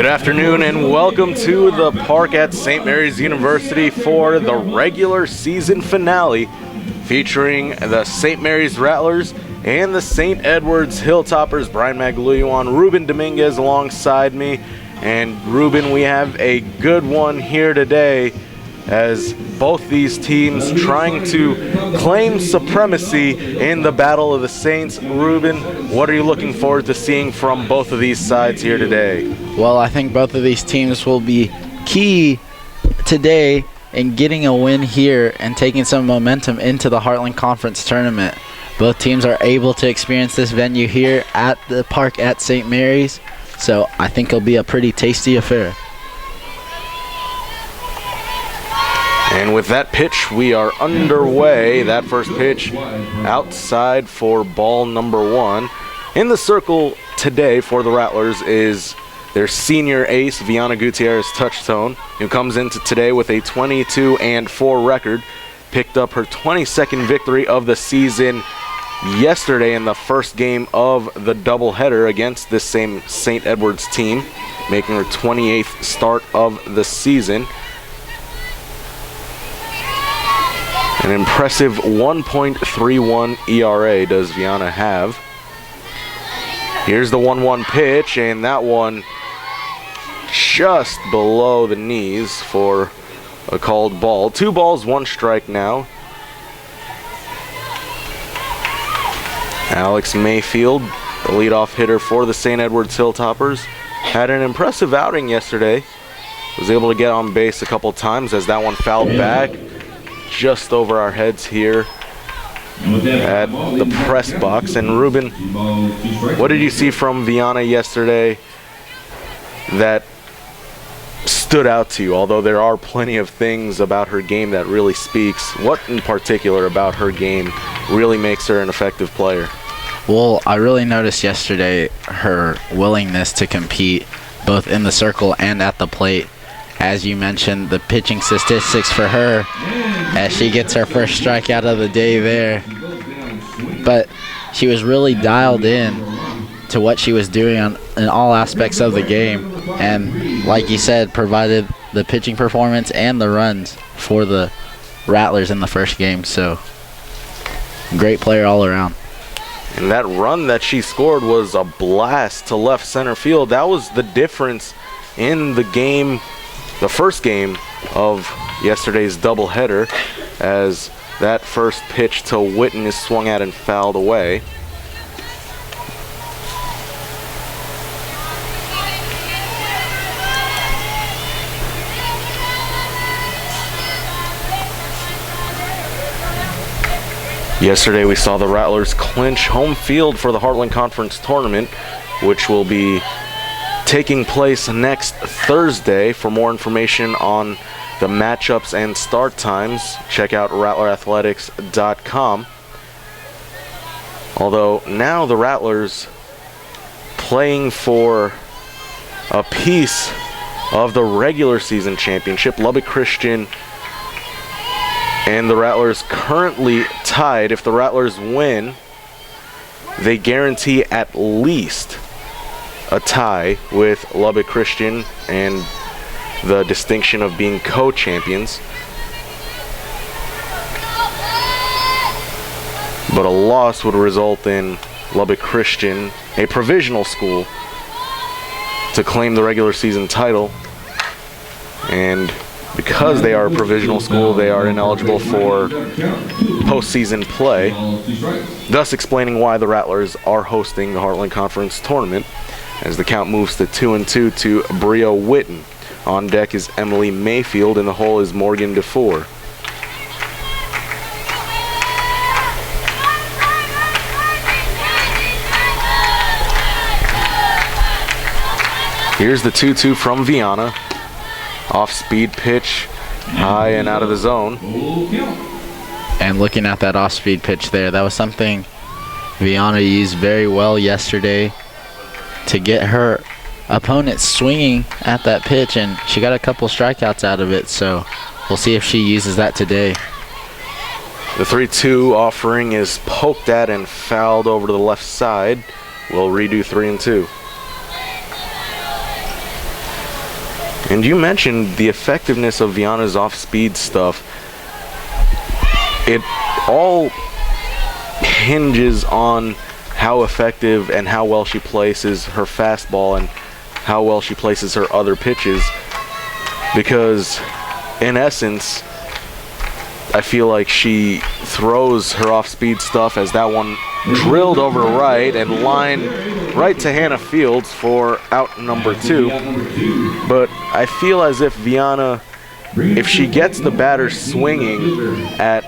afternoon and welcome to the park at St. Mary's University for the regular season finale featuring the St. Mary's Rattlers and the St. Edwards Hilltoppers. Brian Magluyuan, Ruben Dominguez alongside me. And Ruben, we have a good one here today as both these teams trying to claim supremacy in the Battle of the Saints. Ruben, what are you looking forward to seeing from both of these sides here today? Well, I think both of these teams will be key today in getting a win here and taking some momentum into the Heartland Conference tournament. Both teams are able to experience this venue here at the park at St. Mary's, so I think it'll be a pretty tasty affair. And with that pitch, we are underway. That first pitch outside for ball number one. In the circle today for the Rattlers is their senior ace, Viana Gutierrez Touchtone, who comes into today with a 22-4 record. Picked up her 22nd victory of the season yesterday in the first game of the doubleheader against this same St. Edwards team, making her 28th start of the season. An impressive 1.31 ERA does Viana have. Here's the 1-1 pitch, and that one just below the knees for a called ball. 2 balls, 1 strike now. Alex Mayfield, the leadoff hitter for the St. Edwards Hilltoppers, had an impressive outing yesterday. Was able to get on base a couple times as that one fouled back just over our heads here at the press box. And Ruben, what did you see from Viana yesterday that stood out to you? Although there are plenty of things about her game that really speaks, what in particular about her game really makes her an effective player? Well, I really noticed yesterday her willingness to compete both in the circle and at the plate. As you mentioned, the pitching statistics for her as she gets her first strikeout of the day there. But she was really dialed in to what she was doing in all aspects of the game. And like you said, provided the pitching performance and the runs for the Rattlers in the first game. So, great player all around. And that run that she scored was a blast to left center field. That was the difference in the game, the first game of yesterday's doubleheader, as that first pitch to Witten is swung at and fouled away. Yesterday we saw the Rattlers clinch home field for the Heartland Conference tournament, which will be taking place next Thursday. For more information on the matchups and start times, check out rattlerathletics.com. Although now the Rattlers playing for a piece of the regular season championship. Lubbock Christian and the Rattlers currently tied. If the Rattlers win, they guarantee at least a tie with Lubbock Christian and the distinction of being co-champions. But a loss would result in Lubbock Christian, a provisional school, to claim the regular season title. And because they are a provisional school, they are ineligible for postseason play, thus explaining why the Rattlers are hosting the Heartland Conference tournament, as the count moves to 2-2 to Bria Witten. On deck is Emily Mayfield, and the hole is Morgan DeFore. Here's the 2-2 from Viana. Off-speed pitch, high and out of the zone. And looking at that off-speed pitch there, that was something Viana used very well yesterday to get her opponent swinging at that pitch, and she got a couple strikeouts out of it, so we'll see if she uses that today. The 3-2 offering is poked at and fouled over to the left side. We'll redo 3-2. And you mentioned the effectiveness of Viana's off-speed stuff. It all hinges on how effective and how well she places her fastball and how well she places her other pitches. Because in essence, I feel like she throws her off-speed stuff as that one drilled over right and lined right to Hannah Fields for out number 2. But I feel as if Viana, if she gets the batter swinging at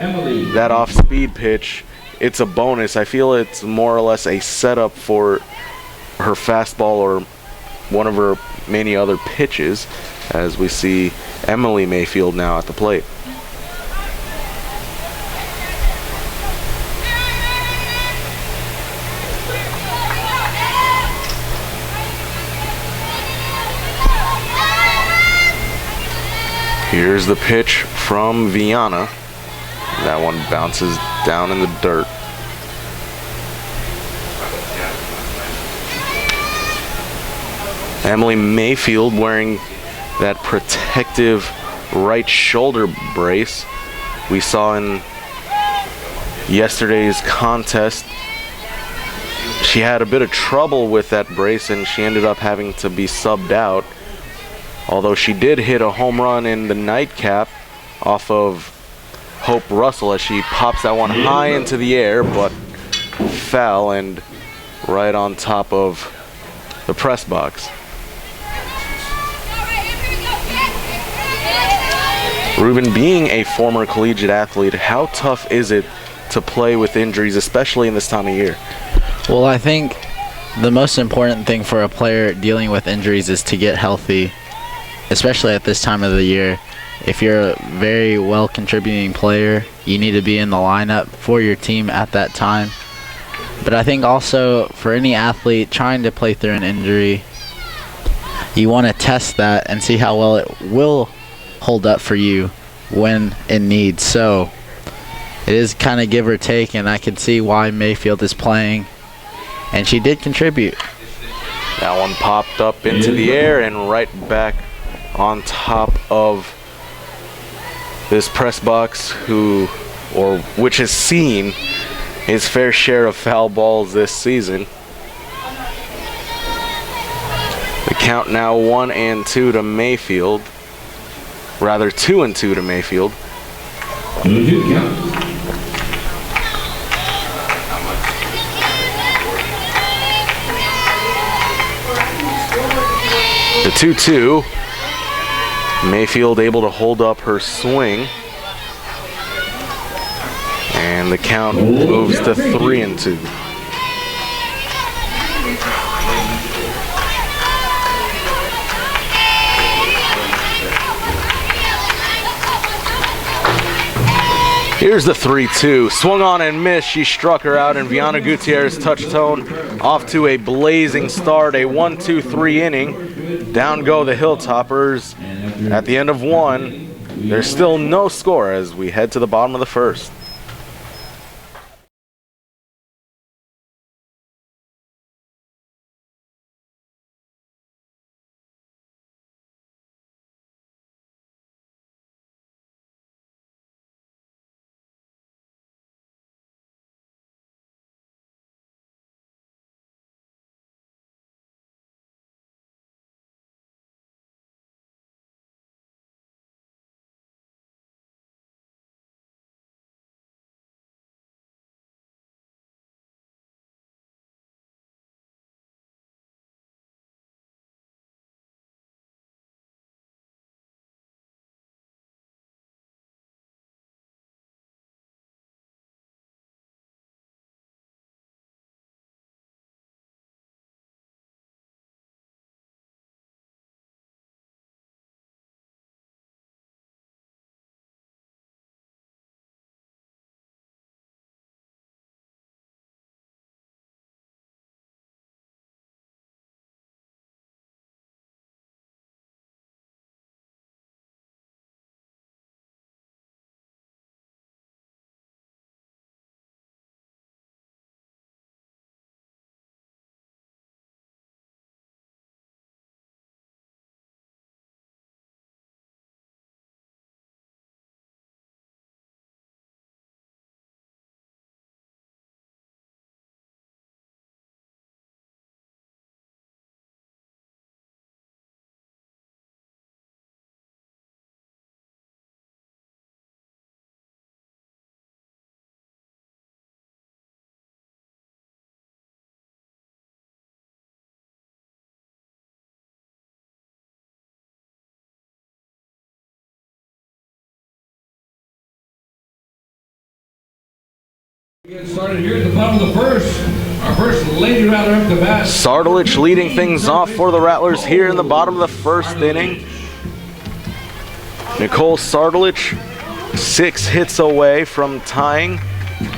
that off-speed pitch, it's a bonus. I feel it's more or less a setup for her fastball or one of her many other pitches, as we see Emily Mayfield now at the plate. Here's the pitch from Viana. That one bounces down in the dirt. Emily Mayfield wearing that protective right shoulder brace we saw in yesterday's contest. She had a bit of trouble with that brace and she ended up having to be subbed out. Although she did hit a home run in the nightcap off of Hope Russell as she pops that one high into the air, but fell and right on top of the press box. Ruben, being a former collegiate athlete, how tough is it to play with injuries, especially in this time of year? Well, I think the most important thing for a player dealing with injuries is to get healthy, especially at this time of the year. If you're a very well contributing player, you need to be in the lineup for your team at that time. But I think also for any athlete trying to play through an injury, you want to test that and see how well it will hold up for you when in need. So it is kind of give or take, and I can see why Mayfield is playing, and she did contribute. That one popped up into the air and right back on top of this press box, which has seen his fair share of foul balls this season. The count now 1-2 to Mayfield. Rather 2-2 to Mayfield. The 2-2. Mayfield able to hold up her swing. And the count moves to 3-2. Here's the 3-2. Swung on and missed. She struck her out, and Viana Gutierrez touched tone off to a blazing start. A 1-2-3 inning. Down go the Hilltoppers. At the end of one, there's still no score as we head to the bottom of the first. Get started here at the bottom of the first. Our first Lady Rattler up to bat. Sardulich leading things off for the Rattlers here in the bottom of the first inning. Nicole Sardulich, 6 hits away from tying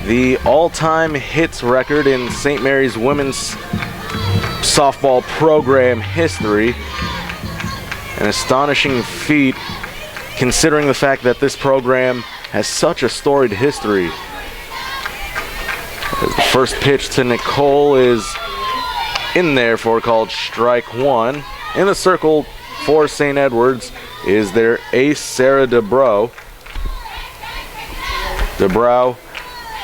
the all-time hits record in St. Mary's women's softball program history. An astonishing feat considering the fact that this program has such a storied history. As the first pitch to Nicole is in there for a called strike one. In the circle for St. Edwards is their ace, Sarah DeBrow. DeBrow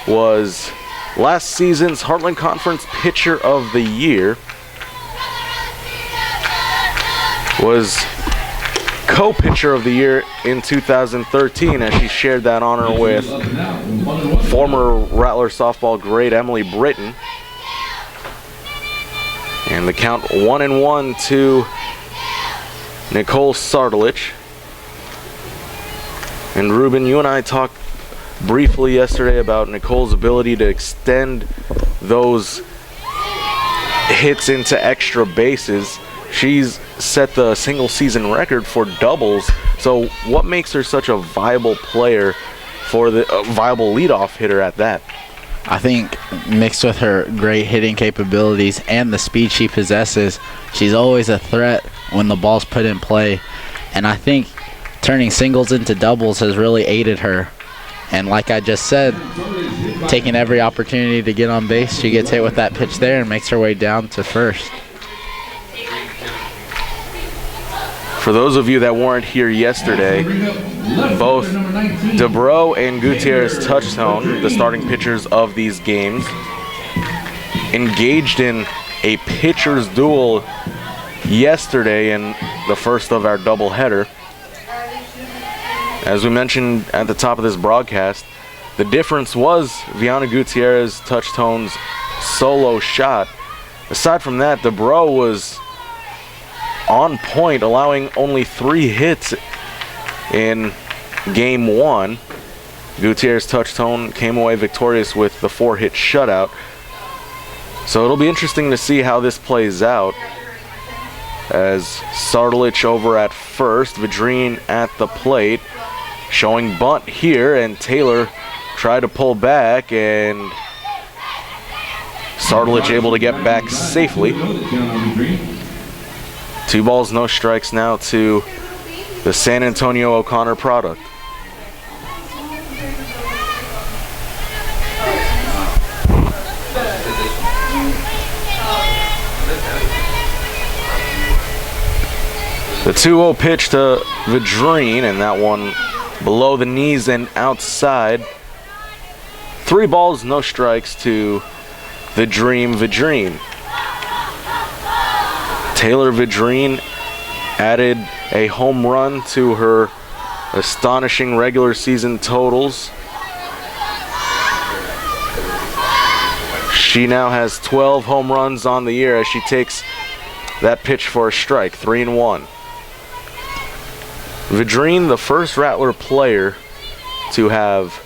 was last season's Heartland Conference Pitcher of the Year. Was co-pitcher of the year in 2013 as she shared that honor with former Rattler softball great Emily Britton. And the count 1-1 to Nicole Sardulich. And Ruben, you and I talked briefly yesterday about Nicole's ability to extend those hits into extra bases. She's set the single season record for doubles. So what makes her such a viable player for the viable leadoff hitter at that? I think mixed with her great hitting capabilities and the speed she possesses, she's always a threat when the ball's put in play. And I think turning singles into doubles has really aided her. And like I just said, taking every opportunity to get on base, she gets hit with that pitch there and makes her way down to first. For those of you that weren't here yesterday, both DeBrow and Gutierrez Touchstone, the starting pitchers of these games, engaged in a pitcher's duel yesterday in the first of our doubleheader. As we mentioned at the top of this broadcast, the difference was Viana Gutierrez Touchstone's solo shot. Aside from that, DeBrow was on point, allowing only 3 hits in game 1. Gutierrez Touchstone came away victorious with the 4-hit shutout. So it'll be interesting to see how this plays out, as Sardulich over at first, Vidrine at the plate, showing bunt here, and Taylor tried to pull back, and Sardulich able to get back safely. 2 balls, no strikes now to the San Antonio O'Connor product. The 2-0 pitch to Vidrine, and that one below the knees and outside. 3 balls, no strikes to the Dream Vidrine. Taylor Vidrine added a home run to her astonishing regular season totals. She now has 12 home runs on the year as she takes that pitch for a strike, 3-1. Vidrine, the first Rattler player to have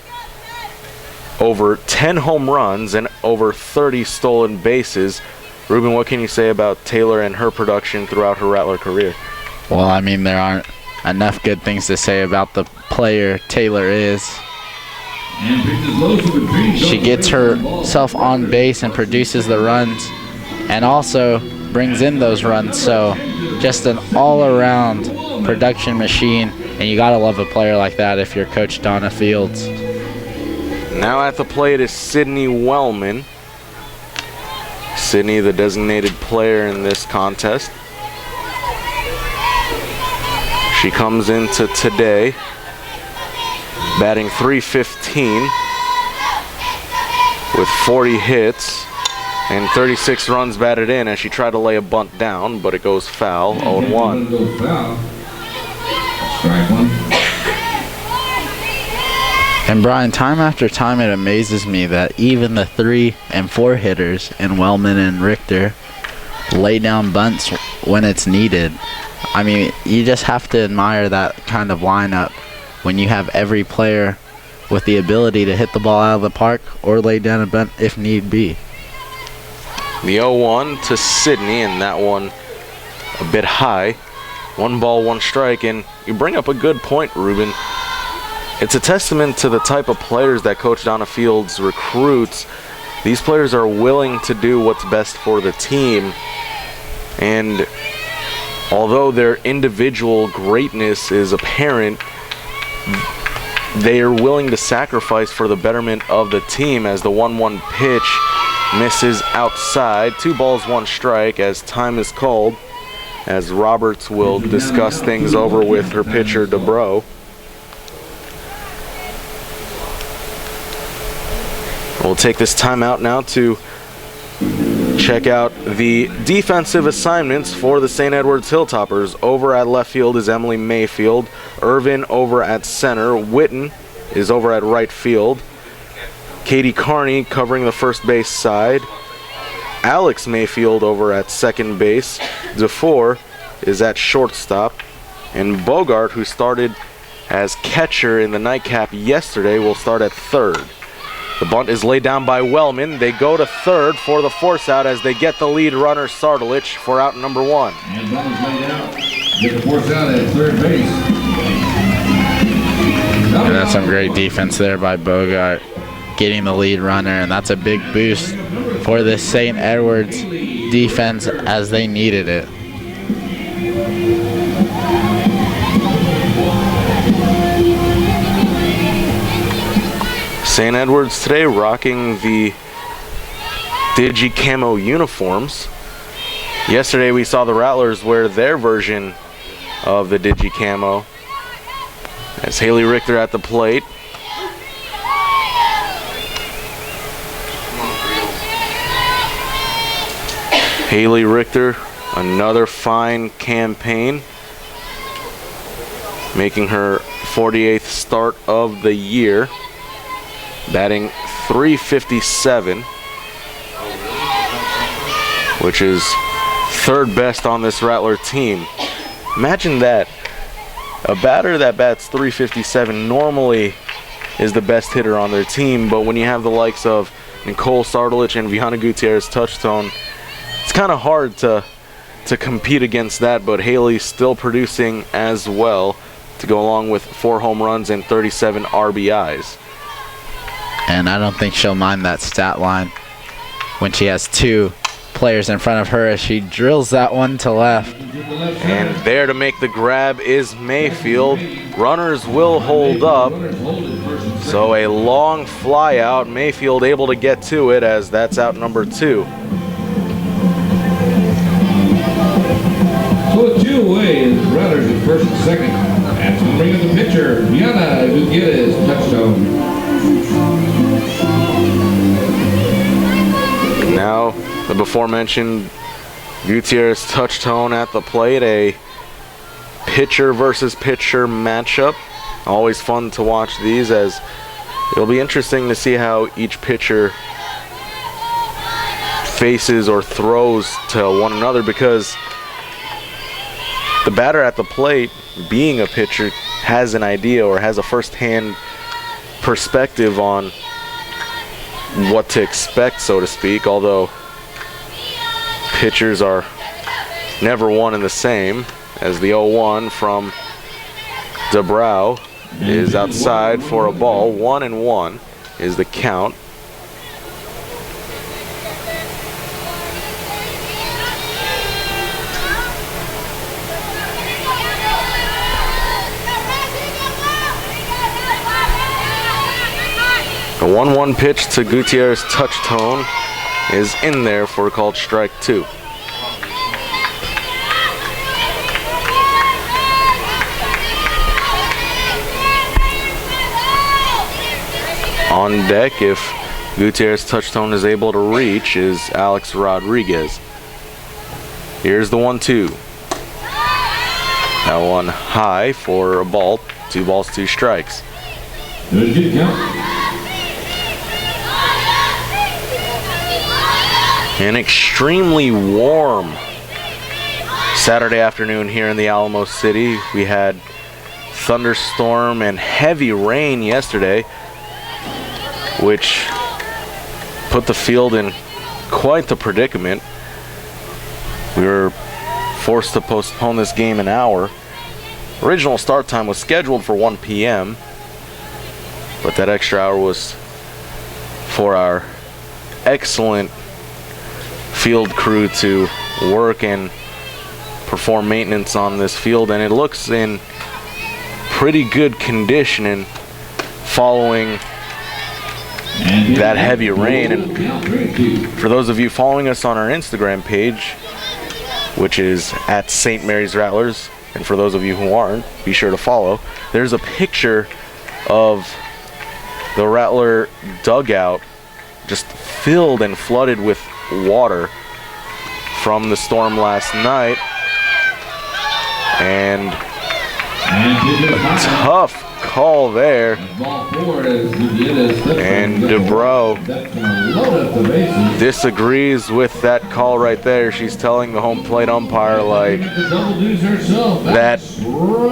over 10 home runs and over 30 stolen bases. Ruben, what can you say about Taylor and her production throughout her Rattler career? Well, I mean, there aren't enough good things to say about the player Taylor is. She gets herself on base and produces the runs and also brings in those runs. So just an all-around production machine, and you got to love a player like that if you're Coach Donna Fields. Now at the plate is Sydney Wellman. Sydney, the designated player in this contest. She comes into today batting .315 with 40 hits and 36 runs batted in as she tried to lay a bunt down, but it goes foul, 0-1. Strike one. And Brian, time after time it amazes me that even the 3 and 4 hitters in Wellman and Richter lay down bunts when it's needed. I mean, you just have to admire that kind of lineup when you have every player with the ability to hit the ball out of the park or lay down a bunt if need be. The 0-1 to Sydney, and that one a bit high. 1 ball, 1 strike, and you bring up a good point, Ruben. It's a testament to the type of players that Coach Donna Fields recruits. These players are willing to do what's best for the team, and although their individual greatness is apparent, they are willing to sacrifice for the betterment of the team. As the 1-1 pitch misses outside. 2 balls, 1 strike as time is called, as Roberts will discuss things over with her pitcher, DeBro. We'll take this timeout now to check out the defensive assignments for the St. Edwards Hilltoppers. Over at left field is Emily Mayfield. Irvin over at center. Witten is over at right field. Katie Carney covering the first base side. Alex Mayfield over at second base. DeFore is at shortstop. And Bogart, who started as catcher in the nightcap yesterday, will start at third. The bunt is laid down by Wellman. They go to third for the force out as they get the lead runner, Sardalich, for out number 1. And bunt is laid out. Get the force out at third base. And that's some great defense there by Bogart, getting the lead runner, and that's a big boost for this St. Edwards defense as they needed it. St. Edwards today rocking the Digi Camo uniforms. Yesterday we saw the Rattlers wear their version of the Digi Camo. As Haley Richter at the plate. Haley Richter, another fine campaign, making her 48th start of the year, batting .357, which is third best on this Rattler team. Imagine that. A batter that bats .357 normally is the best hitter on their team, but when you have the likes of Nicole Sardalich and Viana Gutierrez Touchstone, it's kind of hard to compete against that, but Haley's still producing as well to go along with 4 home runs and 37 RBIs. And I don't think she'll mind that stat line when she has 2 players in front of her as she drills that one to left. And there to make the grab is Mayfield. Runners will hold up. So a long fly out. Mayfield able to get to it as that's out number 2. So 2 away is Runners at first and second. That's the ring of the pitcher, Viana Gutierrez Touchstone. Now the before mentioned Gutierrez Touchstone at the plate, a pitcher versus pitcher matchup. Always fun to watch these, as it'll be interesting to see how each pitcher faces or throws to one another, because the batter at the plate, being a pitcher, has an idea or has a first-hand perspective on what to expect, so to speak, although pitchers are never one and the same, as the 0-1 from DeBrow is outside for a ball. 1-1 is the count. The 1-1 pitch to Gutierrez Touchstone is in there for a called strike 2. On deck, if Gutierrez Touchstone is able to reach, is Alex Rodriguez. Here's the 1-2. That one high for a ball. 2 balls, 2 strikes. Good count. An extremely warm Saturday afternoon here in the Alamo City. We had thunderstorm and heavy rain yesterday. which put the field in quite the predicament. We were forced to postpone this game an hour. Original start time was scheduled for 1 p.m., but that extra hour was for our excellent field crew to work and perform maintenance on this field, and it looks in pretty good condition and following that heavy rain. And for those of you following us on our Instagram page, which is at St. Mary's Rattlers, and for those of you who aren't, be sure to follow, there's a picture of the Rattler dugout just filled and flooded with water from the storm last night. And a tough call there. And DeBro disagrees with that call right there. She's telling the home plate umpire like that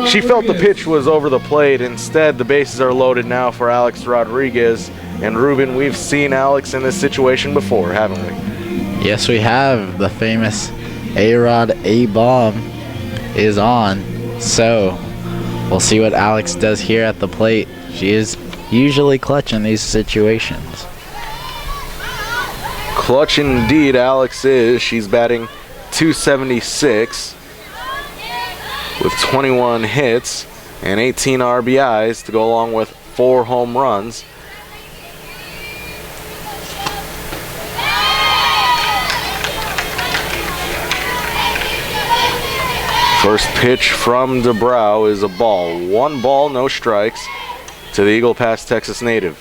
she felt the pitch was over the plate. Instead, the bases are loaded now for Alex Rodriguez. And Ruben, we've seen Alex in this situation before, haven't we? Yes, we have. The famous A-Rod A-Bomb is on. So we'll see what Alex does here at the plate. She is usually clutch in these situations. Clutch indeed, Alex is. She's batting .276 with 21 hits and 18 RBIs to go along with 4 home runs. First pitch from DeBrow is a ball. 1 ball, no strikes to the Eagle Pass, Texas native.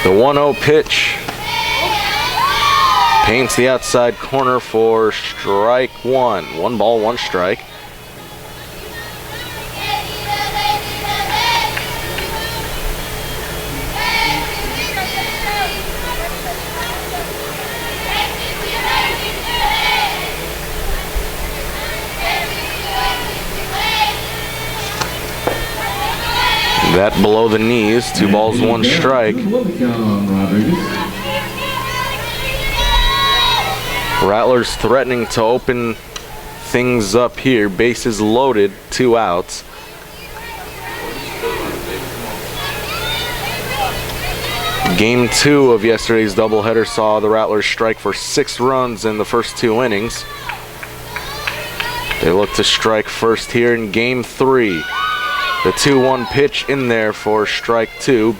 The 1-0 pitch paints the outside corner for strike 1. 1 ball, 1 strike. That below the knees, 2 balls, 1 strike. Rattlers threatening to open things up here. Bases loaded, 2 outs. Game 2 of yesterday's doubleheader saw the Rattlers strike for 6 runs in the first 2 innings. They look to strike first here in Game 3. The 2-1 pitch in there for strike 2.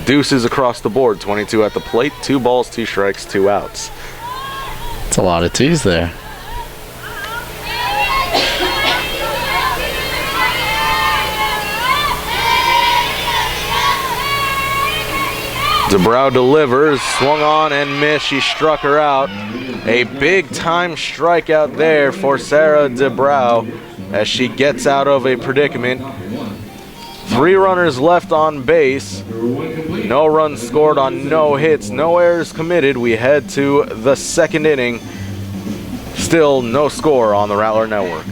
Deuces across the board. 22 at the plate. 2 balls, 2 strikes, 2 outs. It's a lot of twos there. DeBrow delivers, swung on and missed. She struck her out. A big time strikeout there for Sarah DeBrow as she gets out of a predicament. 3 runners left on base. No runs scored on no hits, no errors committed. We head to the 2nd inning. Still no score on the Rattler Network.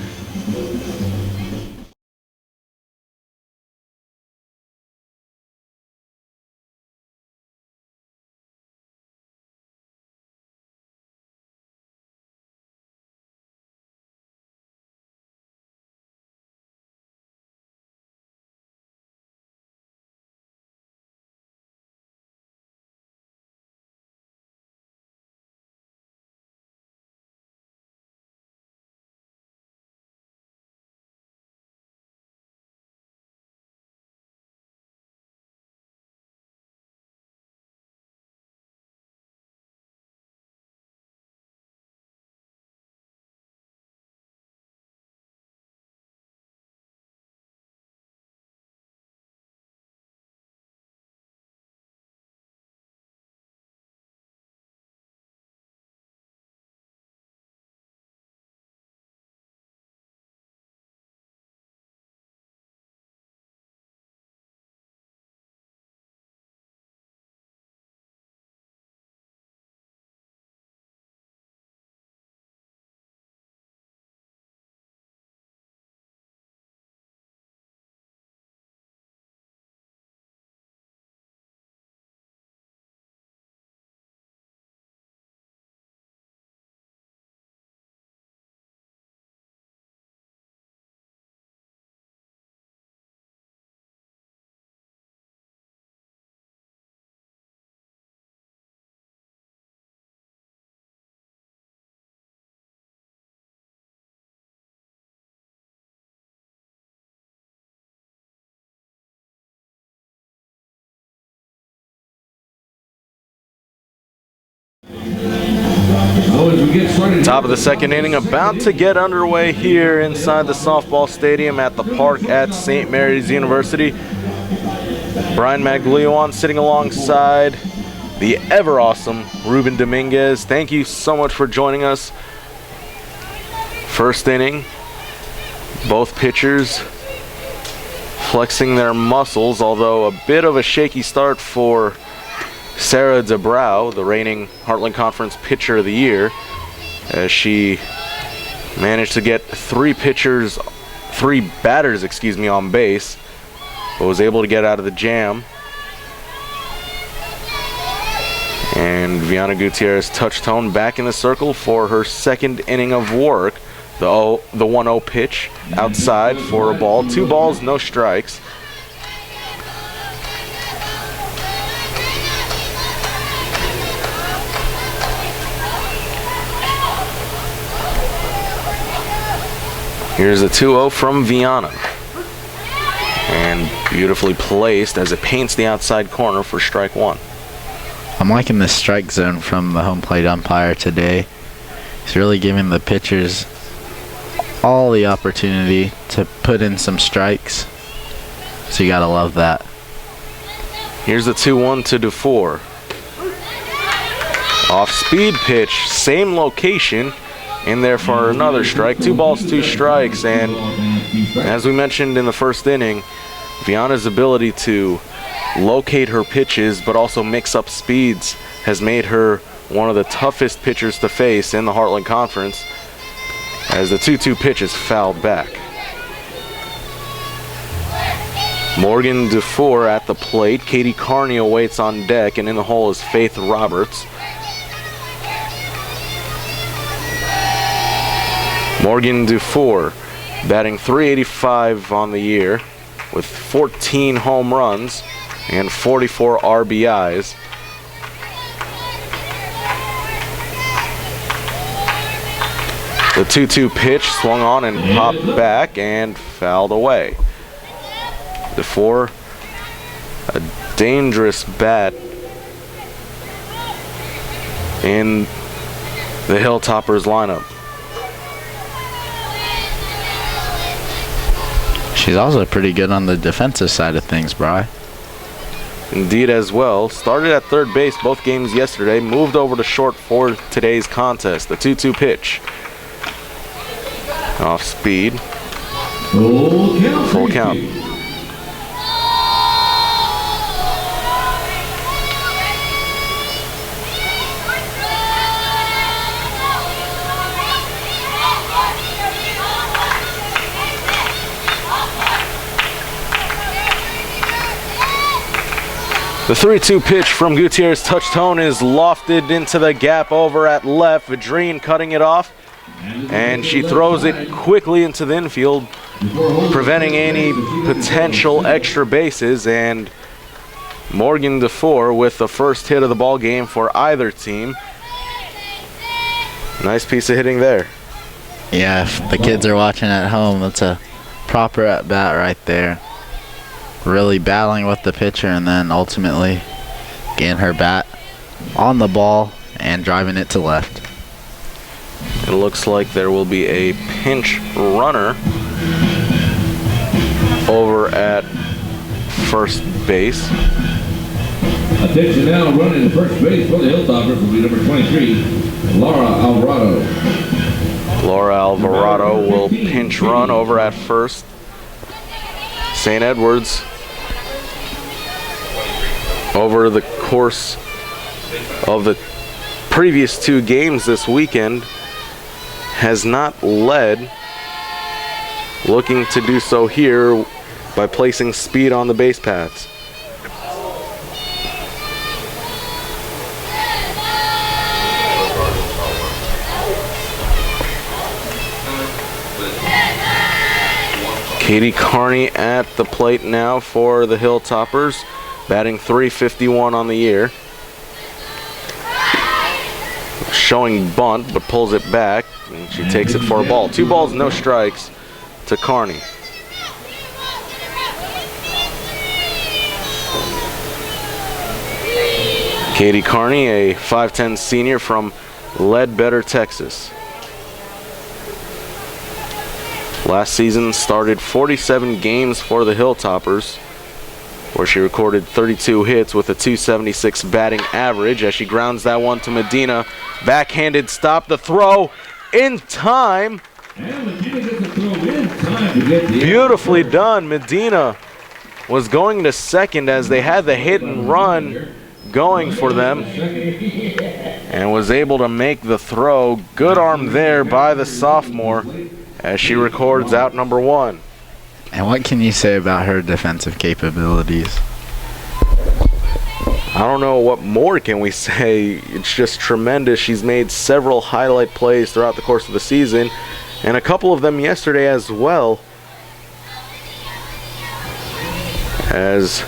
So as we get started, Top of the second inning about to get underway here inside the softball stadium at the park at St. Mary's University. Brian Maglione sitting alongside the ever awesome Ruben Dominguez. Thank you so much for joining us. First inning, both pitchers flexing their muscles, although a bit of a shaky start for Sarah DeBrow, the reigning Heartland Conference Pitcher of the Year, as she managed to get three batters, on base, but was able to get out of the jam. And Viana Gutierrez touched tone back in the circle for her second inning of work. The 1-0 pitch outside for a ball. 2 balls, no strikes. Here's a 2-0 from Viana. And beautifully placed as it paints the outside corner for strike 1. I'm liking the strike zone from the home plate umpire today. He's really giving the pitchers all the opportunity to put in some strikes. So you gotta love that. Here's the 2-1 to DeFore. Off speed pitch, same location, in there for another strike. 2 balls, 2 strikes, and as we mentioned in the first inning, Viana's ability to locate her pitches but also mix up speeds has made her one of the toughest pitchers to face in the Heartland Conference, as the 2-2 pitch is fouled back. Morgan DeFore at the plate. Katie Carney awaits on deck, and in the hole is Faith Roberts. Morgan DeFore batting .385 on the year with 14 home runs and 44 RBIs. The 2-2 pitch swung on and popped back and fouled away. DeFore, a dangerous bat in the Hilltoppers lineup. She's also pretty good on the defensive side of things, Bri. Indeed as well. Started at third base both games yesterday. Moved over to short for today's contest. The 2-2 pitch. Off speed. Full count. The 3-2 pitch from Gutierrez touch tone is lofted into the gap over at left. Vidrine cutting it off, and she throws it quickly into the infield, preventing any potential extra bases. And Morgan DeFore with the first hit of the ball game for either team. Nice piece of hitting there. Yeah, if the kids are watching at home, that's a proper at bat right there. Really battling with the pitcher and then ultimately getting her bat on the ball and driving it to left. It looks like there will be a pinch runner over at first base. Attention now, running to first base for the Hilltoppers will be number 23, Laura Alvarado. Laura Alvarado will pinch run over at first. St. Edwards, over the course of the previous 2 games this weekend, has not led. Looking to do so here by placing speed on the base paths. Katie Carney at the plate now for the Hilltoppers, batting .351 on the year. Showing bunt, but pulls it back, and she takes it for a ball. 2 balls, no strikes to Carney. Katie Carney, a 5'10" senior from Ledbetter, Texas. Last season started 47 games for the Hilltoppers, where she recorded 32 hits with a .276 batting average as she grounds that one to Medina. Backhanded stop, the throw in time. And Medina gets the throw in time to get the Beautifully done. Medina was going to second as they had the hit and run going for them and was able to make the throw. Good arm there by the sophomore as she records out number 1. And what can you say about her defensive capabilities? I don't know what more can we say. It's just tremendous. She's made several highlight plays throughout the course of the season, and a couple of them yesterday as well, as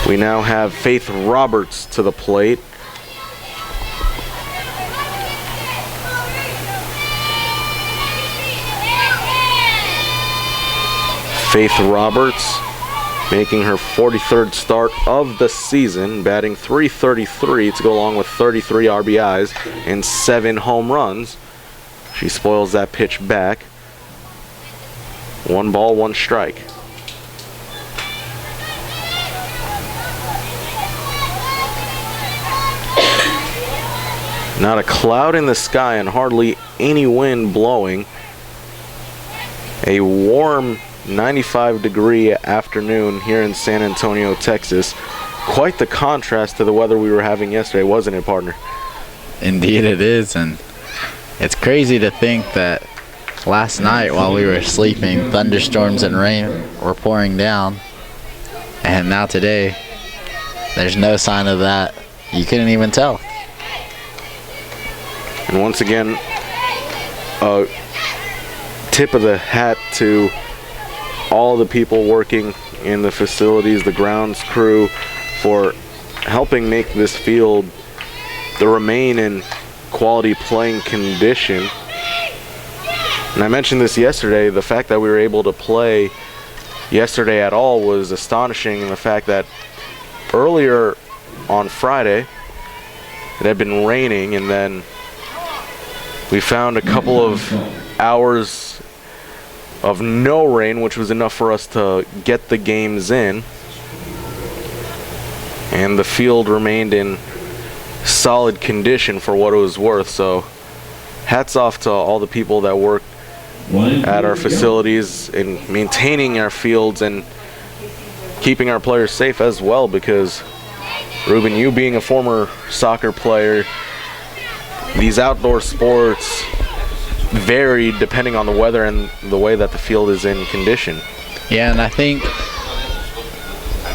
we now have Faith Roberts to the plate. Faith Roberts making her 43rd start of the season, batting .333 to go along with 33 RBIs and 7 home runs. She spoils that pitch back. 1 ball, 1 strike. Not a cloud in the sky and hardly any wind blowing. A warm 95-degree afternoon here in San Antonio, Texas. Quite the contrast to the weather we were having yesterday, wasn't it, partner? Indeed it is, and it's crazy to think that last night while we were sleeping, thunderstorms and rain were pouring down, and now today there's no sign of that. You couldn't even tell. And once again, a tip of the hat to all the people working in the facilities, the grounds crew, for helping make this field to remain in quality playing condition. And I mentioned this yesterday, the fact that we were able to play yesterday at all was astonishing, and the fact that earlier on Friday it had been raining, and then we found a couple of hours of no rain, which was enough for us to get the games in, and the field remained in solid condition for what it was worth. So hats off to all the people that work at our facilities in maintaining our fields and keeping our players safe as well, because Ruben, you being a former soccer player, these outdoor sports vary depending on the weather and the way that the field is in condition. Yeah, and I think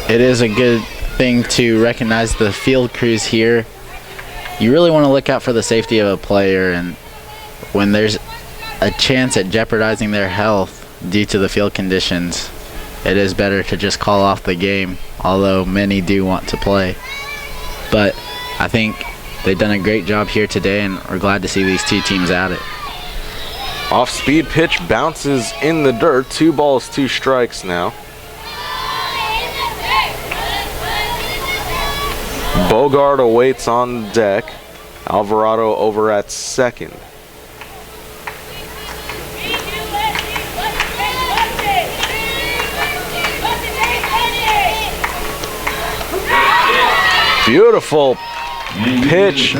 it is a good thing to recognize the field crews here. You really want to look out for the safety of a player, and when there's a chance at jeopardizing their health due to the field conditions, it is better to just call off the game, although many do want to play. But I think they've done a great job here today, and we're glad to see these two teams at it. Off-speed pitch bounces in the dirt. 2 balls, 2 strikes now. Bogart awaits on deck. Alvarado over at second. Beautiful pitch.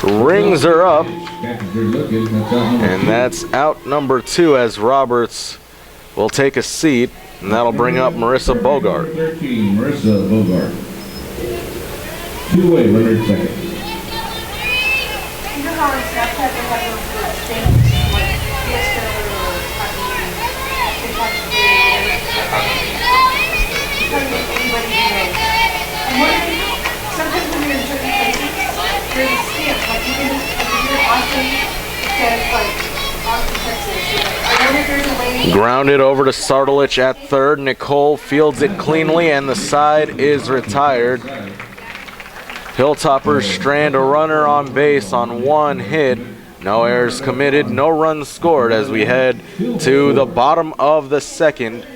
Rings her up. And that's out number 2 as Roberts will take a seat, and that'll bring up Marissa Bogart. 13, Marissa Bogart. 2-way runner at second. You know how on Snapchat they have those things like Fiesta or Happy anybody you know. I'm wondering, sometimes when you're in certain places, there's a stamp, like you can just, like if you're in Austin, it says like Austin, Texas. I wonder if there's a way. Grounded over to Sardalich at third. Nicole fields it cleanly, and the side is retired. Hilltoppers strand a runner on base on 1 hit. No errors committed, no runs scored as we head to the bottom of the second.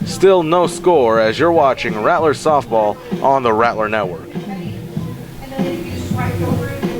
Still no score as you're watching Rattler Softball on the Rattler Network. And then if you swipe over it,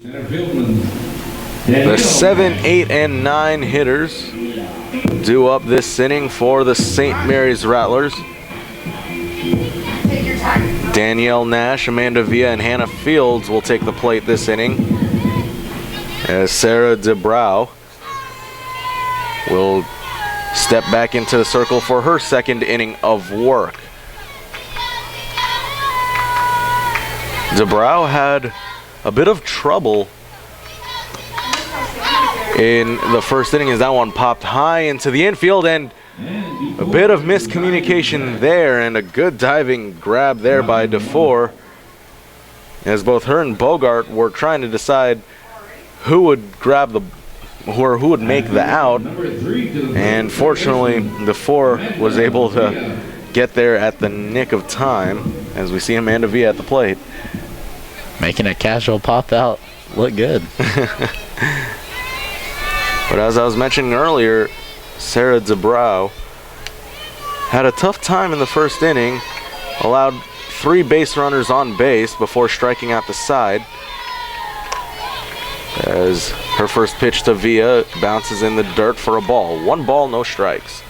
Center fieldsman The Danielle 7, Nash. 8, and 9 hitters due up this inning for the St. Mary's Rattlers. Take your time. Danielle Nash, Amanda Villa, and Hannah Fields will take the plate this inning, as Sarah DeBrow will step back into the circle for her second inning of work. DeBrow had a bit of trouble in the first inning as that one popped high into the infield, and a bit of miscommunication there, and a good diving grab there by DeFore, as both her and Bogart were trying to decide who would grab the who would make the out, and fortunately DeFore was able to get there at the nick of time, as we see Amanda Villa at the plate. Making a casual pop out look good. But as I was mentioning earlier, Sarah DeBrow had a tough time in the first inning, allowed 3 base runners on base before striking out the side, as her first pitch to Villa bounces in the dirt for a ball. 1 ball, no strikes.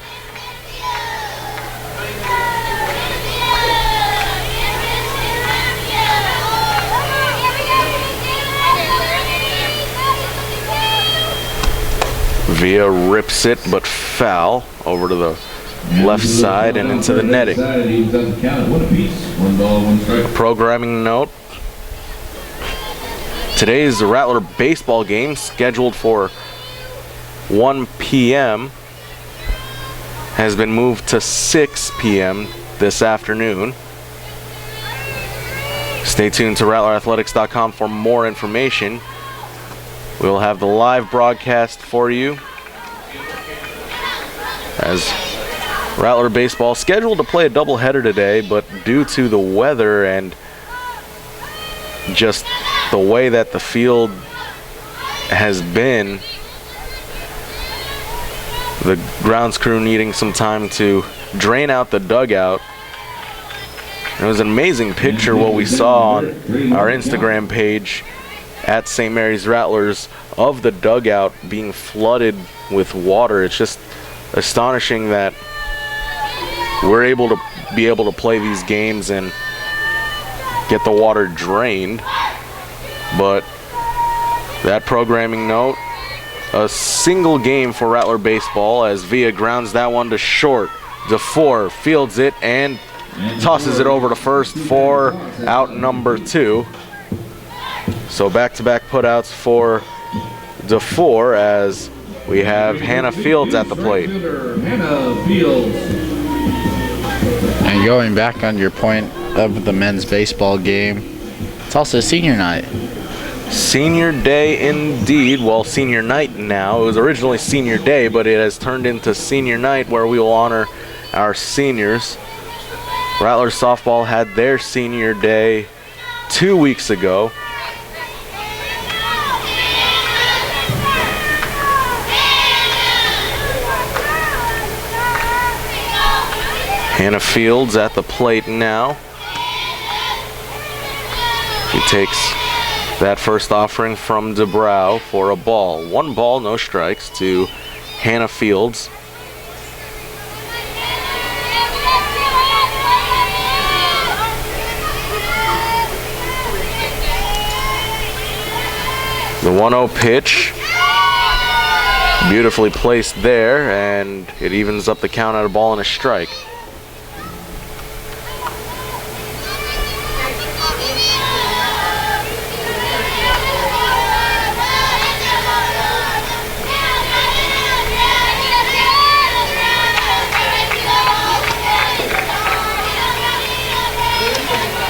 Villa rips it, but foul over to the left side and into the netting. A programming note: today's Rattler baseball game, scheduled for 1 p.m., has been moved to 6 p.m. this afternoon. Stay tuned to RattlerAthletics.com for more information. We'll have the live broadcast for you, as Rattler baseball scheduled to play a doubleheader today, but due to the weather and just the way that the field has been, the grounds crew needing some time to drain out the dugout. It was an amazing picture what we saw on our Instagram page at St. Mary's Rattlers of the dugout being flooded with water. It's just astonishing that we're able to play these games and get the water drained. But that programming note, a single game for Rattler baseball, as Villa grounds that one to short. DeFore fields it and tosses it over to first for out number 2. So back-to-back putouts for DeFore, as we have Hannah Fields at the plate. Hannah Fields. And going back on your point of the men's baseball game, it's also senior night. Senior day indeed. Well, senior night now. It was originally senior day, but it has turned into senior night, where we will honor our seniors. Rattler softball had their senior day 2 weeks ago. Hannah Fields at the plate now. She takes that first offering from DeBrow for a ball. 1 ball, no strikes to Hannah Fields. The 1-0 pitch, beautifully placed there, and it evens up the count at a ball and a strike.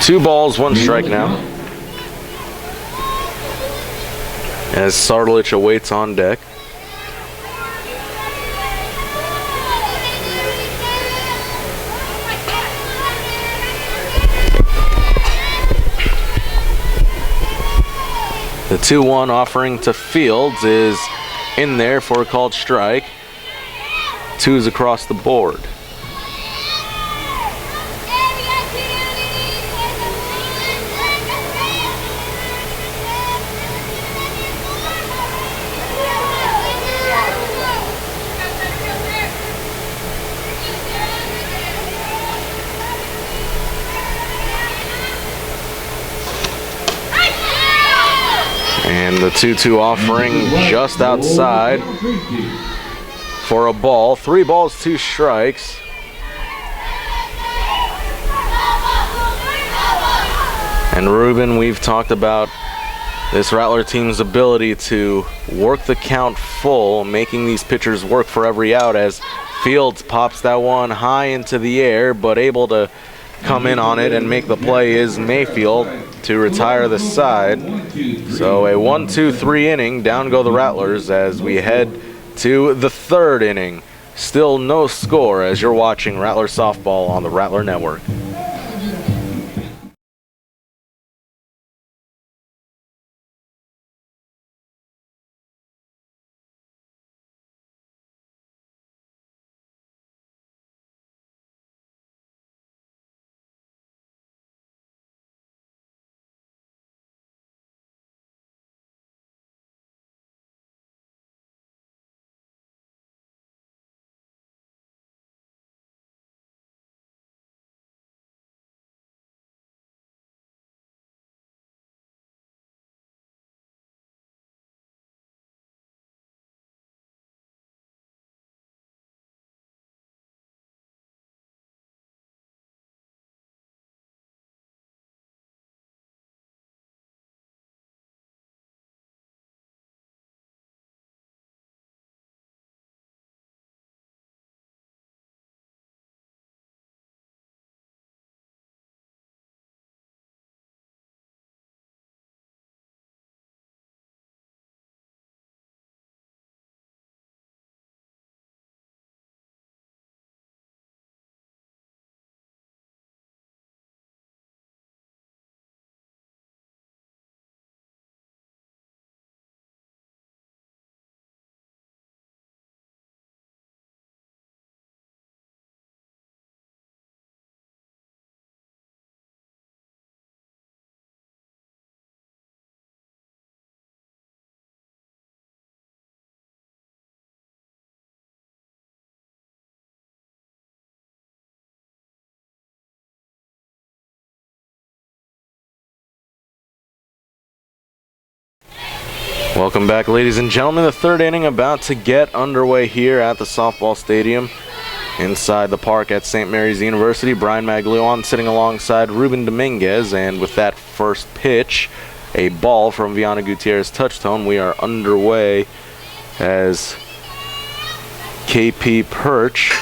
Two balls, 1 strike now, as Sardalich awaits on deck. The 2-1 offering to Fields is in there for a called strike. 2s across the board. And the 2-2 offering just outside for a ball. 3 balls, 2 strikes. And Ruben, we've talked about this Rattler team's ability to work the count full, making these pitchers work for every out, as Fields pops that one high into the air, but able to come in on it and make the play is Mayfield to retire the side. So a 1-2-3 inning, down go the Rattlers as we head to the 3rd inning. Still no score as you're watching Rattler Softball on the Rattler Network. Welcome back, ladies and gentlemen. The 3rd inning about to get underway here at the softball stadium inside the park at St. Mary's University. Brian Maglione sitting alongside Ruben Dominguez, and with that first pitch, a ball from Viana Gutierrez touchtone, we are underway as KP Perch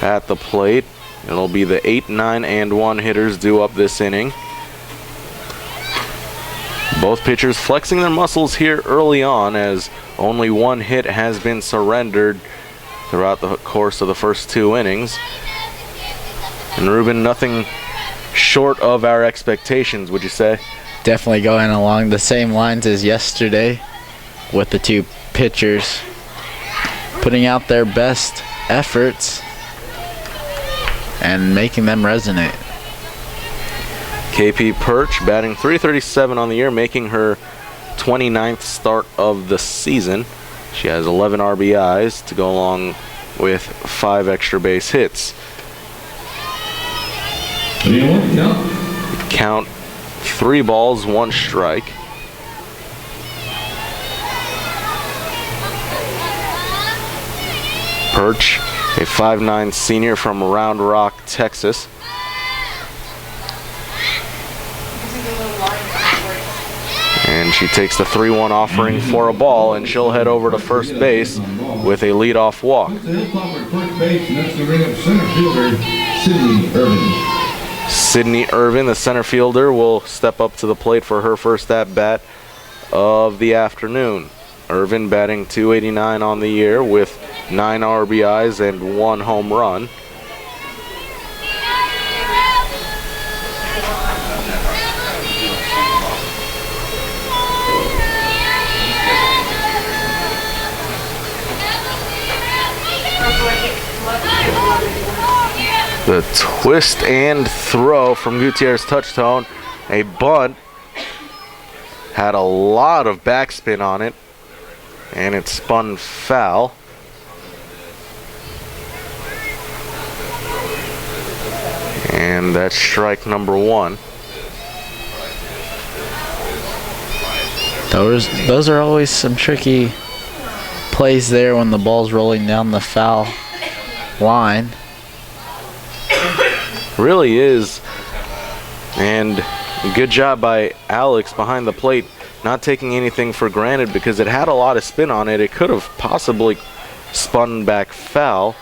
at the plate. It'll be the 8, 9, and 1 hitters due up this inning. Both pitchers flexing their muscles here early on, as only 1 hit has been surrendered throughout the course of the first 2 innings. And Ruben, nothing short of our expectations, would you say? Definitely going along the same lines as yesterday, with the 2 pitchers putting out their best efforts and making them resonate. KP Perch batting .337 on the year, making her 29th start of the season. She has 11 RBIs to go along with 5 extra base hits. Count 3 balls, 1 strike. Perch, a 5'9" senior from Round Rock, Texas. And she takes the 3-1 offering for a ball, and she'll head over to first base with a leadoff walk. Sydney Irvin, the center fielder, will step up to the plate for her first at-bat of the afternoon. Irvin batting .289 on the year with 9 RBIs and 1 home run. The twist and throw from Gutierrez touchtone. A bunt. Had a lot of backspin on it, and it spun foul. And that's strike number 1. Those are always some tricky plays there when the ball's rolling down the foul line. Really is. And good job by Alex behind the plate, not taking anything for granted because it had a lot of spin on it. It could have possibly spun back foul,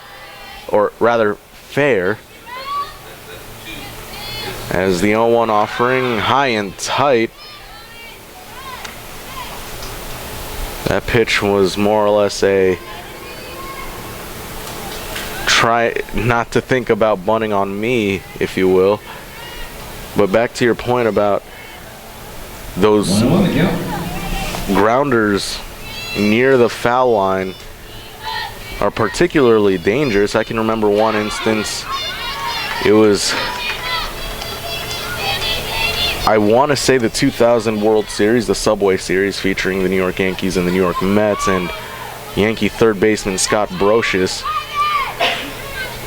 or rather fair, as the 0-1 offering high and tight. That pitch was more or less a try not to think about bunting on me, if you will. But back to your point about those grounders near the foul line are particularly dangerous. I can remember one instance. It was, I want to say, the 2000 World Series, the Subway Series, featuring the New York Yankees and the New York Mets, and Yankee third baseman Scott Brocious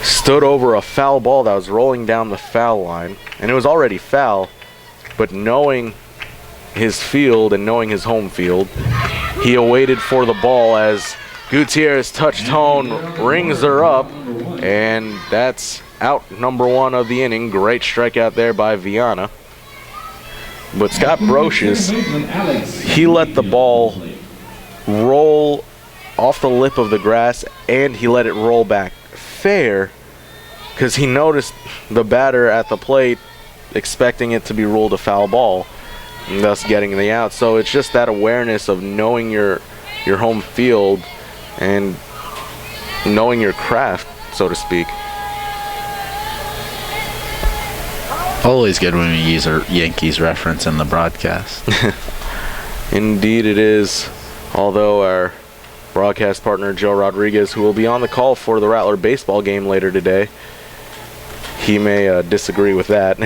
stood over a foul ball that was rolling down the foul line, and it was already foul, but knowing his field and knowing his home field, he awaited for the ball as Gutierrez touched home, rings her up, and that's out number 1 of the inning. Great strikeout there by Viana. But Scott Brocious, he let the ball roll off the lip of the grass, and he let it roll back fair because he noticed the batter at the plate expecting it to be ruled a foul ball, and thus getting the out. So it's just that awareness of knowing your home field and knowing your craft, so to speak. Always good when we use a Yankees reference in the broadcast. Indeed it is. Although our broadcast partner Joe Rodriguez, who will be on the call for the Rattler baseball game later today, he may disagree with that.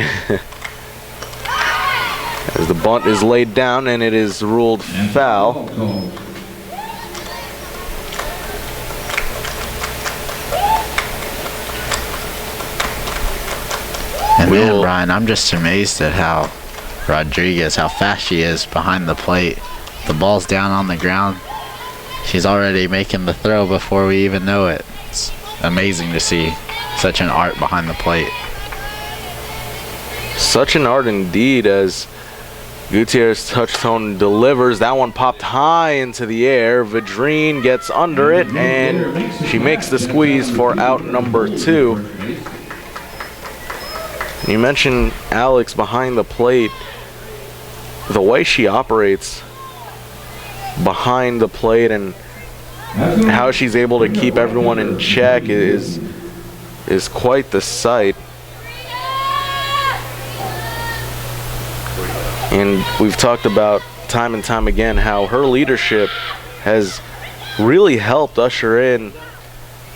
As the bunt is laid down and it is ruled foul. And man, Brian, I'm just amazed at how Rodriguez, how fast she is behind the plate. The ball's down on the ground. She's already making the throw before we even know it. It's amazing to see such an art behind the plate. Such an art indeed, as Gutierrez touchstone delivers. That one popped high into the air. Vidrine gets under it, and she makes the squeeze for out number 2. You mentioned Alex behind the plate. The way she operates behind the plate and how she's able to keep everyone in check is quite the sight. And we've talked about time and time again how her leadership has really helped usher in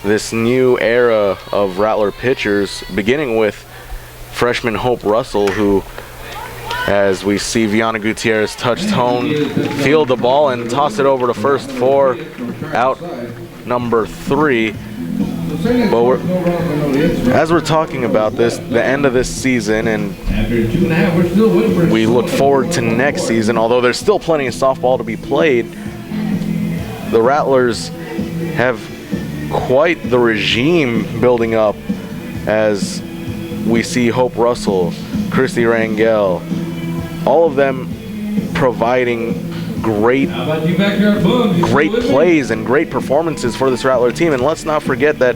this new era of Rattler pitchers, beginning with freshman Hope Russell, who, as we see Viana Gutierrez touch home, field the ball and toss it over to first for out number 3. But as we're talking about this, the end of this season, and we look forward to next season, although there's still plenty of softball to be played, the Rattlers have quite the regime building up as we see Hope Russell, Christy Rangel, all of them providing great plays and great performances for this Rattler team. And let's not forget that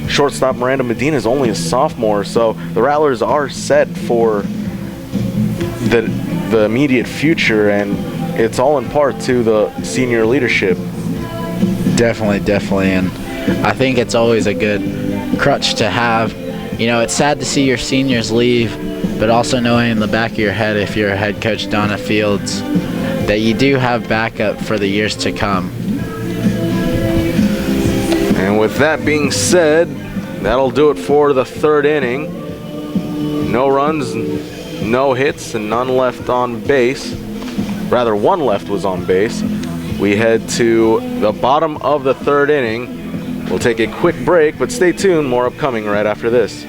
shortstop Miranda Medina is only a sophomore, so the Rattlers are set for the immediate future, and it's all in part to the senior leadership. Definitely, and I think it's always a good crutch to have. You know, it's sad to see your seniors leave, but also knowing in the back of your head, if you're head coach Donna Fields, that you do have backup for the years to come. And with that being said, that'll do it for the 3rd inning. No runs, no hits, and none left on base. Rather, one left was on base. We head to the bottom of the 3rd inning. We'll take a quick break, but stay tuned. More upcoming right after this.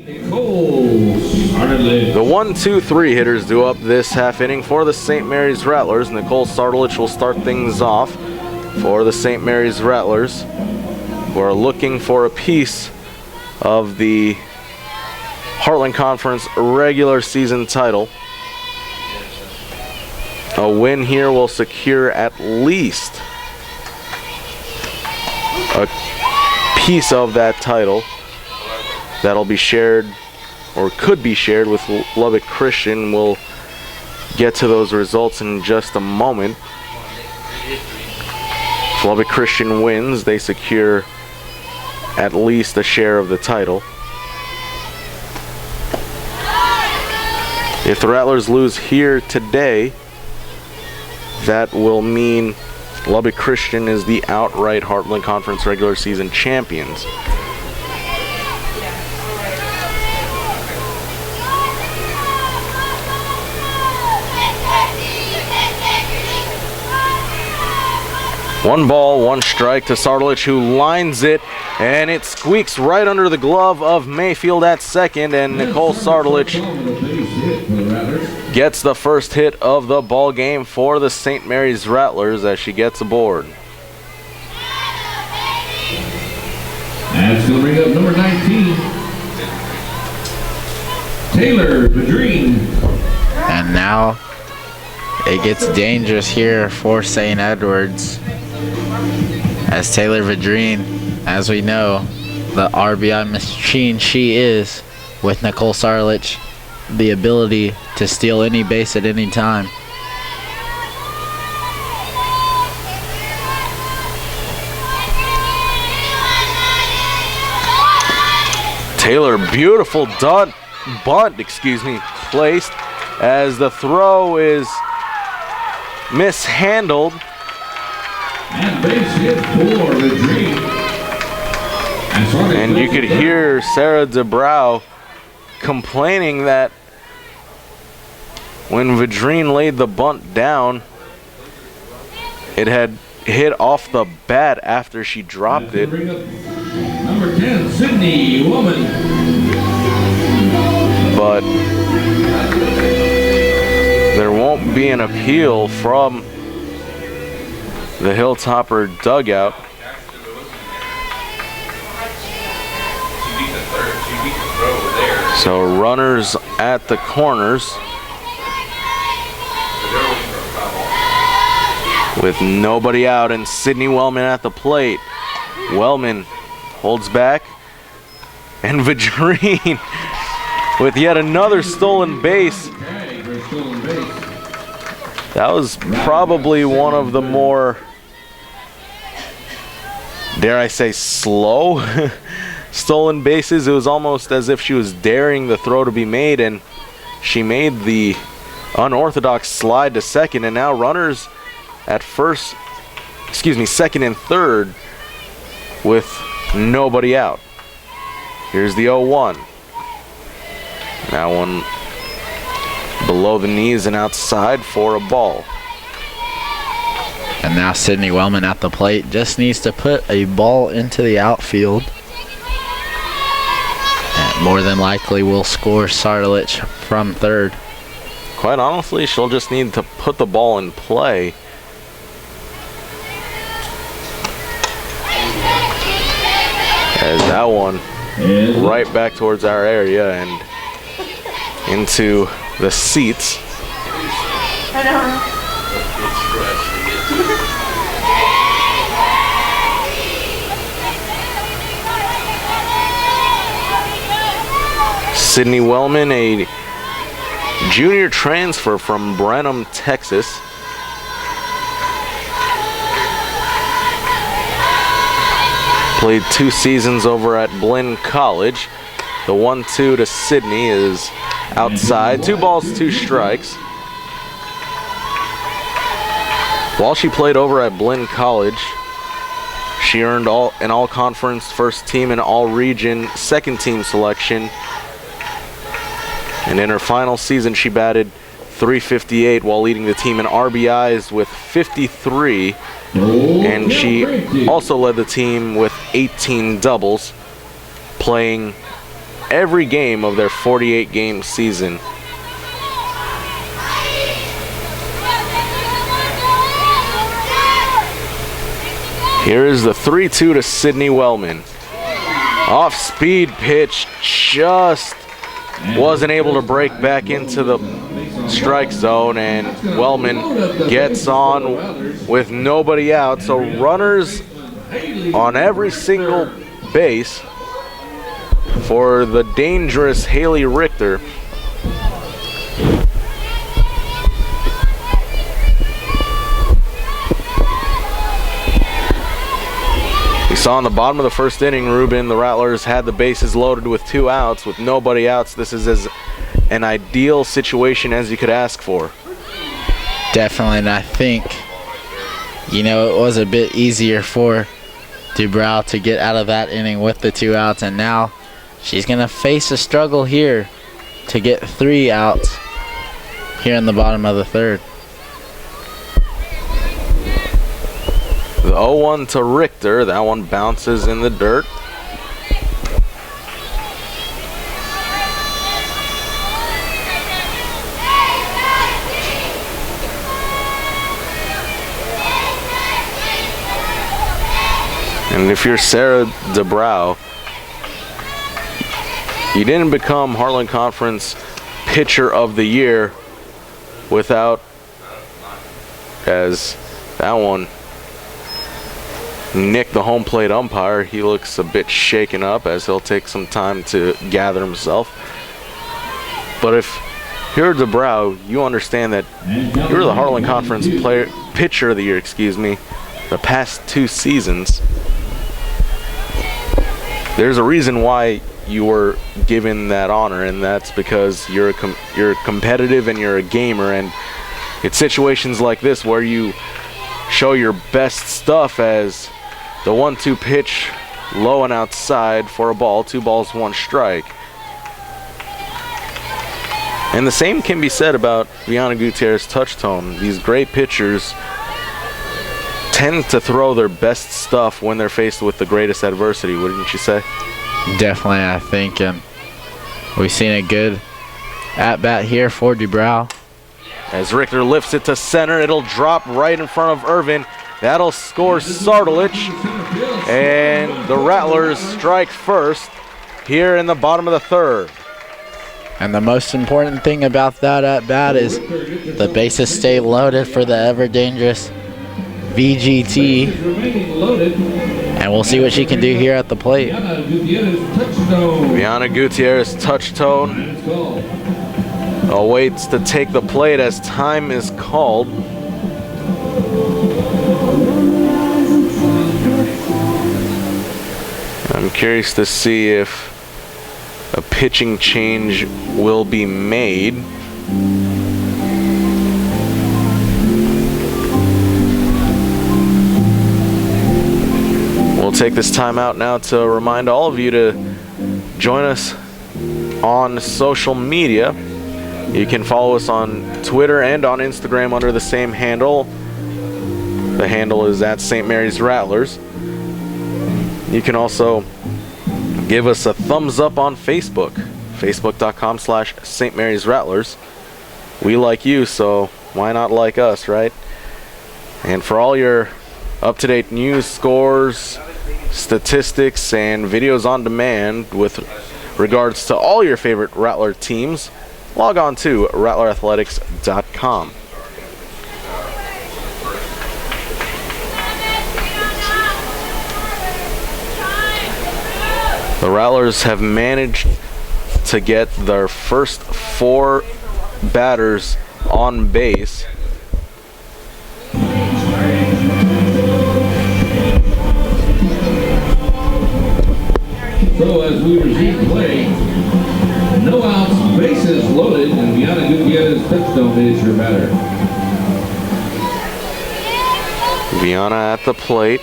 Nicole Sardelich. The 1-2-3 hitters do up this half inning for the St. Mary's Rattlers. Nicole Sardelich will start things off for the St. Mary's Rattlers, who are looking for a piece of the Heartland Conference regular season title. A win here will secure at least a piece of that title that'll be shared, or could be shared, with Lubbock Christian. We'll get to those results in just a moment. If Lubbock Christian wins, they secure at least a share of the title. If the Rattlers lose here today, that will mean Lubbock Christian is the outright Heartland Conference regular season champions. One ball, one strike to Sardelich, who lines it, and it squeaks right under the glove of Mayfield at second, and Nicole Sardelich gets the first hit of the ball game for the St. Mary's Rattlers as she gets aboard. That's going to bring up number 19, Taylor Vadrine. And now it gets dangerous here for St. Edwards, as Taylor Vadrine, as we know, the RBI machine she is, with Nicole Sardelich, the ability to steal any base at any time. Taylor, beautiful bunt, placed as the throw is mishandled. And base hit for Vadrine. And you could hear Sarah DeBrow complaining that when Vadrine laid the bunt down, it had hit off the bat after she dropped it. Number 10, Sydney Woman. But there won't be an appeal from the Hilltopper dugout. So runners at the corners with nobody out, and Sydney Wellman at the plate. Wellman holds back, and Vadrine with yet another stolen base. That was probably one of the more, dare I say, slow stolen bases. It was almost as if she was daring the throw to be made, and she made the unorthodox slide to second, and now runners at second and third with nobody out. Here's the 0-1. That one below the knees and outside for a ball. And now Sydney Wellman at the plate just needs to put a ball into the outfield. And more than likely will score Sardelich from third. Quite honestly, she'll just need to put the ball in play. As that one right back towards our area and into the seats. I know. Sydney Wellman, a junior transfer from Brenham, Texas. Played 2 seasons over at Blinn College. The 1-2 to Sydney is outside. 2 balls, 2 strikes. While she played over at Blinn College, she earned an all-conference first team and all-region second team selection. And in her final season, she batted .358 while leading the team in RBIs with 53. And she also led the team with 18 doubles, playing every game of their 48-game season. Here is the 3-2 to Sydney Wellman. Off-speed pitch, just wasn't able to break back into the strike zone, and Wellman gets on with nobody out. So runners on every single base for the dangerous Haley Richter. We saw in the bottom of the first inning, Ruben, the Rattlers had the bases loaded with 2 outs. With nobody outs, this is as an ideal situation as you could ask for. Definitely, and I think, you know, it was a bit easier for Dubrow to get out of that inning with the 2 outs, and now she's going to face a struggle here to get 3 outs here in the bottom of the third. The 0-1 to Richter, that one bounces in the dirt. And if you're Sarah Dubrow, you didn't become Heartland Conference Pitcher of the Year without, as that one nicked the home plate umpire. He looks a bit shaken up as he'll take some time to gather himself. But if you're Dubrow, you understand that you're the Heartland Conference Pitcher of the Year, the past 2 seasons. There's a reason why you were given that honor, and that's because you're competitive and you're a gamer, and it's situations like this where you show your best stuff as the 1-2 pitch, low and outside for a ball, 2 balls, 1 strike. And the same can be said about Viana Gutierrez touch tone. These great pitchers tend to throw their best stuff when they're faced with the greatest adversity, wouldn't you say? Definitely, I think, and we've seen a good at-bat here for Dubrow. As Richter lifts it to center, it'll drop right in front of Irvin. That'll score Sardulich, and the Rattlers strike first here in the bottom of the third. And the most important thing about that at-bat is the bases stay loaded for the ever-dangerous VGT. And we'll see what she can do here at the plate. Viana Gutierrez touch tone awaits to take the plate as time is called. I'm curious to see if a pitching change will be made. We'll take this time out now to remind all of you to join us on social media. You can follow us on Twitter and on Instagram under the same handle. The handle is at St. Mary's Rattlers. You can also give us a thumbs up on Facebook, facebook.com/St. Mary's Rattlers. We like you, so why not like us, right? And for all your up-to-date news, scores, statistics, and videos on demand with regards to all your favorite Rattler teams, log on to rattlerathletics.com. The Rattlers have managed to get their first 4 batters on base. So as we resume play, no outs, bases loaded, and Viana Gutierrez touchstone is your batter. Viana at the plate.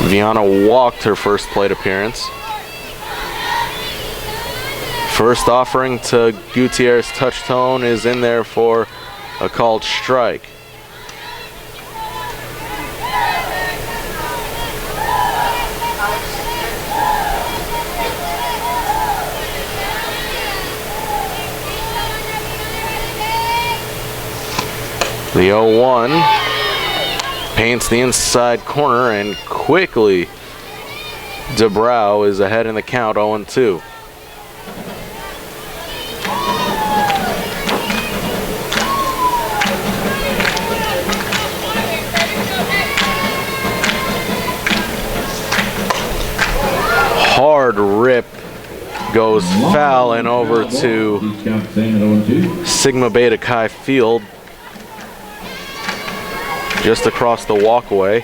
Viana walked her first plate appearance. First offering to Gutierrez touch tone is in there for a called strike. The 0-1 paints the inside corner, and quickly DeBrow is ahead in the count, 0-2. Hard rip goes foul and over to Sigma Beta Chi Field, just across the walkway.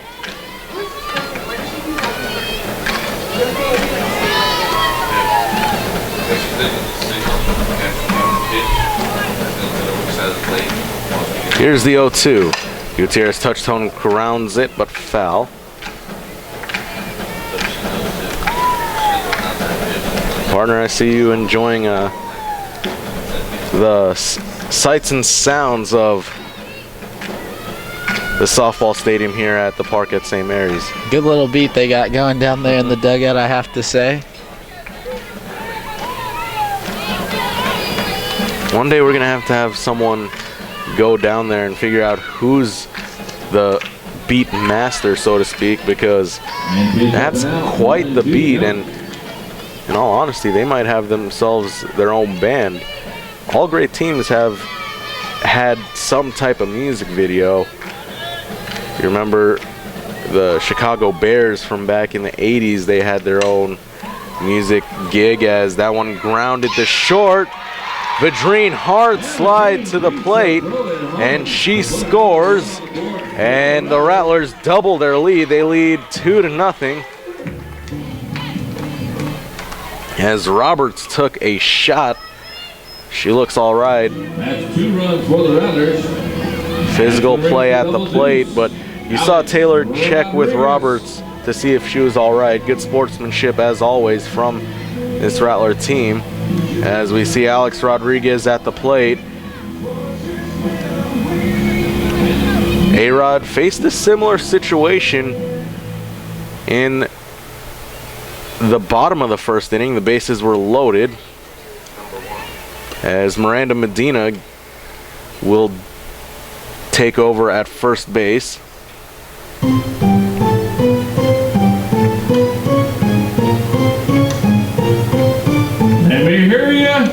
Here's the 0-2. Gutierrez touch-tone grounds it, but foul. Partner, I see you enjoying the sights and sounds of the softball stadium here at the park at St. Mary's. Good little beat they got going down there in the dugout, I have to say. One day we're going to have someone go down there and figure out who's the beat master, so to speak, because that's quite the beat, and in all honesty, they might have themselves their own band. All great teams have had some type of music video. You remember the Chicago Bears from back in the 80s, they had their own music gig, as that one grounded to short. Vadrine hard slide to the plate, and she scores, and the Rattlers double their lead. They lead 2-0. As Roberts took a shot, she looks all right. That's 2 runs for the Rattlers. Physical play at the plate, but you saw Taylor check with Roberts to see if she was all right. Good sportsmanship as always from this Rattler team. As we see Alex Rodriguez at the plate. A-Rod faced a similar situation in the bottom of the first inning. The bases were loaded, as Miranda Medina will take over at first base. Let me hear ya.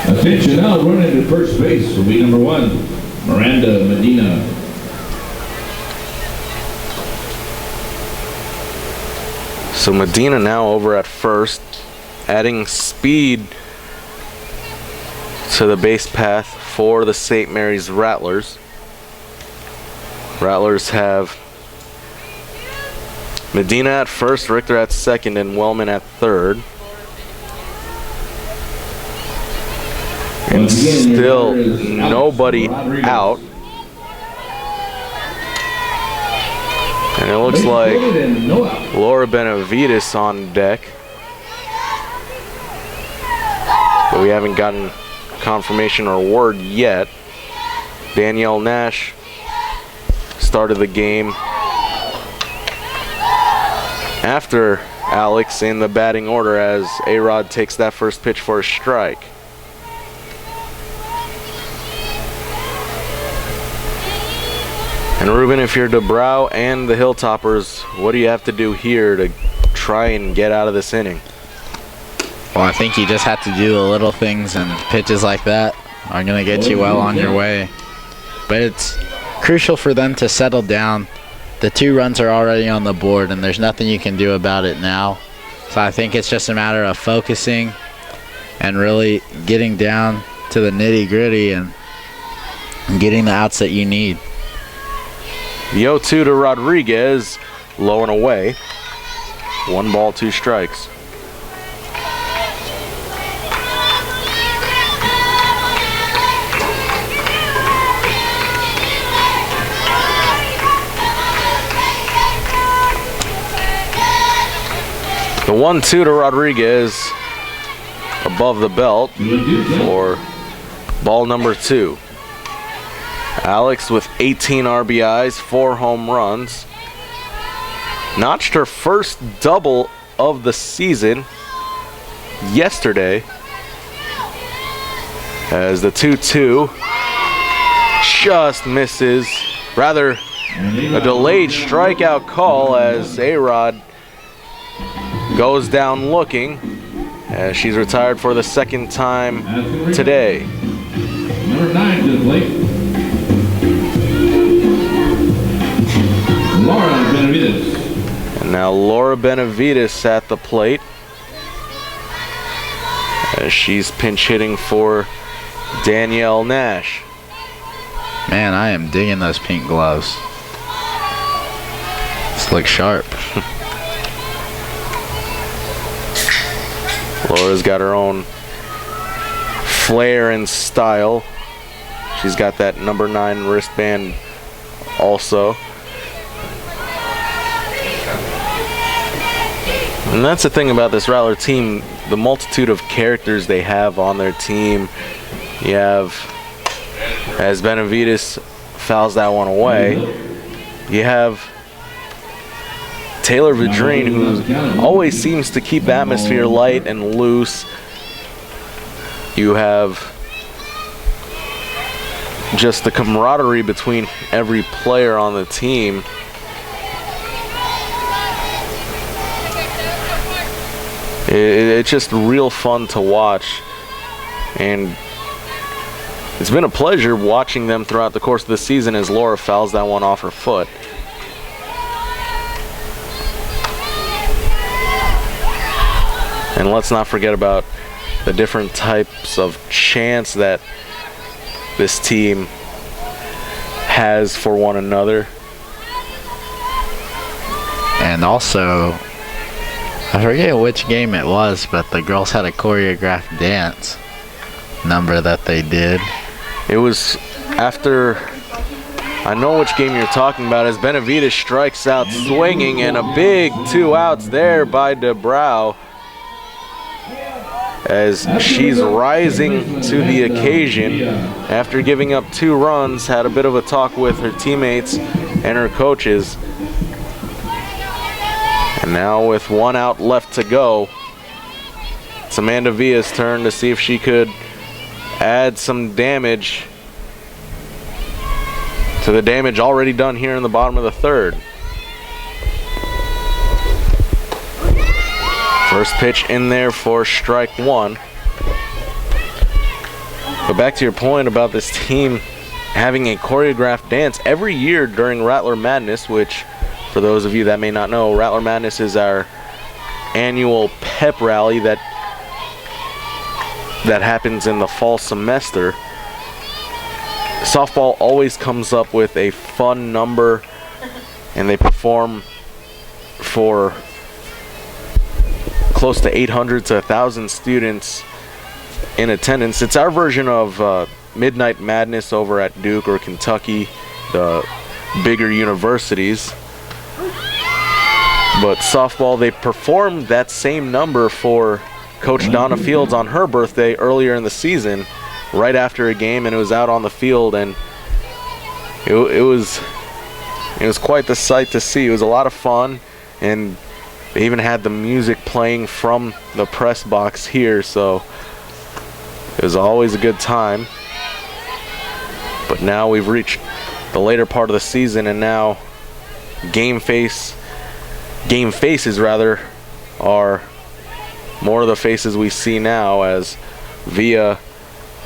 Attention now, running to first base will be number 1, Miranda Medina. So Medina now over at first, adding speed to the base path for the St. Mary's Rattlers. Rattlers have Medina at first, Richter at second, and Wellman at third. And still nobody out. And it looks like Laura Benavides on deck. But we haven't gotten confirmation or word yet. Danielle Nash started the game after Alex in the batting order, as A-Rod takes that first pitch for a strike. And Ruben, if you're DeBrow and the Hilltoppers, what do you have to do here to try and get out of this inning? Well, I think you just have to do the little things, and pitches like that are going to get you well on your way. But it's crucial for them to settle down. The 2 runs are already on the board, and there's nothing you can do about it now. So I think it's just a matter of focusing and really getting down to the nitty-gritty and getting the outs that you need. The 0-2 to Rodriguez, low and away. 1 ball, 2 strikes. The 1-2 to Rodriguez above the belt for ball number 2. Alex with 18 RBIs, 4 home runs. Notched her first double of the season yesterday as the 2-2 just misses. Rather, a delayed strikeout call as A-Rod goes down looking as she's retired for the second time today. Number 9 to the plate, Laura Benavides. And now Laura Benavides at the plate as she's pinch hitting for Danielle Nash. Man, I am digging those pink gloves. This looks sharp. Laura's got her own flair and style. She's got that number 9 wristband also. And that's the thing about this Rattler team, the multitude of characters they have on their team. You have, as Benavides fouls that one away, you have Taylor Vidrine, who always seems to keep the atmosphere light and loose. You have just the camaraderie between every player on the team. It's just real fun to watch, and it's been a pleasure watching them throughout the course of the season as Laura fouls that one off her foot. And let's not forget about the different types of chants that this team has for one another. And also, I forget which game it was, but the girls had a choreographed dance number that they did. It was after, I know which game you're talking about, as Benavides strikes out swinging, and a big 2 outs there by DeBrow as she's rising to the occasion after giving up 2 runs. Had a bit of a talk with her teammates and her coaches. And now with 1 out left to go, it's Amanda Villa's turn to see if she could add some damage to the damage already done here in the bottom of the 3rd. First pitch in there for strike 1. But back to your point about this team having a choreographed dance every year during Rattler Madness, which, for those of you that may not know, Rattler Madness is our annual pep rally that happens in the fall semester. Softball always comes up with a fun number, and they perform for close to 800 to 1,000 students in attendance. It's our version of Midnight Madness over at Duke or Kentucky, the bigger universities. But softball, they performed that same number for Coach Donna Fields on her birthday earlier in the season, right after a game, and it was out on the field, and it was quite the sight to see. It was a lot of fun, and they even had the music playing from the press box here, so it was always a good time. But now we've reached the later part of the season, and now game faces are more of the faces we see now, as Villa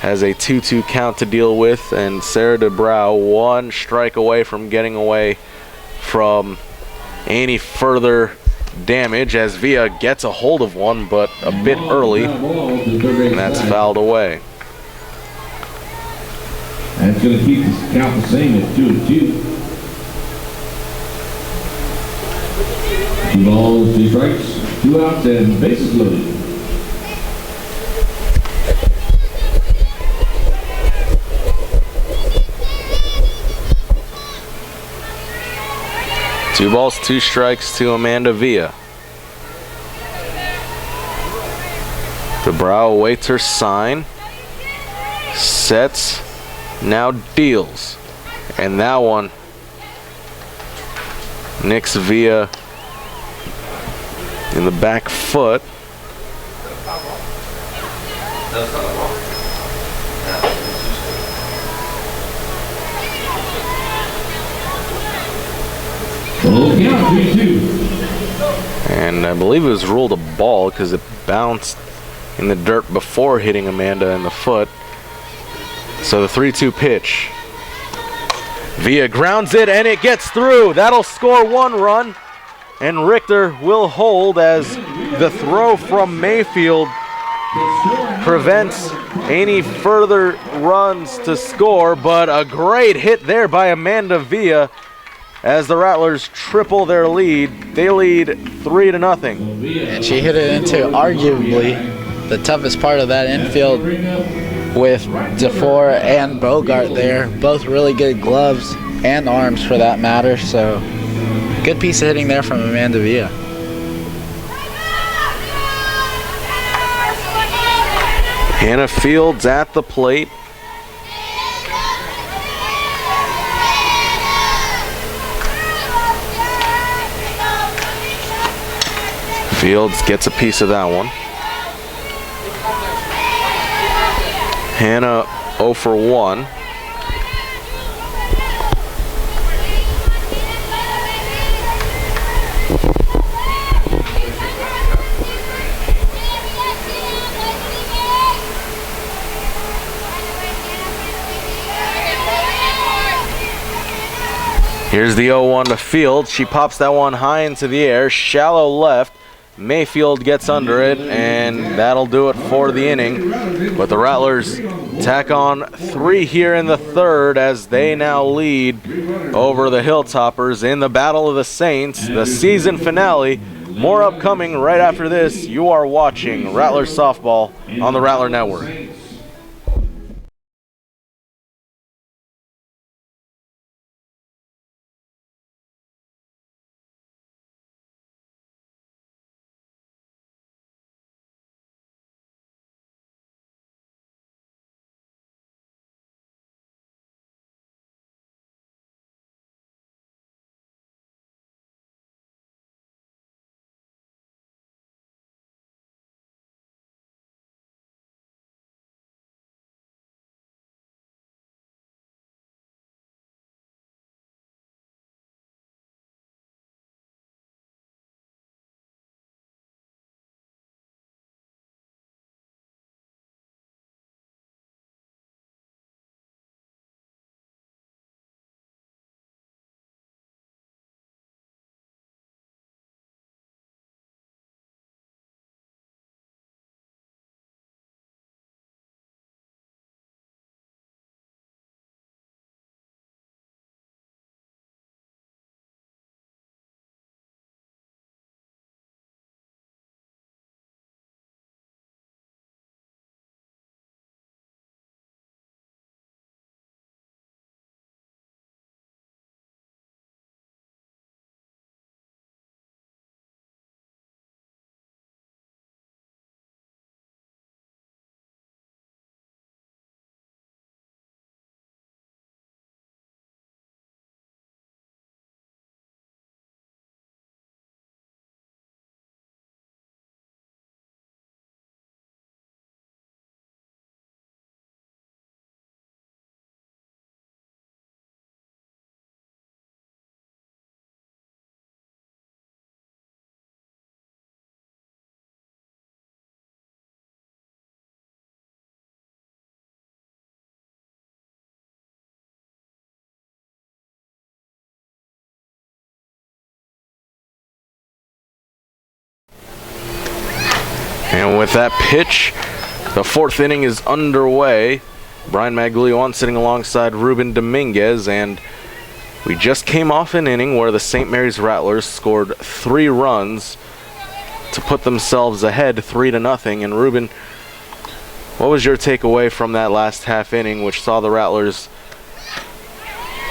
has a 2-2 count to deal with, and Sarah DeBrow 1 strike away from getting away from any further damage, as Villa gets a hold of one, but a bit early, and that's fouled away. That's going to keep the count the same at 2-2. 2 balls, 2 strikes, 2 outs, and bases loaded. Two balls, 2 strikes to Amanda Villa. DeBrow awaits her sign. Sets. Now deals. And that one nicks Via in the back foot. And I believe it was ruled a ball because it bounced in the dirt before hitting Amanda in the foot. So the 3-2 pitch. Via grounds it and it gets through. That'll score 1 run. And Richter will hold as the throw from Mayfield prevents any further runs to score. But a great hit there by Amanda Via as the Rattlers triple their lead. They lead 3-0. And she hit it into arguably the toughest part of that infield with DeFore and Bogart there. Both really good gloves and arms for that matter. So good piece of hitting there from Amanda Villa. Hannah Fields at the plate. Fields gets a piece of that one. Hannah 0 for 1. Here's the 0-1 to Fields. She pops that one high into the air, shallow left. Mayfield gets under it, and that'll do it for the inning. But the Rattlers tack on 3 here in the third as they now lead over the Hilltoppers in the Battle of the Saints, the season finale. More upcoming right after this. You are watching Rattler Softball on the Rattler Network. And with that pitch, the 4th inning is underway. Brian Maglione sitting alongside Ruben Dominguez, and we just came off an inning where the St. Mary's Rattlers scored 3 runs to put themselves ahead 3-0. And Ruben, what was your takeaway from that last half inning, which saw the Rattlers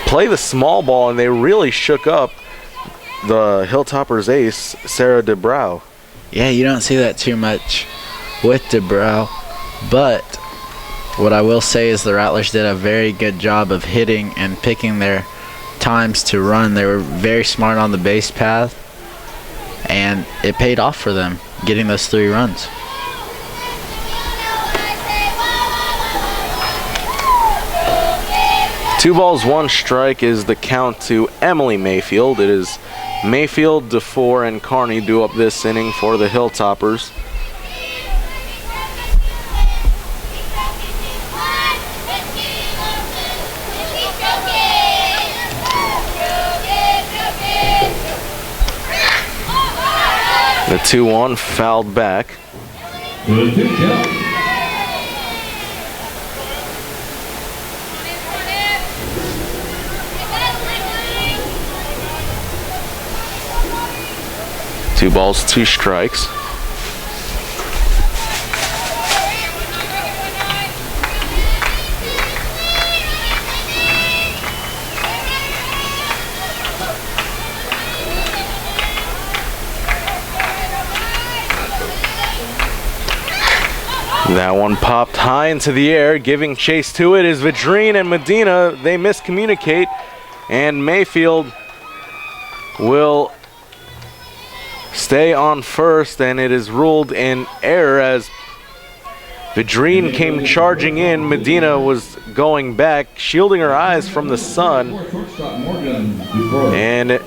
play the small ball, and they really shook up the Hilltoppers ace, Sarah DeBrow? Yeah, you don't see that too much with DeBrow. But what I will say is the Rattlers did a very good job of hitting and picking their times to run. They were very smart on the base path, and it paid off for them, getting those 3 runs. Two balls, 1 strike is the count to Emily Mayfield. It is Mayfield, DeFore, and Carney due up this inning for the Hilltoppers. The 2-1 fouled back. The 2 count. Two balls, 2 strikes. That one popped high into the air. Giving chase to it is Vidrine and Medina. They miscommunicate, and Mayfield will stay on first, and it is ruled in error as Vidrine came charging in. Medina was going back, shielding her eyes from the sun, and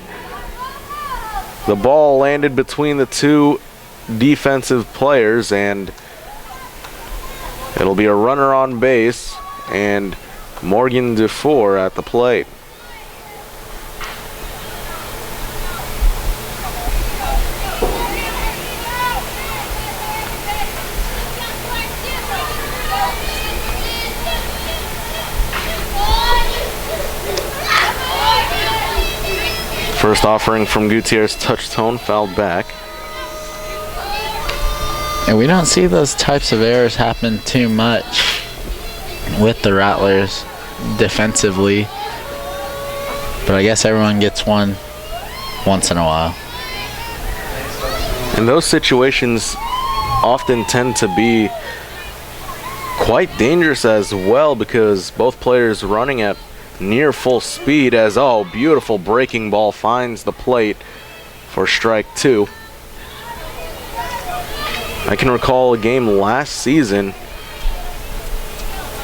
the ball landed between the 2 defensive players, and it'll be a runner on base and Morgan DeFore at the plate. First offering from Gutierrez, touch tone, fouled back. And we don't see those types of errors happen too much with the Rattlers defensively. But I guess everyone gets one once in a while. And those situations often tend to be quite dangerous as well, because both players running at near full speed as, oh, beautiful breaking ball finds the plate for strike 2. I can recall a game last season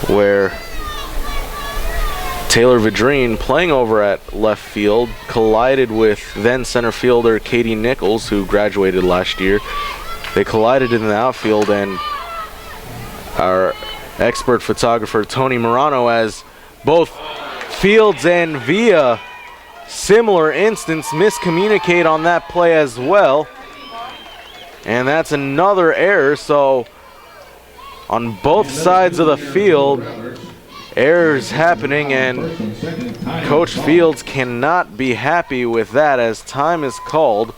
where Taylor Vidrine, playing over at left field, collided with then center fielder Katie Nichols, who graduated last year. They collided in the outfield, and our expert photographer Tony Morano, as both Fields and Villa, similar instance, miscommunicate on that play as well. And that's another error. So on both sides of the field, errors happening, and Coach Fields cannot be happy with that as time is called.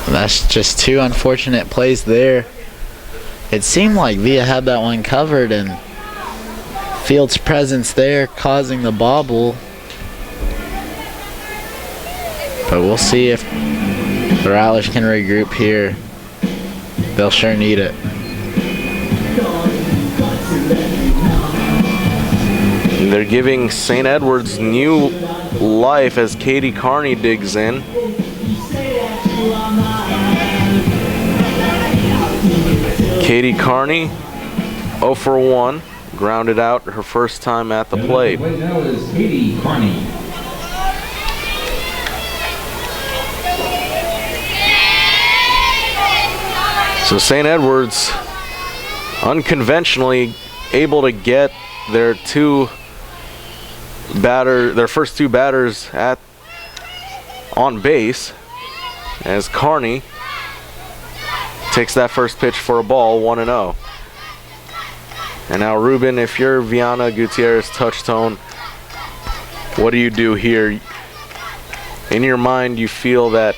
That's just 2 unfortunate plays there. It seemed like Villa had that one covered, and Fields' presence there causing the bobble. But we'll see if the Rattlers can regroup here. They'll sure need it. They're giving St. Edward's new life as Katie Carney digs in. Katie Carney, 0 for 1, grounded out her first time at the plate. Right now is Katie Carney. So St. Edward's unconventionally able to get their first 2 batters on base, as Carney takes that first pitch for a ball, 1-0. And now, Ruben, if you're Viana Gutierrez touch tone, what do you do here? In your mind, you feel that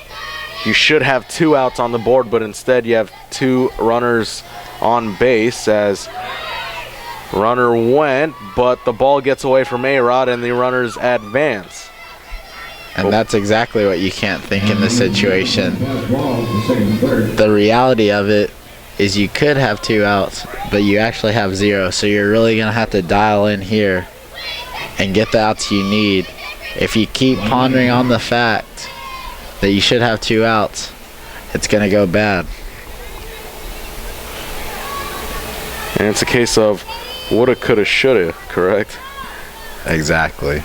you should have 2 outs on the board, but instead you have 2 runners on base, as runner went, but the ball gets away from A-Rod and the runners advance. And that's exactly what you can't think in this situation. Fastball, the second and third. The reality of it is you could have 2 outs, but you actually have 0. So you're really going to have to dial in here and get the outs you need. If you keep pondering on the fact that you should have 2 outs, it's going to go bad. And it's a case of woulda, coulda, shoulda, correct? Exactly.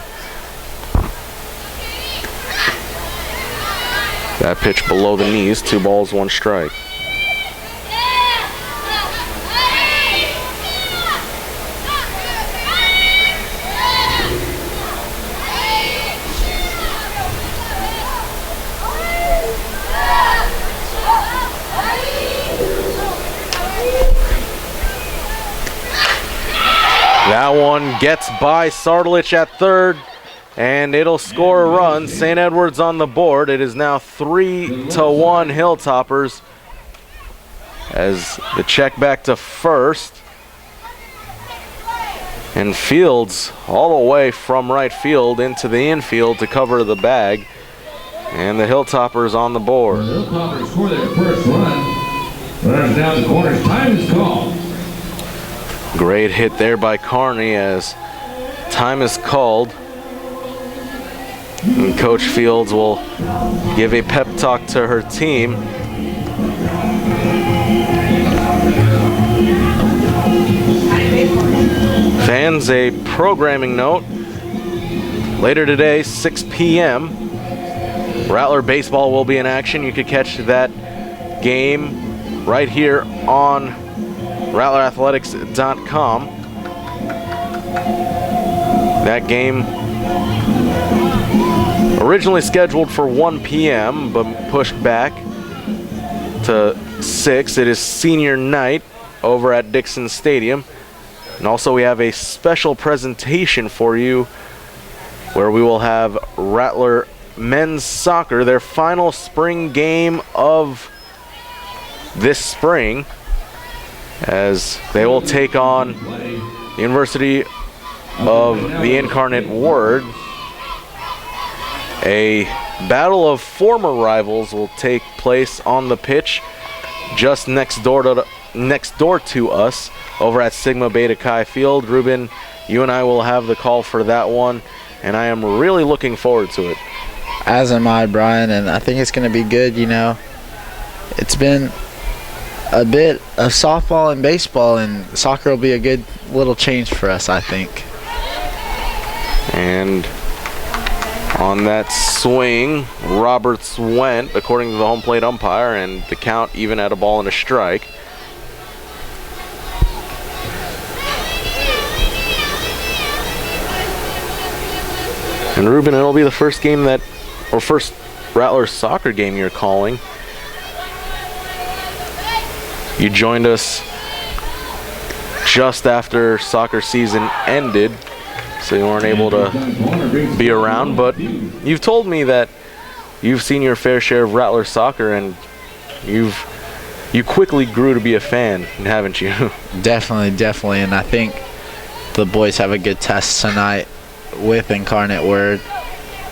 That pitch below the knees, 2 balls, 1 strike. That one gets by Sardelich at third, and it'll score a run. St. Edward's on the board. It is now 3-1 Hilltoppers as the check back to first. And Fields all the way from right field into the infield to cover the bag. And the Hilltoppers on the board. The Hilltoppers score their first run. Runners down the corners. Time is called. Great hit there by Carney as time is called. And Coach Fields will give a pep talk to her team. Fans, a programming note. Later today, 6 p.m., Rattler baseball will be in action. You could catch that game right here on RattlerAthletics.com. That game originally scheduled for 1 p.m. but pushed back to 6. It is senior night over at Dixon Stadium. And also we have a special presentation for you where we will have Rattler men's soccer, their final spring game of this spring, as they will take on the University of the Incarnate Word. A battle of former rivals will take place on the pitch just next door to us over at Sigma Beta Chi Field. Ruben, you and I will have the call for that one, and I am really looking forward to it. As am I, Brian, and I think it's going to be good. You know, it's been a bit of softball and baseball, and soccer will be a good little change for us, I think. And on that swing, Roberts went, according to the home plate umpire, and the count even at a ball and a strike. And Ruben, it'll be the first game that, or first Rattler soccer game you're calling. You joined us just after soccer season ended, so you weren't able to be around, but you've told me that you've seen your fair share of Rattler soccer, and you quickly grew to be a fan, haven't you? Definitely, and I think the boys have a good test tonight with Incarnate Word.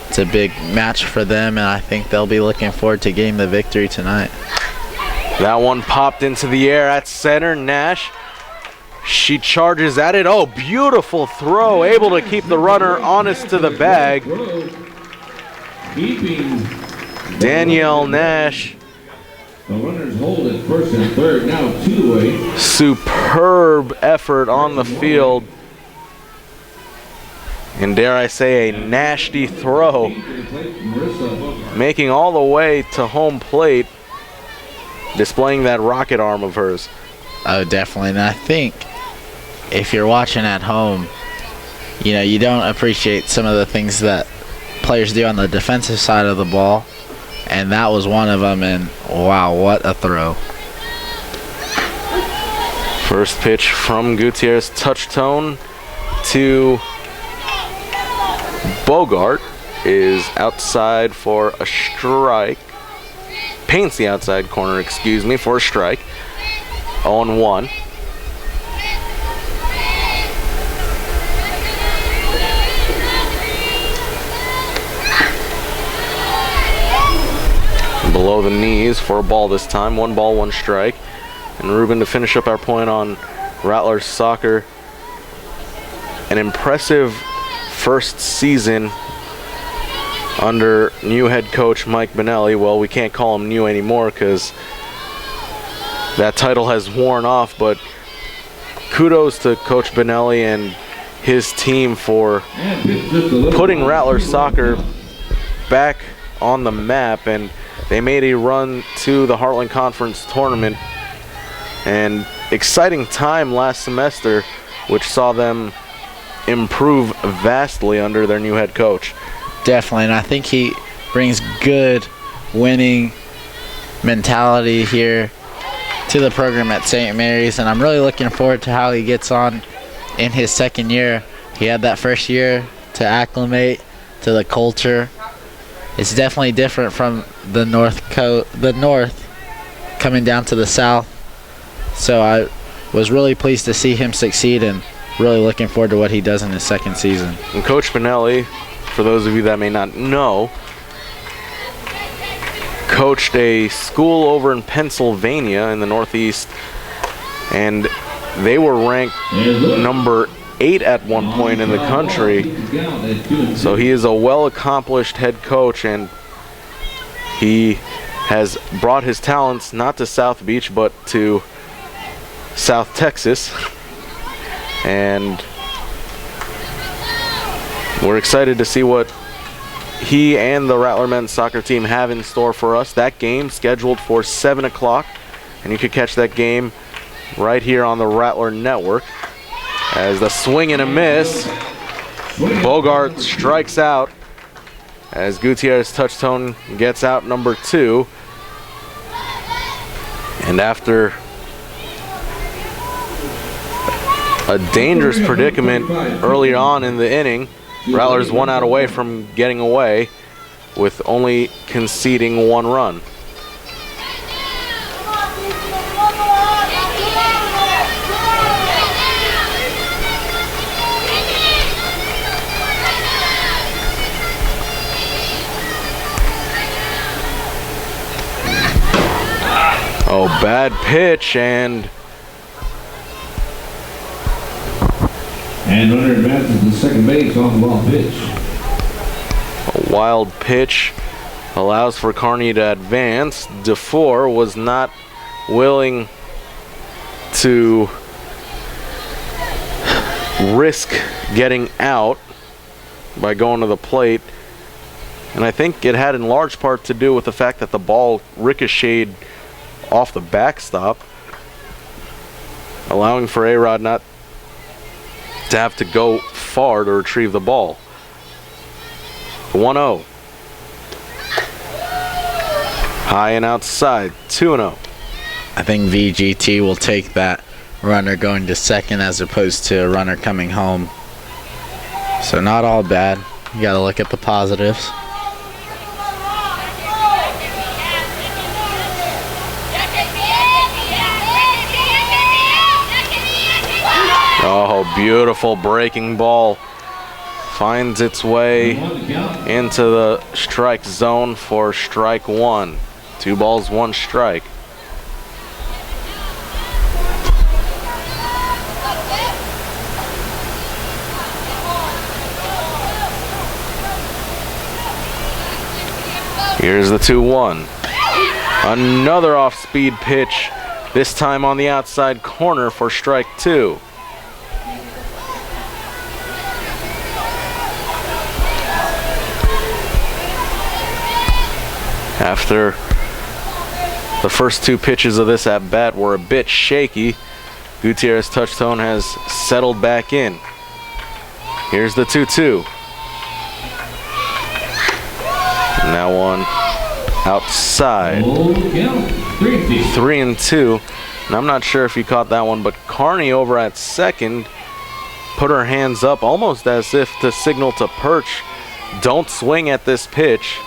It's a big match for them, and I think they'll be looking forward to getting the victory tonight. That one popped into the air at center. Nash, she charges at it. Oh, beautiful throw, able to keep the runner honest to the bag. Danielle Nash. The runners hold at first and third, now 2 away. Superb effort on the field. And dare I say, a nasty throw, making all the way to home plate, displaying that rocket arm of hers. Oh, definitely. And I think if you're watching at home, you know, you don't appreciate some of the things that players do on the defensive side of the ball, and that was one of them. And wow, what a throw. First pitch from Gutierrez, touch tone to Bogart is outside for a strike. Paints the outside corner, excuse me, for a strike. 0-1. below the knees for a ball this time. 1 ball, 1 strike. And Ruben to finish up our point on Rattlers soccer. An impressive first season under new head coach Mike Benelli. Well, we can't call him new anymore because that title has worn off, but kudos to Coach Benelli and his team for putting Rattlers soccer back on the map, and they made a run to the Heartland Conference tournament. And exciting time last semester, which saw them improve vastly under their new head coach. Definitely, and I think he brings good winning mentality here to the program at St. Mary's, and I'm really looking forward to how he gets on in his second year. He had that first year to acclimate to the culture. It's definitely different from the north coming down to the south. So I was really pleased to see him succeed and really looking forward to what he does in his second season. And Coach Benelli, for those of you that may not know, coached a school over in Pennsylvania in the Northeast, and they were ranked number 8 at one point in the country. So he is a well-accomplished head coach, and he has brought his talents not to South Beach but to South Texas, and we're excited to see what he and the Rattler men's soccer team have in store for us. That game scheduled for 7 o'clock, and you can catch that game right here on the Rattler Network. As the swing and a miss, Bogart strikes out as Gutierrez Touchtone gets out number 2. And after a dangerous predicament early on in the inning, Rattlers 1 out away from getting away with only conceding 1 run. Oh, bad pitch, and runner advances to second base off the ball pitch. a wild pitch allows for Kearney to advance. DeFore was not willing to risk getting out by going to the plate, and I think it had in large part to do with the fact that the ball ricocheted off the backstop, allowing for A-Rod not to have to go far to retrieve the ball. 1-0. High and outside, 2-0. I think VGT will take that runner going to second as opposed to a runner coming home. So not all bad. You got to look at the positives. Oh, beautiful breaking ball. Finds its way into the strike zone for strike 1. 2 balls, 1 strike. Here's the 2-1. Another off-speed pitch, this time on the outside corner for strike 2. After the first 2 pitches of this at-bat were a bit shaky, Gutierrez Touchtone has settled back in. Here's the 2-2. Now one outside. 3-2. And I'm not sure if you caught that one, but Kearney over at second put her hands up almost as if to signal to Perch, don't swing at this pitch.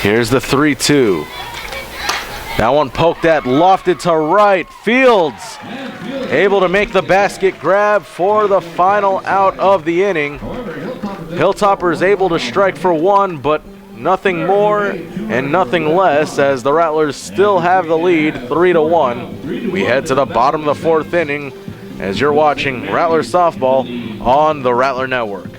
Here's the 3-2. That one poked at, lofted to right. Fields able to make the basket grab for the final out of the inning. Hilltoppers able to strike for one, but nothing more and nothing less, as the Rattlers still have the lead 3-1. We head to the bottom of the 4th inning as you're watching Rattler softball on the Rattler Network.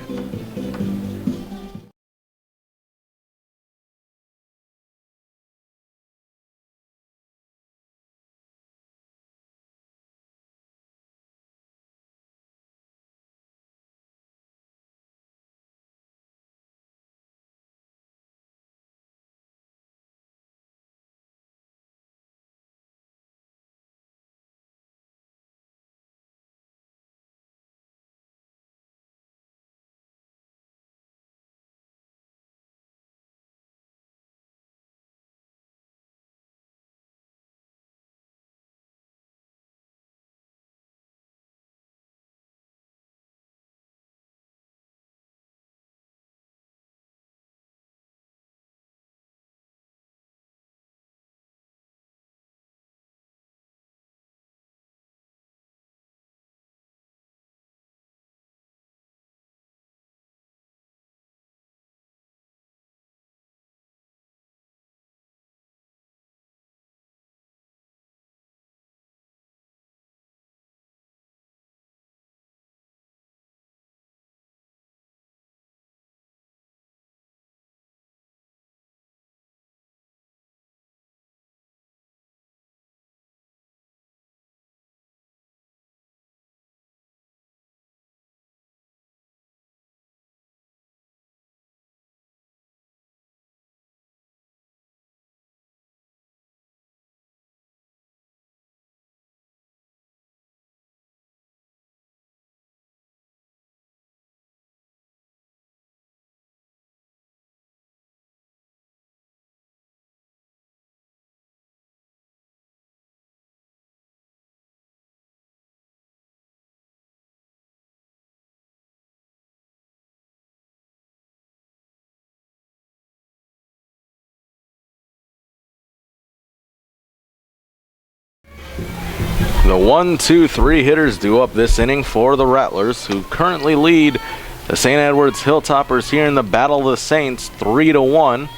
The 1-2-3 hitters do up this inning for the Rattlers, who currently lead the St. Edwards Hilltoppers here in the Battle of the Saints 3-1.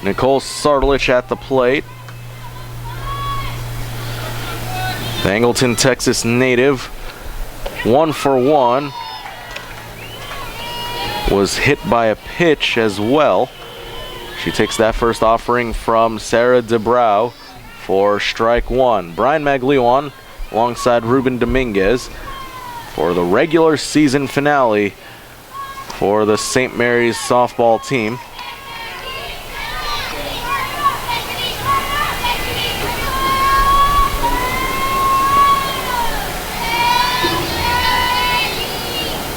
Nicole Sardelich at the plate. The Angleton, Texas native, 1-for-1, was hit by a pitch as well. She takes that first offering from Sarah DeBrow for strike one. Brian Maglione alongside Ruben Dominguez for the regular season finale for the St. Mary's softball team.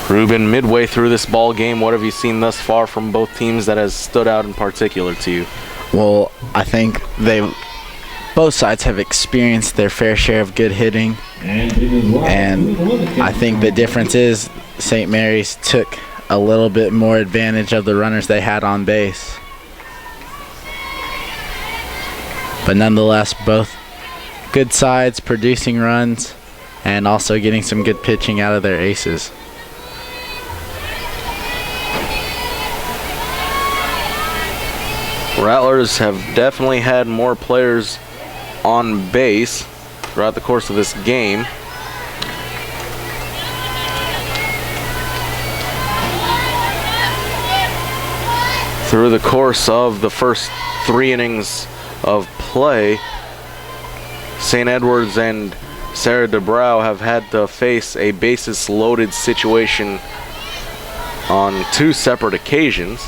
Ruben, midway through this ball game, what have you seen thus far from both teams that has stood out in particular to you? Well, I think both sides have experienced their fair share of good hitting, and I think the difference is St. Mary's took a little bit more advantage of the runners they had on base. But nonetheless, both good sides producing runs and also getting some good pitching out of their aces. Rattlers have definitely had more players on base throughout the course of this game. Through the course of the first 3 innings of play, St. Edwards and Sarah DeBrow have had to face a bases loaded situation on 2 separate occasions,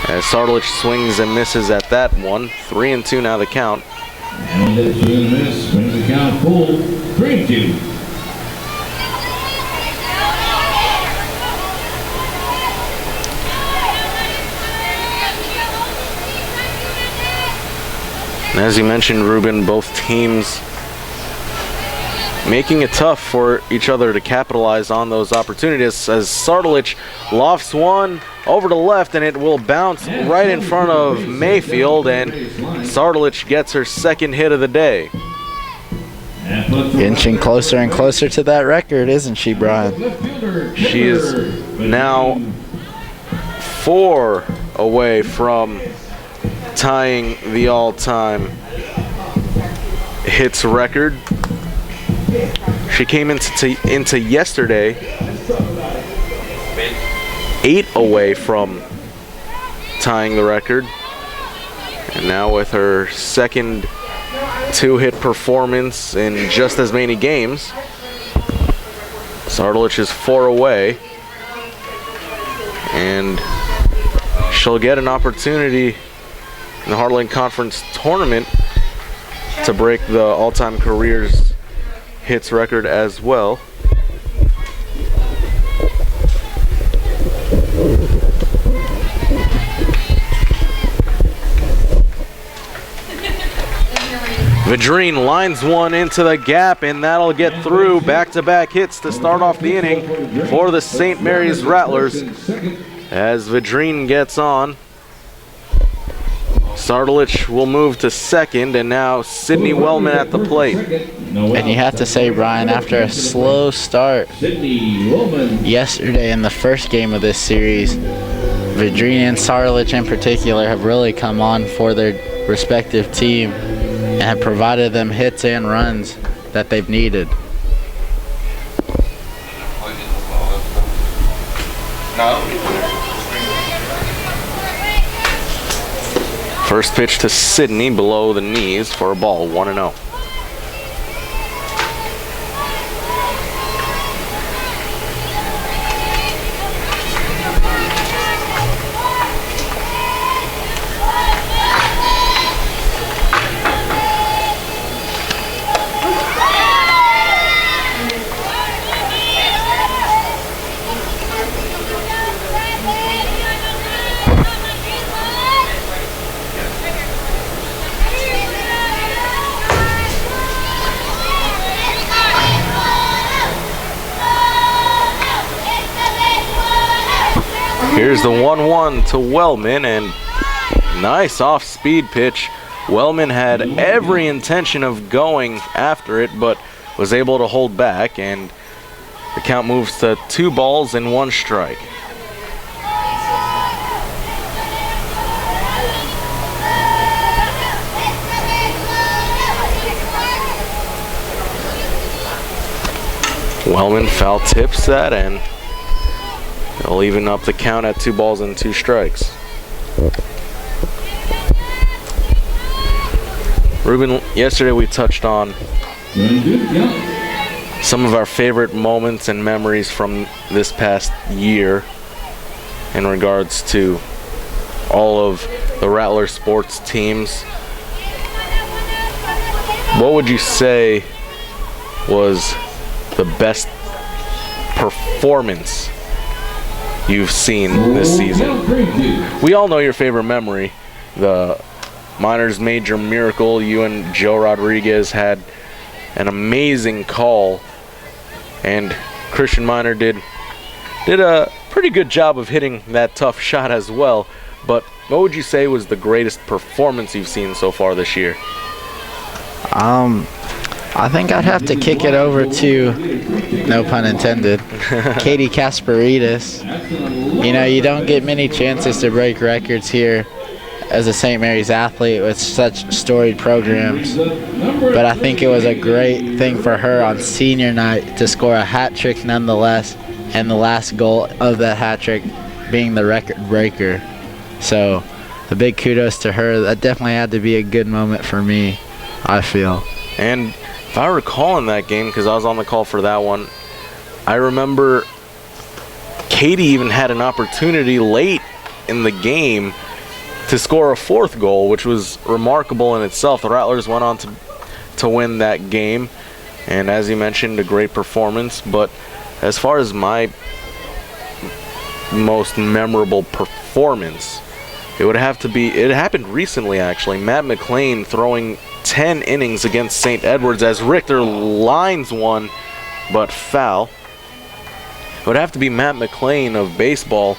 as Sardelich swings and misses at that one. 3-2 now the count. And that swing and miss brings the count full, 3-2. As you mentioned, Ruben, both teams making it tough for each other to capitalize on those opportunities, as Sardelich lofts one over to left, and it will bounce right in front of Mayfield, and Sardelich gets her second hit of the day. Inching closer and closer to that record, isn't she, Brian? She is now 4 away from tying the all-time hits record. She came into yesterday 8 away from tying the record. And now with her second 2-hit performance in just as many games, Sardulich is 4 away. And she'll get an opportunity in the Heartland Conference tournament to break the all-time careers hits record as well. Vadrine lines one into the gap, and that'll get through. Back-to-back hits to start off the inning for the St. Mary's Rattlers as Vadrine gets on. Sardulich will move to second, and now Sydney Wellman at the plate. And you have to say, Brian, after a slow start yesterday in the first game of this series, Vadrine and Sardulich in particular have really come on for their respective team and have provided them hits and runs that they've needed. First pitch to Sydney below the knees for a ball, 1-0. Here's the 1-1 to Wellman, and nice off-speed pitch. Wellman had every intention of going after it, but was able to hold back, and the count moves to 2 balls and 1 strike. Wellman foul tips that, and they'll even up the count at 2 balls and 2 strikes. Ruben, yesterday we touched on some of our favorite moments and memories from this past year in regards to all of the Rattler sports teams. What would you say was the best performance you've seen this season? We all know your favorite memory, the Miners Major Miracle. You and Joe Rodriguez had an amazing call, and Christian Miner did a pretty good job of hitting that tough shot as well. But what would you say was the greatest performance you've seen so far this year? I think I'd have to kick it over to, no pun intended, Katie Kasparidis. You know, you don't get many chances to break records here as a St. Mary's athlete with such storied programs. But I think it was a great thing for her on senior night to score a hat trick nonetheless, and the last goal of that hat trick being the record breaker. So a big kudos to her. That definitely had to be a good moment for me, I feel. And if I recall in that game, because I was on the call for that one, I remember Katie even had an opportunity late in the game to score a 4th goal, which was remarkable in itself. The Rattlers went on to win that game, and as you mentioned, a great performance. But as far as my most memorable performance, it would have to be, it happened recently actually, Matt McLean throwing 10 innings against St. Edwards as Richter lines one, but foul. It would have to be Matt McLean of baseball,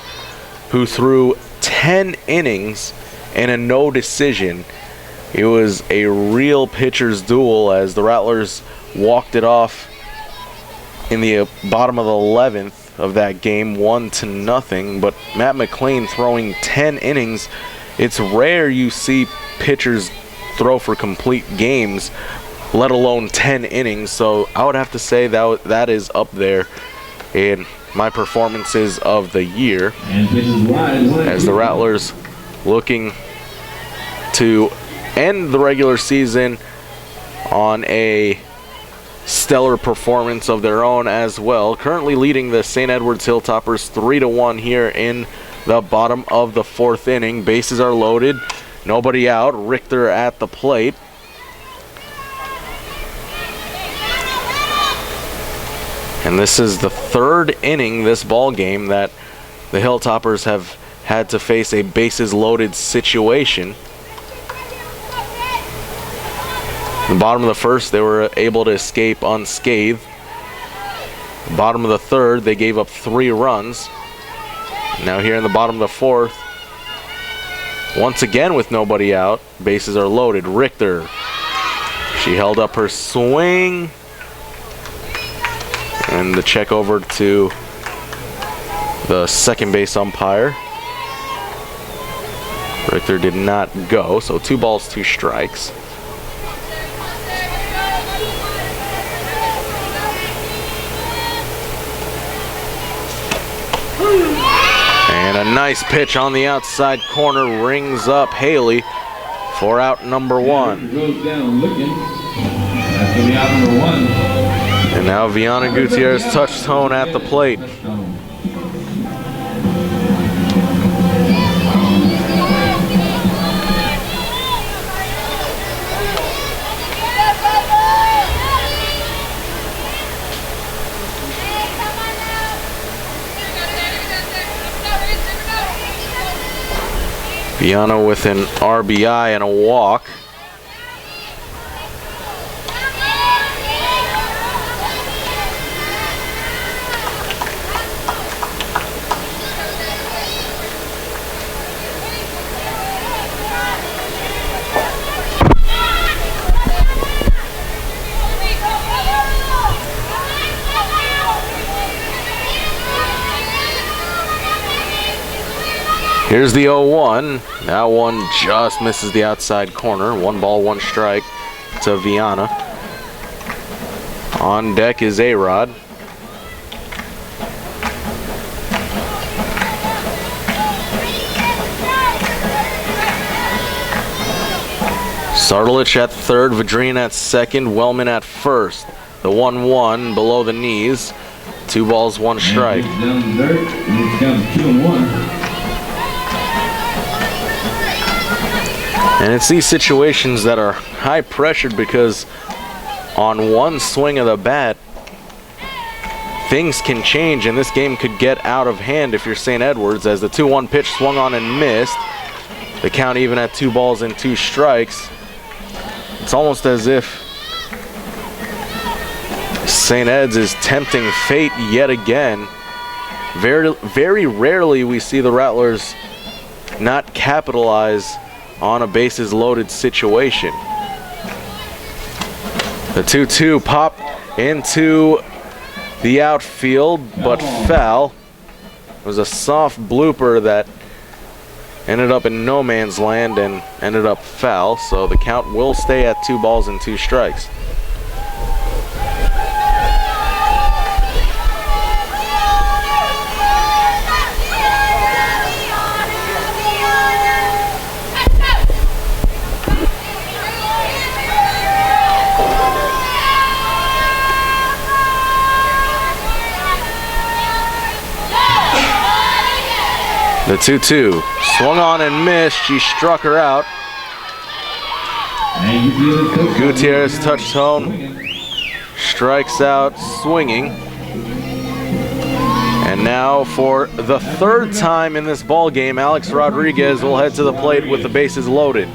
who threw 10 innings and a no decision. It was a real pitcher's duel as the Rattlers walked it off in the bottom of the 11th of that game, 1-0. But Matt McLean throwing 10 innings. It's rare you see pitchers throw for complete games, let alone 10 innings. So I would have to say that is up there in my performances of the year, as the Rattlers looking to end the regular season on a stellar performance of their own as well. Currently leading the St. Edwards Hilltoppers 3-1 here in the bottom of the 4th inning. Bases are loaded, nobody out. Richter at the plate. And this is the 3rd inning this ball game that the Hilltoppers have had to face a bases loaded situation. In the bottom of the 1st, they were able to escape unscathed. The bottom of the 3rd, they gave up 3 runs. Now here in the bottom of the 4th, once again with nobody out, bases are loaded. Richter, she held up her swing. And the check over to the second base umpire. Richter did not go, so 2 balls, 2 strikes. And a nice pitch on the outside corner rings up Haley for out number 1. Goes down looking. That's going to be out number 1. And now Viana Gutierrez touch tone at the plate. Viana with an RBI and a walk. Here's the 0-1. That one just misses the outside corner. 1 ball, 1 strike to Viana. On deck is A-Rod. Sardalich at 3rd, Vadrine at 2nd, Wellman at 1st. The 1-1 below the knees. 2 balls, 1 strike. Down the dirt, and it's down to 2-1. And it's these situations that are high pressured because on one swing of the bat, things can change and this game could get out of hand if you're St. Edwards, as the 2-1 pitch swung on and missed. The count even at 2 balls and 2 strikes. It's almost as if St. Ed's is tempting fate yet again. Very rarely we see the Rattlers not capitalize on a bases loaded situation. The 2-2 popped into the outfield, but foul. It was a soft blooper that ended up in no man's land and ended up foul, so the count will stay at 2 balls and 2 strikes. The 2-2 swung on and missed. She struck her out. Gutierrez touched home, strikes out swinging. And now for the 3rd time in this ball game, Alex Rodriguez will head to the plate with the bases loaded.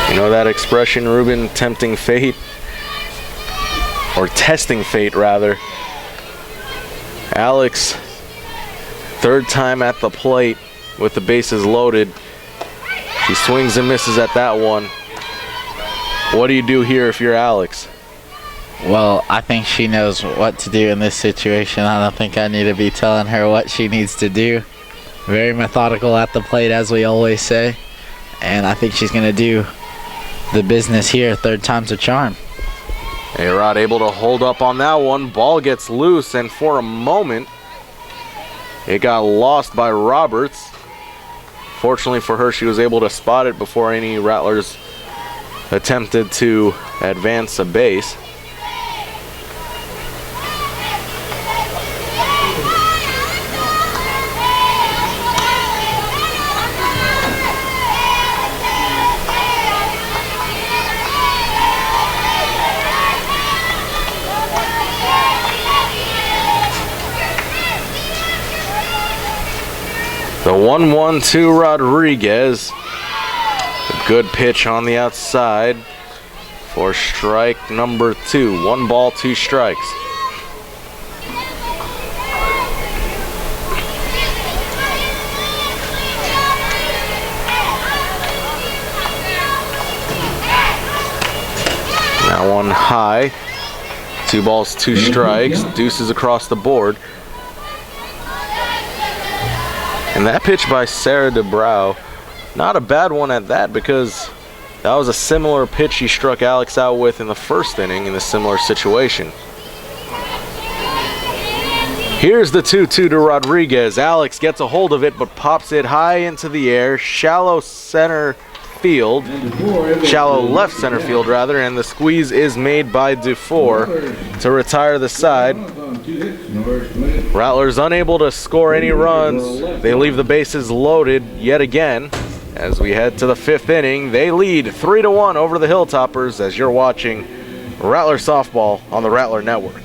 You know that expression, Ruben, tempting fate? Or testing fate, rather. Alex, 3rd time at the plate with the bases loaded. She swings and misses at that one. What do you do here if you're Alex? Well, I think she knows what to do in this situation. I don't think I need to be telling her what she needs to do. Very methodical at the plate, as we always say. And I think she's going to do the business here. Third time's a charm. A-Rod able to hold up on that one. Ball gets loose, and for a moment, it got lost by Roberts. Fortunately for her, she was able to spot it before any Rattlers attempted to advance a base. The 1-1-2 Rodriguez. A good pitch on the outside for strike number 2. 1 ball, 2 strikes. Now one high. 2 balls, 2 strikes. Deuces across the board. And that pitch by Sarah DeBrow, not a bad one at that, because that was a similar pitch she struck Alex out with in the first inning in a similar situation. Here's the 2-2 to Rodriguez. Alex gets a hold of it, but pops it high into the air, shallow center field, shallow left center field rather, and the squeeze is made by Dufour to retire the side. Rattlers unable to score any runs. They leave the bases loaded yet again as we head to the 5th inning. They lead 3-1 over the Hilltoppers as you're watching Rattler Softball on the Rattler Network.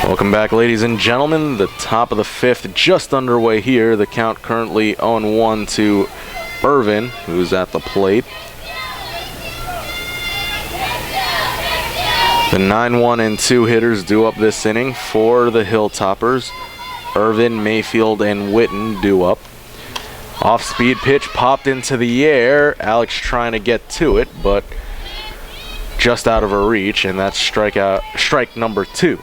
Welcome back, ladies and gentlemen. The top of the 5th just underway here. The count currently 0-1 to Irvin, who's at the plate. The 9-1 and 2 hitters due up this inning for the Hilltoppers. Irvin, Mayfield, and Witten due up. Off-speed pitch popped into the air. Alex trying to get to it, but just out of her reach, and that's strike number 2.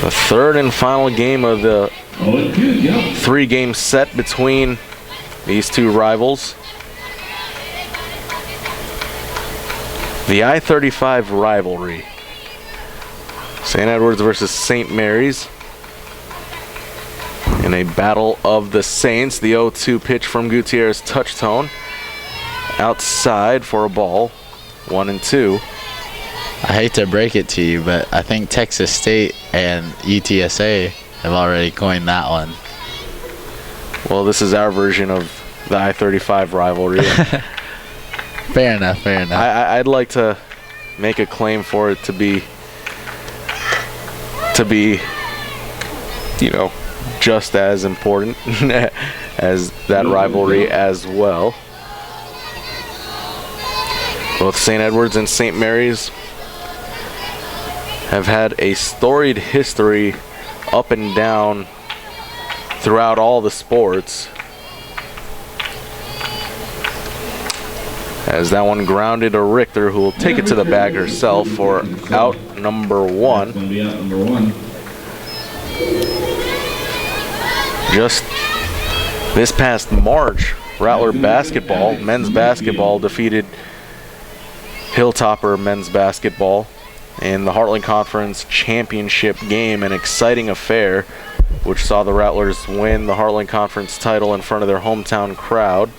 The third and final game of the 3-game set between these two rivals. The I-35 rivalry. St. Edwards versus St. Mary's in a battle of the Saints. The 0-2 pitch from Gutierrez, touch tone. Outside for a ball, 1-2. I hate to break it to you, but I think Texas State and UTSA have already coined that one. Well, this is our version of the I-35 rivalry. Fair enough, fair enough. I'd like to make a claim for it to be, you know, just as important as that rivalry as well. Both St. Edwards and St. Mary's have had a storied history up and down throughout all the sports. As that one grounded to Richter, who will take it to the bag herself for out number 1. Going to be out number 1. Just this past March, Rattler basketball, men's basketball, defeated Hilltopper men's basketball in the Heartland Conference Championship game, an exciting affair which saw the Rattlers win the Heartland Conference title in front of their hometown crowd.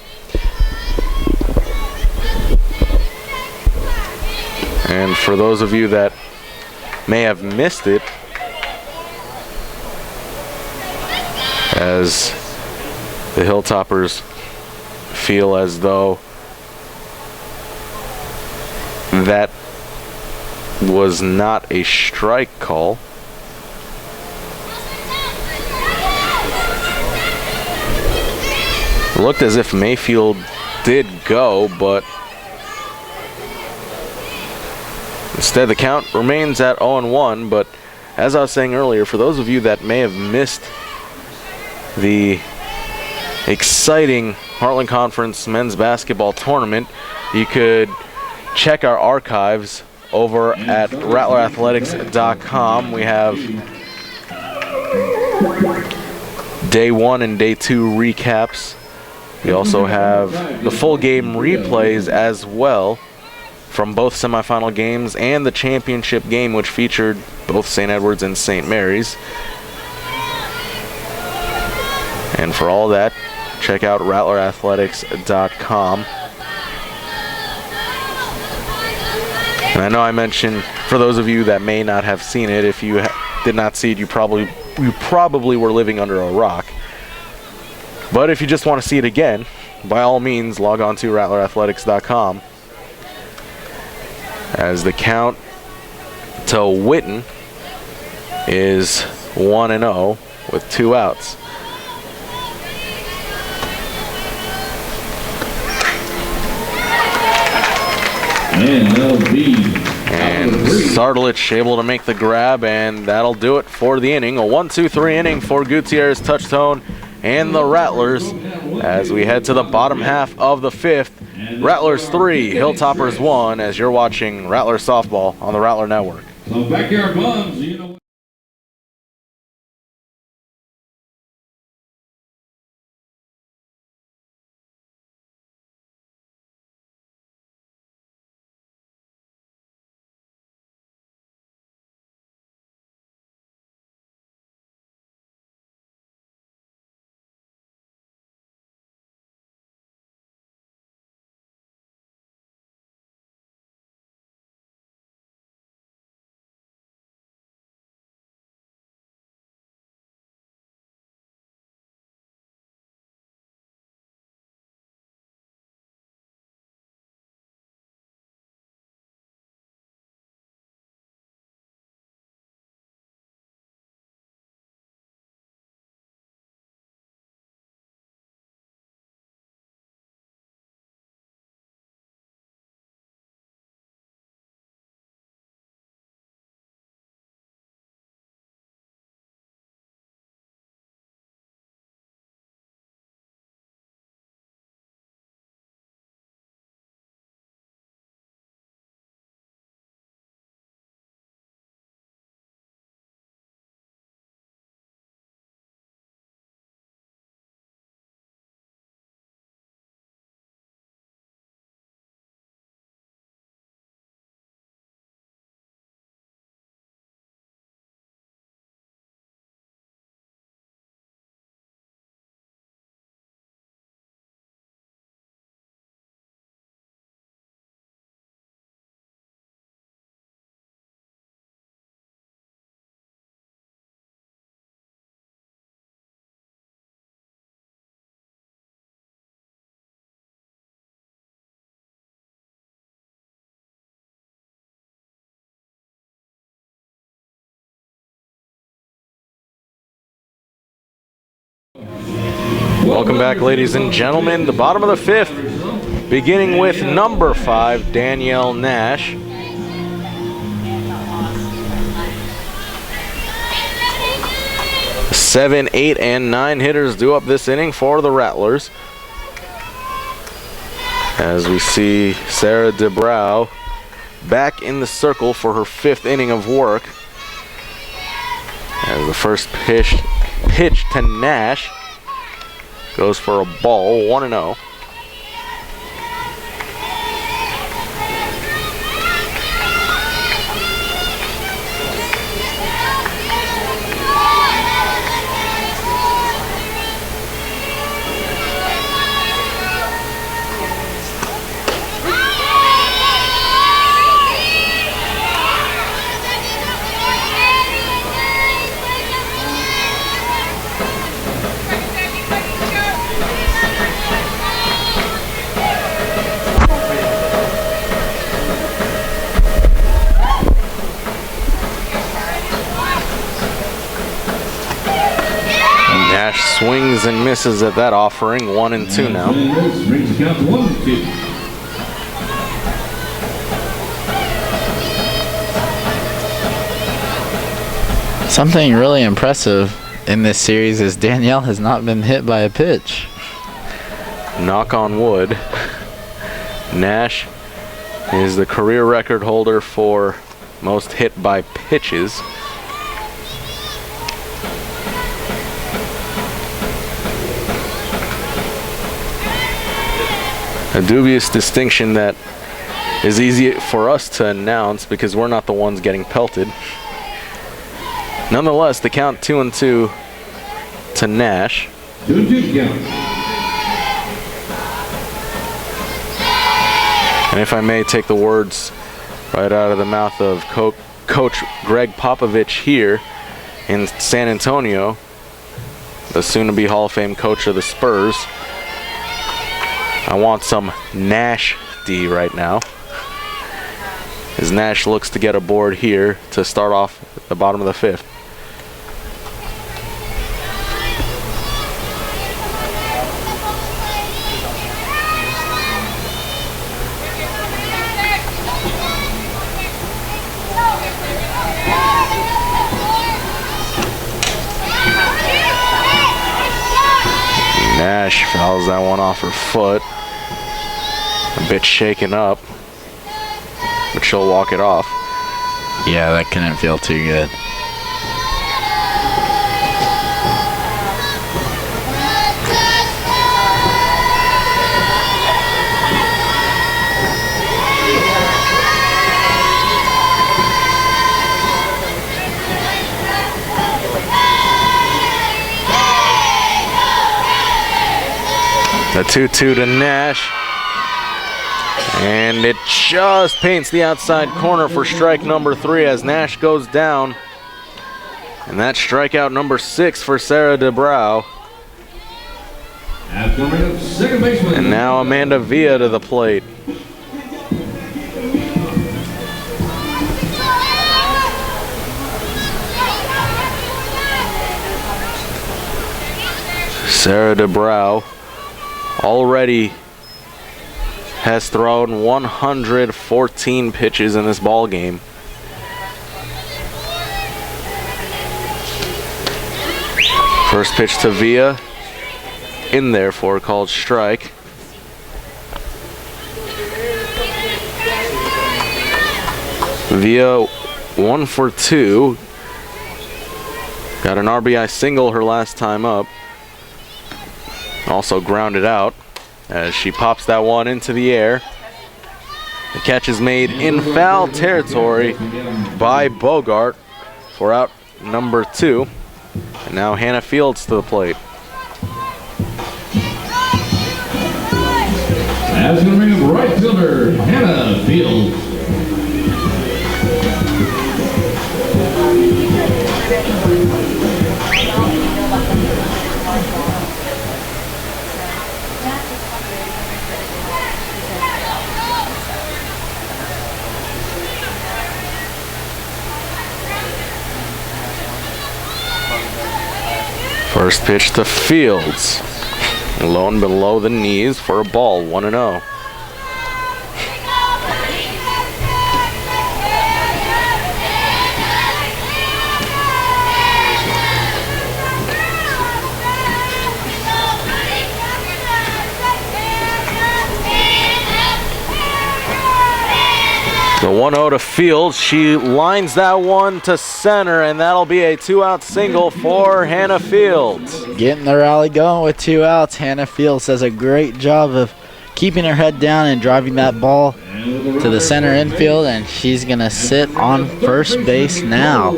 And for those of you that may have missed it, as the Hilltoppers feel as though that was not a strike call. Looked as if Mayfield did go, but instead the count remains at 0-1. But as I was saying earlier, for those of you that may have missed the exciting Heartland Conference men's basketball tournament, you could check our archives over at rattlerathletics.com. We have day 1 and day 2 recaps. We also have the full game replays as well from both semifinal games and the championship game, which featured both St. Edwards and St. Mary's. And for all that, check out rattlerathletics.com. And I know I mentioned, for those of you that may not have seen it, if you did not see it, you probably were living under a rock. But if you just want to see it again, by all means, log on to rattlerathletics.com. As the count to Witten is 1-0 with 2 outs. And Sardelich able to make the grab, and that'll do it for the inning. A 1-2-3 inning for Gutierrez, touchtone, and the Rattlers as we head to the bottom half of the 5th. Rattlers 3, Hilltoppers 1, as you're watching Rattler Softball on the Rattler Network. So backyard bums, you know. Welcome back, ladies and gentlemen. The bottom of the fifth, beginning with number 5, Danielle Nash. Seven, 8, and 9 hitters due up this inning for the Rattlers. As we see Sarah DeBrow back in the circle for her 5th inning of work. As the first pitch to Nash goes for a ball, 1-0. Nash swings and misses at that offering, 1-2 now. Brings the count to 1-2. Something really impressive in this series is Danielle has not been hit by a pitch. Knock on wood. Nash is the career record holder for most hit by pitches. A dubious distinction that is easy for us to announce because we're not the ones getting pelted. Nonetheless, the count 2-2 to Nash. 2-2 count. And if I may take the words right out of the mouth of Coach Greg Popovich here in San Antonio, the soon-to-be Hall of Fame coach of the Spurs, I want some Nash-D right now. As Nash looks to get aboard here to start off at the bottom of the 5th. Nash fouls that one off her foot. A bit shaken up, but she'll walk it off. Yeah, that couldn't feel too good. The 2-2 to Nash. And it just paints the outside corner for strike number 3 as Nash goes down. And that's strikeout number 6 for Sarah DeBrow. Second baseman. And now Amanda Villa to the plate. Sarah DeBrow already has thrown 114 pitches in this ball game. First pitch to Villa, in there for a called strike. Villa 1 for 2. Got an RBI single her last time up. Also grounded out as she pops that one into the air. The catch is made in foul territory by Bogart for out number 2. And now Hannah Fields to the plate. That's going to bring up right fielder Hannah Fields. First pitch to Fields. Low and below the knees for a ball, 1-0. The 1-0 to Fields. She lines that one to center, and that'll be a 2-out single for Hannah Fields. Getting the rally going with 2 outs. Hannah Fields does a great job of keeping her head down and driving that ball to the center infield, and she's going to sit on first base now.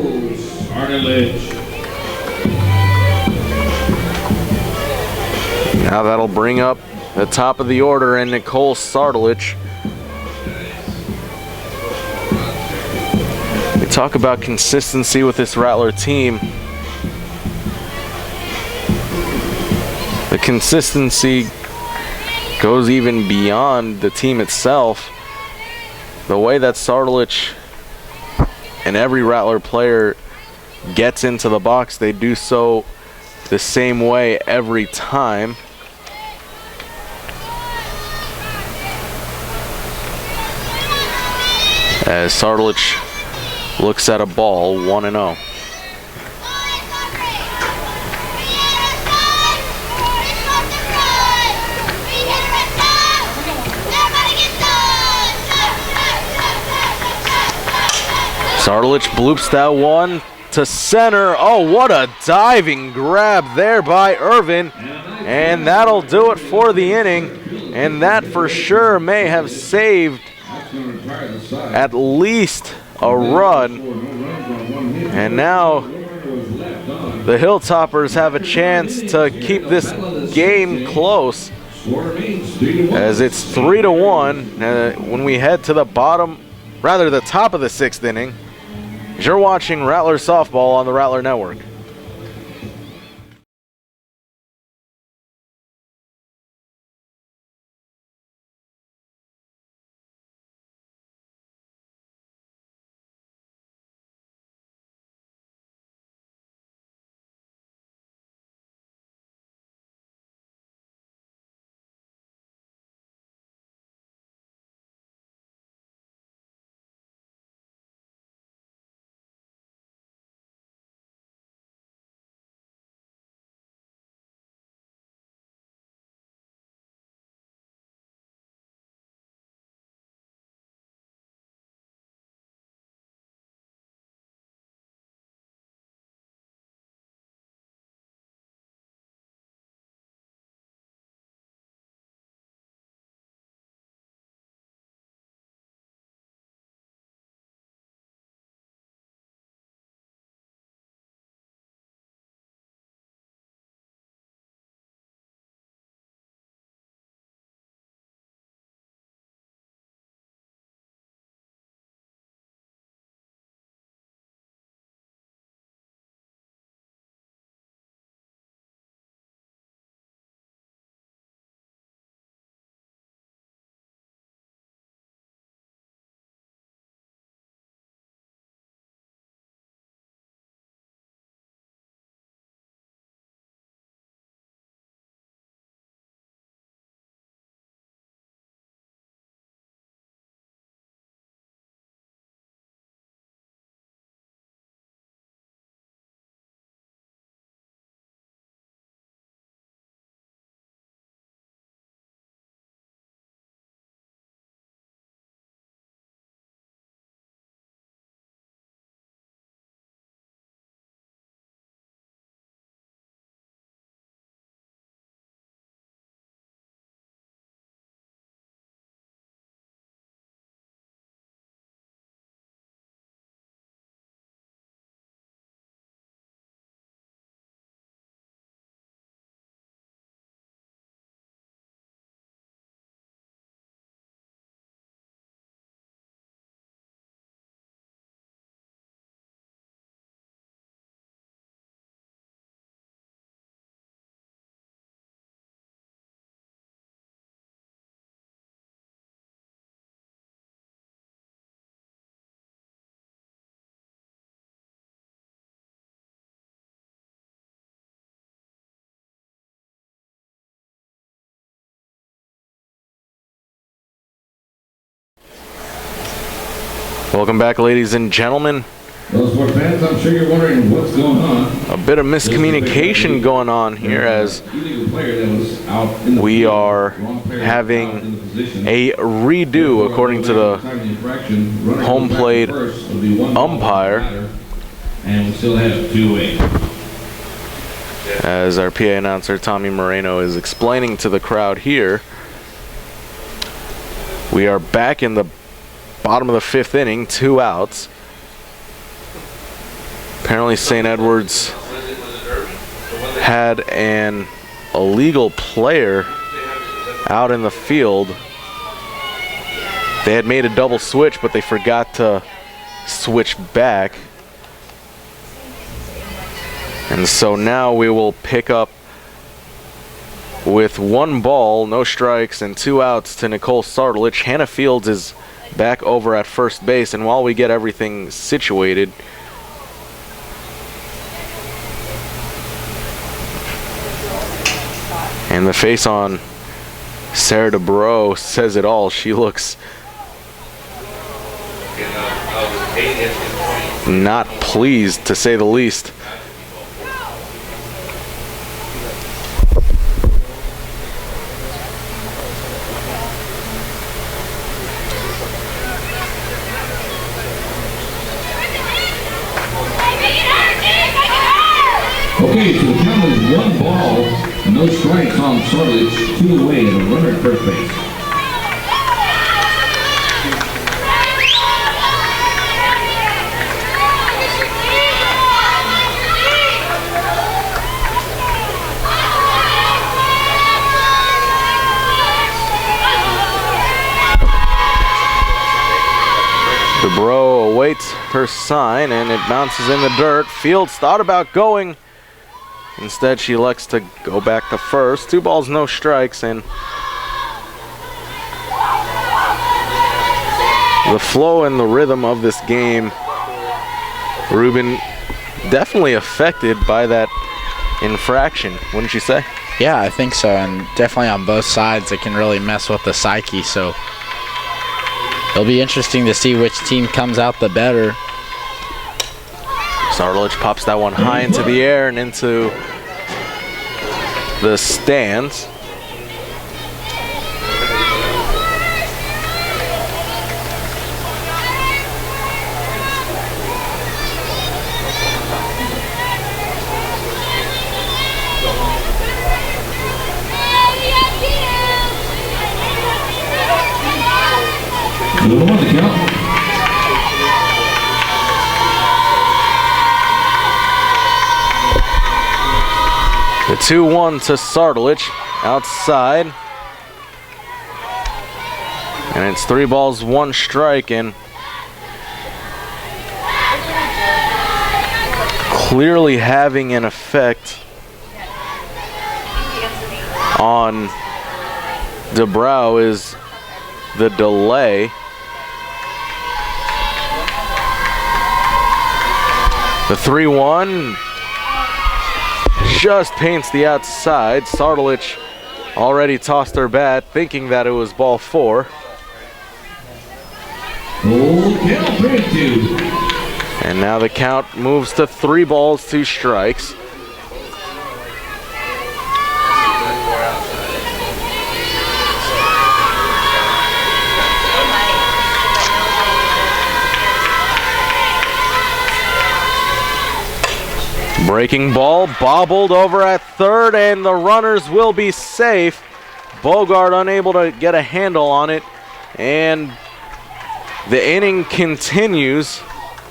Now that'll bring up the top of the order and Nicole Sardelich. We talk about consistency with this Rattler team. The consistency goes even beyond the team itself. The way that Sardelich and every Rattler player gets into the box, they do so the same way every time. As Sardelich looks at a ball, 1-0. Sardelich bloops that one to center. Oh, what a diving grab there by Irvin. And that'll do it for the inning. And that for sure may have saved at least a run. And now the Hilltoppers have a chance to keep this game close, as it's 3-1 when we head to the the top of the 6th inning. You're watching Rattler Softball on the Rattler Network. Welcome back, ladies and gentlemen. Those sports fans, I'm sure you're wondering what's going on. A bit of miscommunication going on here as we are having a redo according to the home plate umpire. And we still have 2-8. As our PA announcer Tommy Moreno is explaining to the crowd here, we are back in the bottom of the 5th inning, 2 outs. Apparently St. Edward's had an illegal player out in the field. They had made a double switch, but they forgot to switch back. And so now we will pick up with 1 ball, no strikes, and 2 outs to Nicole Sardelich. Hannah Fields is back over at first base, and while we get everything situated, and the face on Sarah DeBro says it all. She looks not pleased, to say the least. Okay, so the count is 1 ball, no strikes on Sardelich, 2 away, and a runner at first base. DeBro awaits her sign, and it bounces in the dirt. Fields thought about going. Instead, she elects to go back to first. 2 balls, no strikes, and the flow and the rhythm of this game, Ruben, definitely affected by that infraction, wouldn't you say? Yeah, I think so, and definitely on both sides it can really mess with the psyche, so it'll be interesting to see which team comes out the better. Sardelich pops that one high into the air and into the stands. On the count. The 2-1 to Sardelich outside. And it's 3 balls, 1 strike, and clearly having an effect on DeBrow is the delay. The 3-1 just paints the outside. Sardelich already tossed her bat, thinking that it was ball 4. And now the count moves to 3 balls, 2 strikes. Breaking ball, bobbled over at third, and the runners will be safe. Bogart unable to get a handle on it, and the inning continues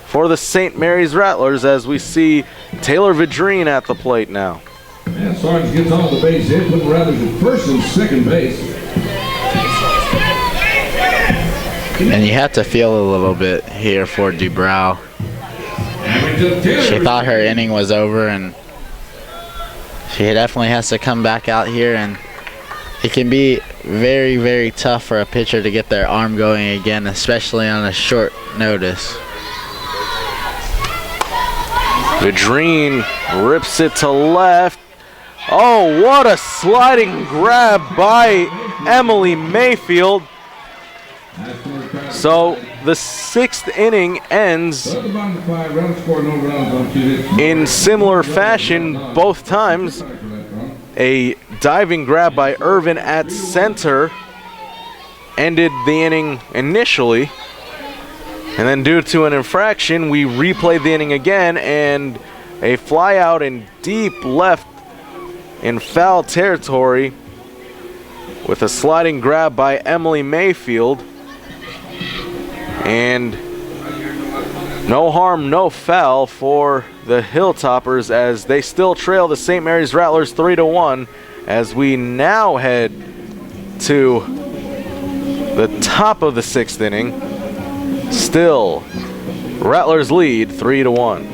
for the St. Mary's Rattlers as we see Taylor Vidrine at the plate now. And Sarge gets on the base hit, putting Rattlers at first and second base. And you have to feel a little bit here for DeBrow. She thought her inning was over, and she definitely has to come back out here, and it can be very, very tough for a pitcher to get their arm going again, especially on a short notice. Vidrine rips it to left. Oh, what a sliding grab by Emily Mayfield. So the 6th inning ends At the bottom of the 5, round score, no rounds on 2 hits. in similar fashion both times. A diving grab by Irvin at center ended the inning initially. And then due to an infraction, we replayed the inning again, and a fly out in deep left in foul territory with a sliding grab by Emily Mayfield. And no harm, no foul for the Hilltoppers as they still trail the St. Mary's Rattlers 3-1 as we now head to the top of the 6th inning. Still, Rattlers lead 3-1.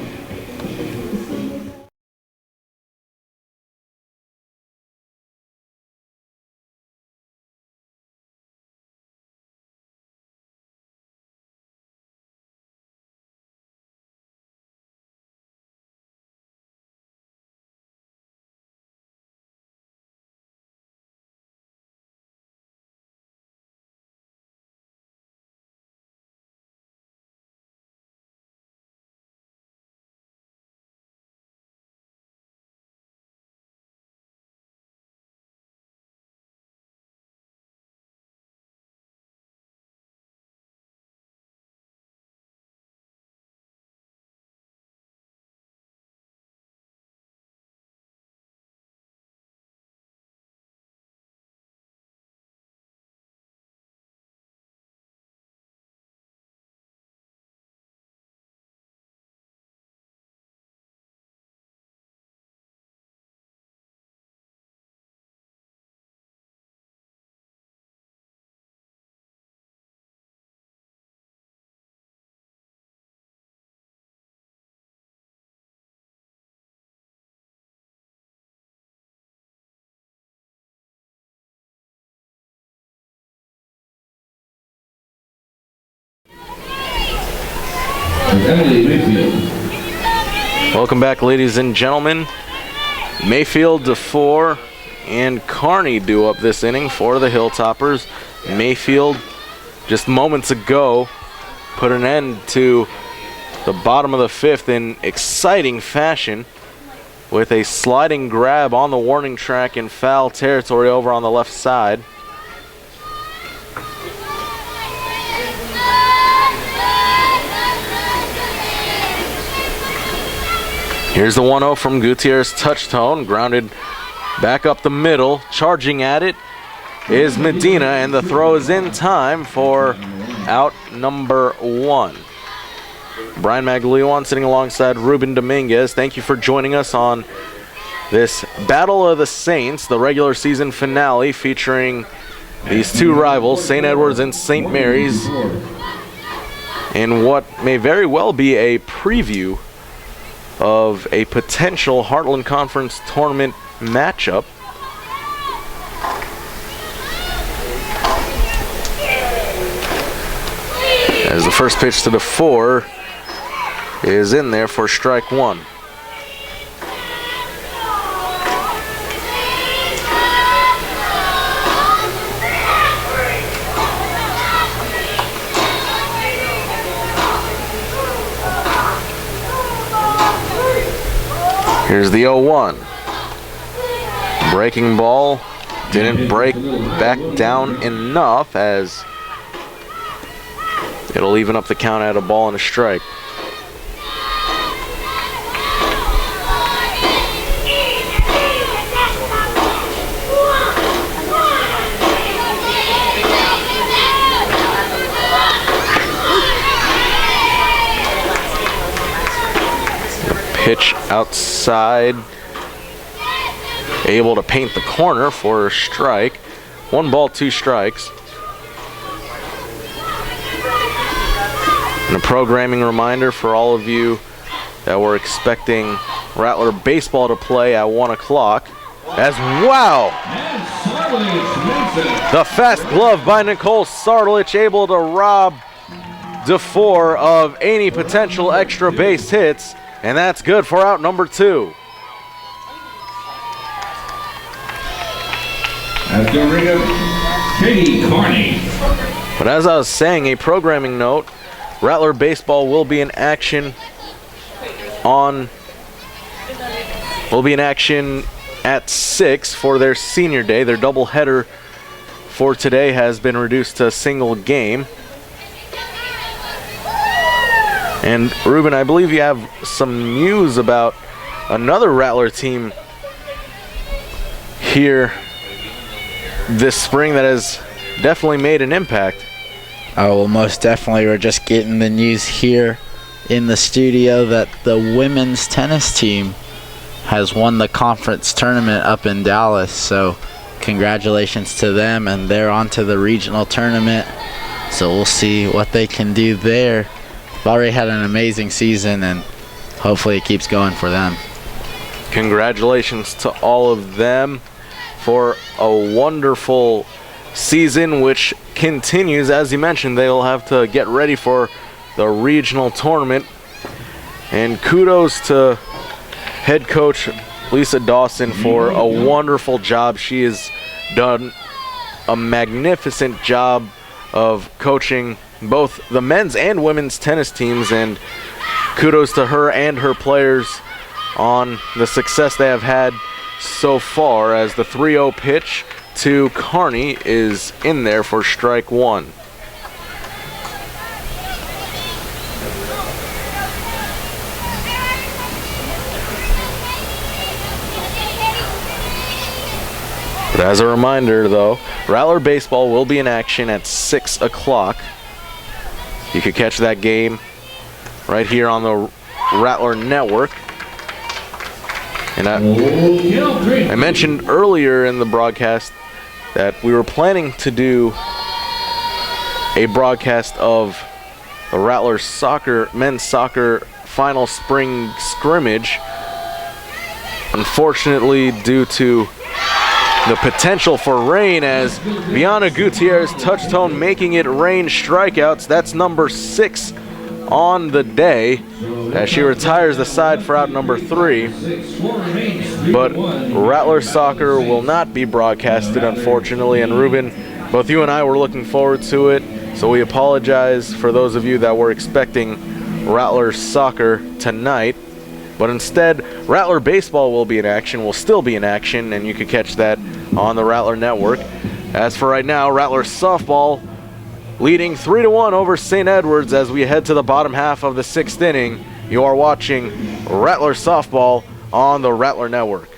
Emily Mayfield. Welcome back, ladies and gentlemen. Mayfield to 4 and Kearney due up this inning for the Hilltoppers. Mayfield just moments ago put an end to the bottom of the 5th in exciting fashion with a sliding grab on the warning track in foul territory over on the left side. Here's the 1-0 from Gutierrez, touch tone, grounded back up the middle. Charging at it is Medina, and the throw is in time for out number 1. Brian Maglione sitting alongside Ruben Dominguez. Thank you for joining us on this Battle of the Saints, the regular season finale featuring these two rivals, St. Edward's and St. Mary's, in what may very well be a preview of a potential Heartland Conference tournament matchup. As the first pitch to the 4 is in there for strike 1. Here's the 0-1. Breaking ball didn't break back down enough as it'll even up the count at a ball and a strike. Pitch outside, able to paint the corner for a strike. 1 ball, 2 strikes. And a programming reminder for all of you that we're expecting Rattler baseball to play at 1 o'clock. As wow! The fast glove by Nicole Sartlich, able to rob DeFore of any potential extra base hits. And that's good for out number 2. That's going to bring up Katie Kearney. But as I was saying, a programming note, Rattler baseball will be in action at 6 for their senior day. Their doubleheader for today has been reduced to a single game. And Ruben, I believe you have some news about another Rattler team here this spring that has definitely made an impact. Oh, well, most definitely. We're just getting the news here in the studio that the women's tennis team has won the conference tournament up in Dallas. So congratulations to them, and they're on to the regional tournament. So we'll see what they can do there. They've already had an amazing season, and hopefully it keeps going for them. Congratulations to all of them for a wonderful season, which continues. As you mentioned, they'll have to get ready for the regional tournament. And kudos to head coach Lisa Dawson for a wonderful job. She has done a magnificent job of coaching both the men's and women's tennis teams, and kudos to her and her players on the success they have had so far, as the 3-0 pitch to Kearney is in there for strike one. But as a reminder, though, Rattler baseball will be in action at 6 o'clock. You could catch that game right here on the Rattler Network. And I mentioned earlier in the broadcast that we were planning to do a broadcast of the Rattler men's soccer final spring scrimmage. Unfortunately, due to the potential for rain, as Bianna Gutierrez touch tone making it rain strikeouts. That's number 6 on the day, as she retires the side for out number 3. But Rattler soccer will not be broadcasted, unfortunately. And Ruben, both you and I were looking forward to it, so we apologize for those of you that were expecting Rattler soccer tonight. But instead, Rattler baseball will still be in action, and you can catch that on the Rattler Network. As for right now, Rattler softball leading 3-1 over St. Edwards as we head to the bottom half of the 6th inning. You are watching Rattler softball on the Rattler Network.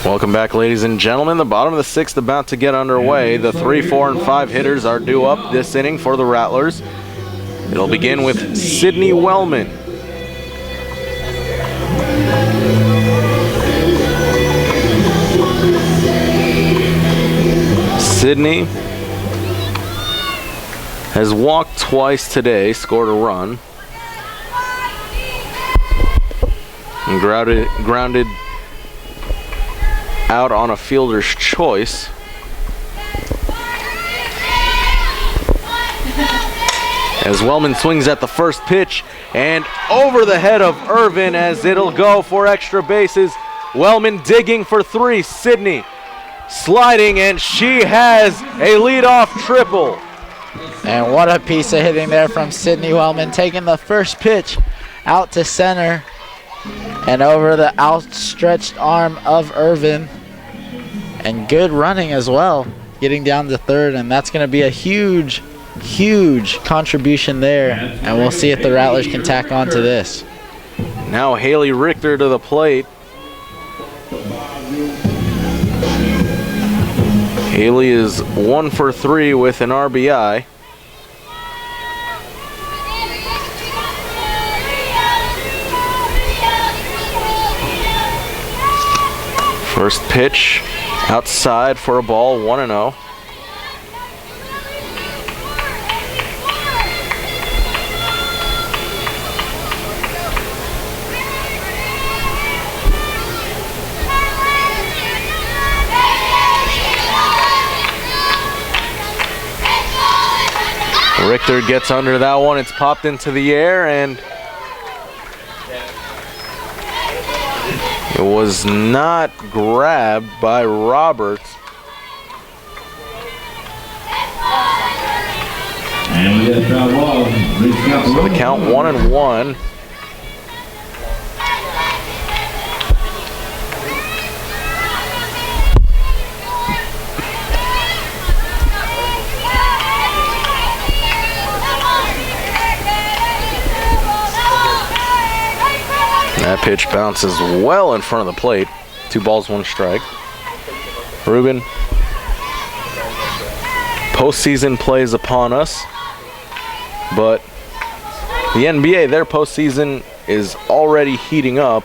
Welcome back, ladies and gentlemen. The bottom of the 6th about to get underway. The 3, 4, and 5 hitters are due up this inning for the Rattlers. It'll begin with Sydney Wellman. Sydney has walked twice today, scored a run, and grounded out on a fielder's choice. As Wellman swings at the first pitch and over the head of Irvin, as it'll go for extra bases. Wellman digging for 3. Sydney sliding, and she has a leadoff triple. And what a piece of hitting there from Sydney Wellman, taking the first pitch out to center and over the outstretched arm of Irvin. And good running as well, getting down to third, and that's going to be a huge, huge contribution there. And we'll see if the Rattlers can tack on to this. Now Haley Richter to the plate. Haley is 1 for 3 with an RBI. First pitch outside for a ball, 1-0. Richter gets under that one. It's popped into the air, and it was not grabbed by Roberts. And we get a foul ball. So the count 1-1. That pitch bounces well in front of the plate. 2 balls, 1 strike. Ruben, postseason plays upon us, but the NBA, their postseason is already heating up.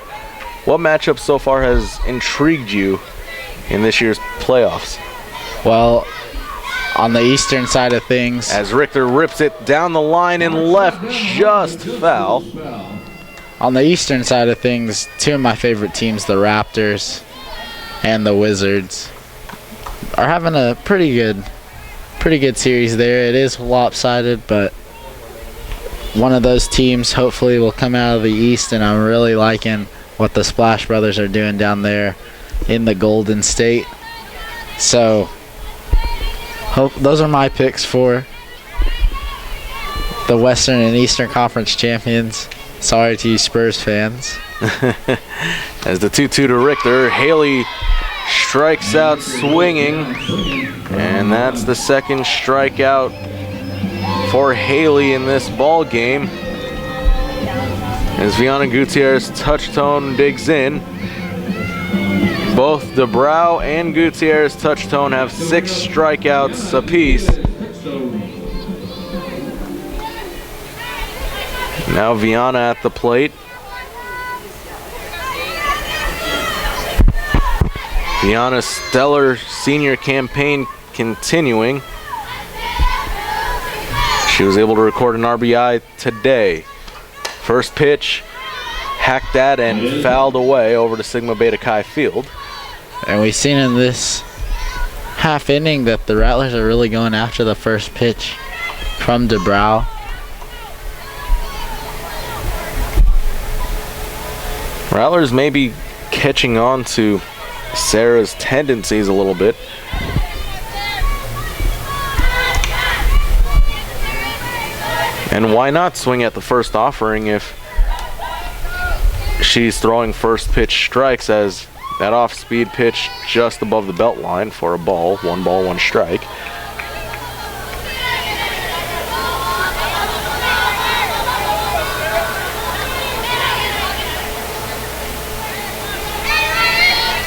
What matchup so far has intrigued you in this year's playoffs? Well, on the eastern side of things, As Richter rips it down the line and left, just foul. on the eastern side of things, 2 of my favorite teams, the Raptors and the Wizards, are having a pretty good series there. It is lopsided, but one of those teams hopefully will come out of the East, and I'm really liking what the Splash Brothers are doing down there in the Golden State. So those are my picks for the Western and Eastern Conference champions. Sorry to you Spurs fans. As the 2-2 to Richter, Haley strikes out swinging, and that's the second strikeout for Haley in this ball game. As Viana Gutierrez touch tone digs in. Both DeBrow and Gutierrez touch tone have 6 strikeouts apiece. Now Viana at the plate. Viana's stellar senior campaign continuing. She was able to record an RBI today. First pitch, hacked at and fouled away over to Sigma Beta Chi Field. And we've seen in this half inning that the Rattlers are really going after the first pitch from DeBrow. Rattlers may be catching on to Sarah's tendencies a little bit. And why not swing at the first offering if she's throwing first pitch strikes, as that off-speed pitch just above the belt line for a ball, 1 ball, 1 strike.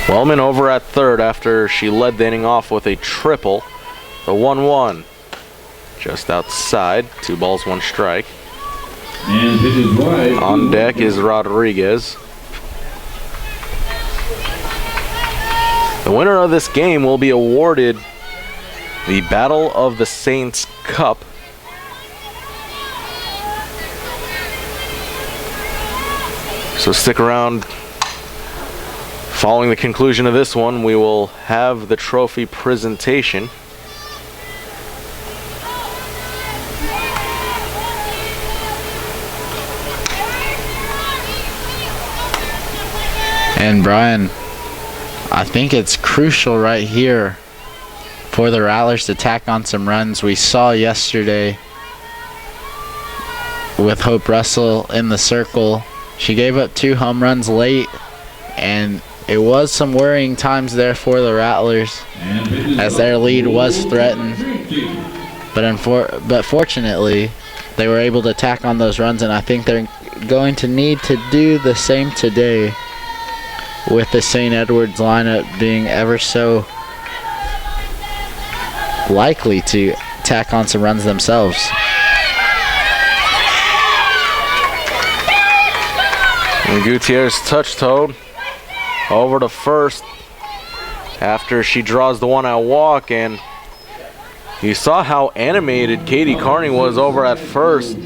Wellman over at third after she led the inning off with a triple. The 1-1 just outside, 2 balls, 1 strike. And pitches wide. On deck is Rodriguez. The winner of this game will be awarded the Battle of the Saints Cup. So stick around. Following the conclusion of this one, we will have the trophy presentation. And Brian, I think it's crucial right here for the Rattlers to tack on some runs. We saw yesterday with Hope Russell in the circle, she gave up 2 home runs late, and it was some worrying times there for the Rattlers as their lead was threatened. But fortunately, they were able to tack on those runs, and I think they're going to need to do the same today with the St. Edward's lineup being ever so likely to tack on some runs themselves. And Gutierrez touch-toed over to first after she draws the one-out walk, and you saw how animated Katie Carney was over at first,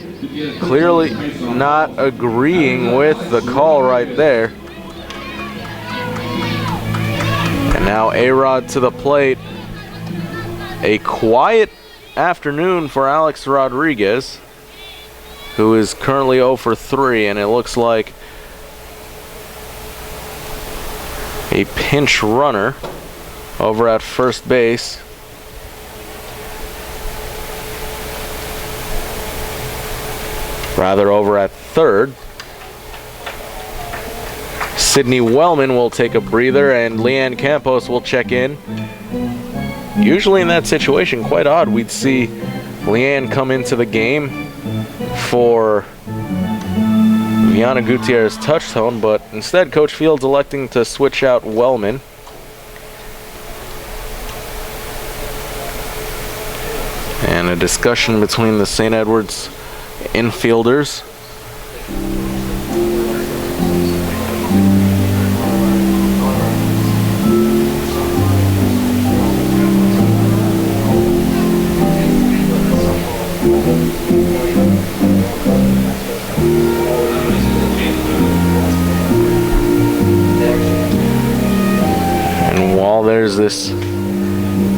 clearly not agreeing with the call right there. And now A-Rod to the plate. A quiet afternoon for Alex Rodriguez, who is currently 0 for 3, and it looks like a pinch runner over at first base. Rather, over at third. Sydney Wellman will take a breather, and Leanne Campos will check in. Usually in that situation, quite odd, we'd see Leanne come into the game for Viana Gutierrez touch-tone, but instead Coach Fields electing to switch out Wellman. And a discussion between the St. Edward's infielders. And while there's this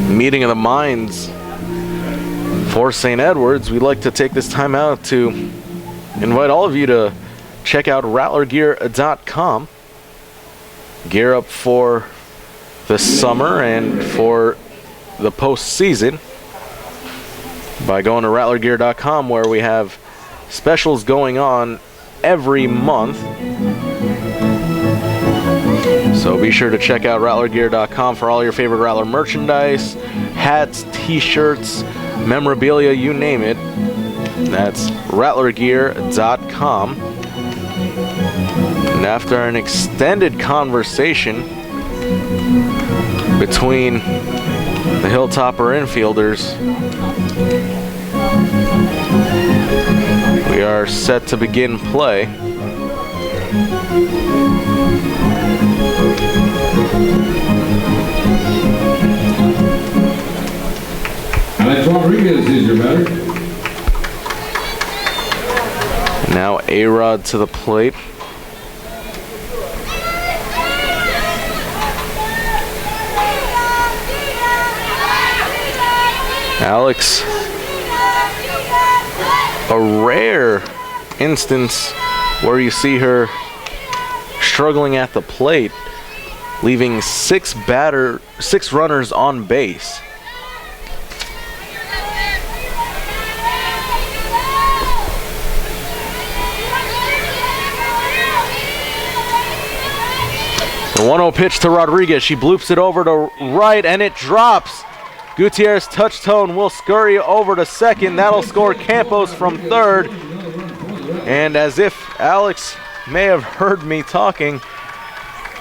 meeting of the minds for St. Edward's, we'd like to take this time out to invite all of you to check out rattlergear.com. Gear up for the summer and for the postseason by going to rattlergear.com, where we have specials going on every month. So be sure to check out rattlergear.com for all your favorite Rattler merchandise, hats, t-shirts, memorabilia, you name it. That's rattlergear.com. And after an extended conversation between the Hilltopper infielders, we are set to begin play. Alex Rodriguez is your batter. Now A-Rod to the plate. Alex, a rare instance where you see her struggling at the plate, leaving six runners on base. The 1-0 pitch to Rodriguez. She bloops it over to right, and it drops. Gutierrez touch-tone will scurry over to second. That'll score Campos from third. And as if Alex may have heard me talking,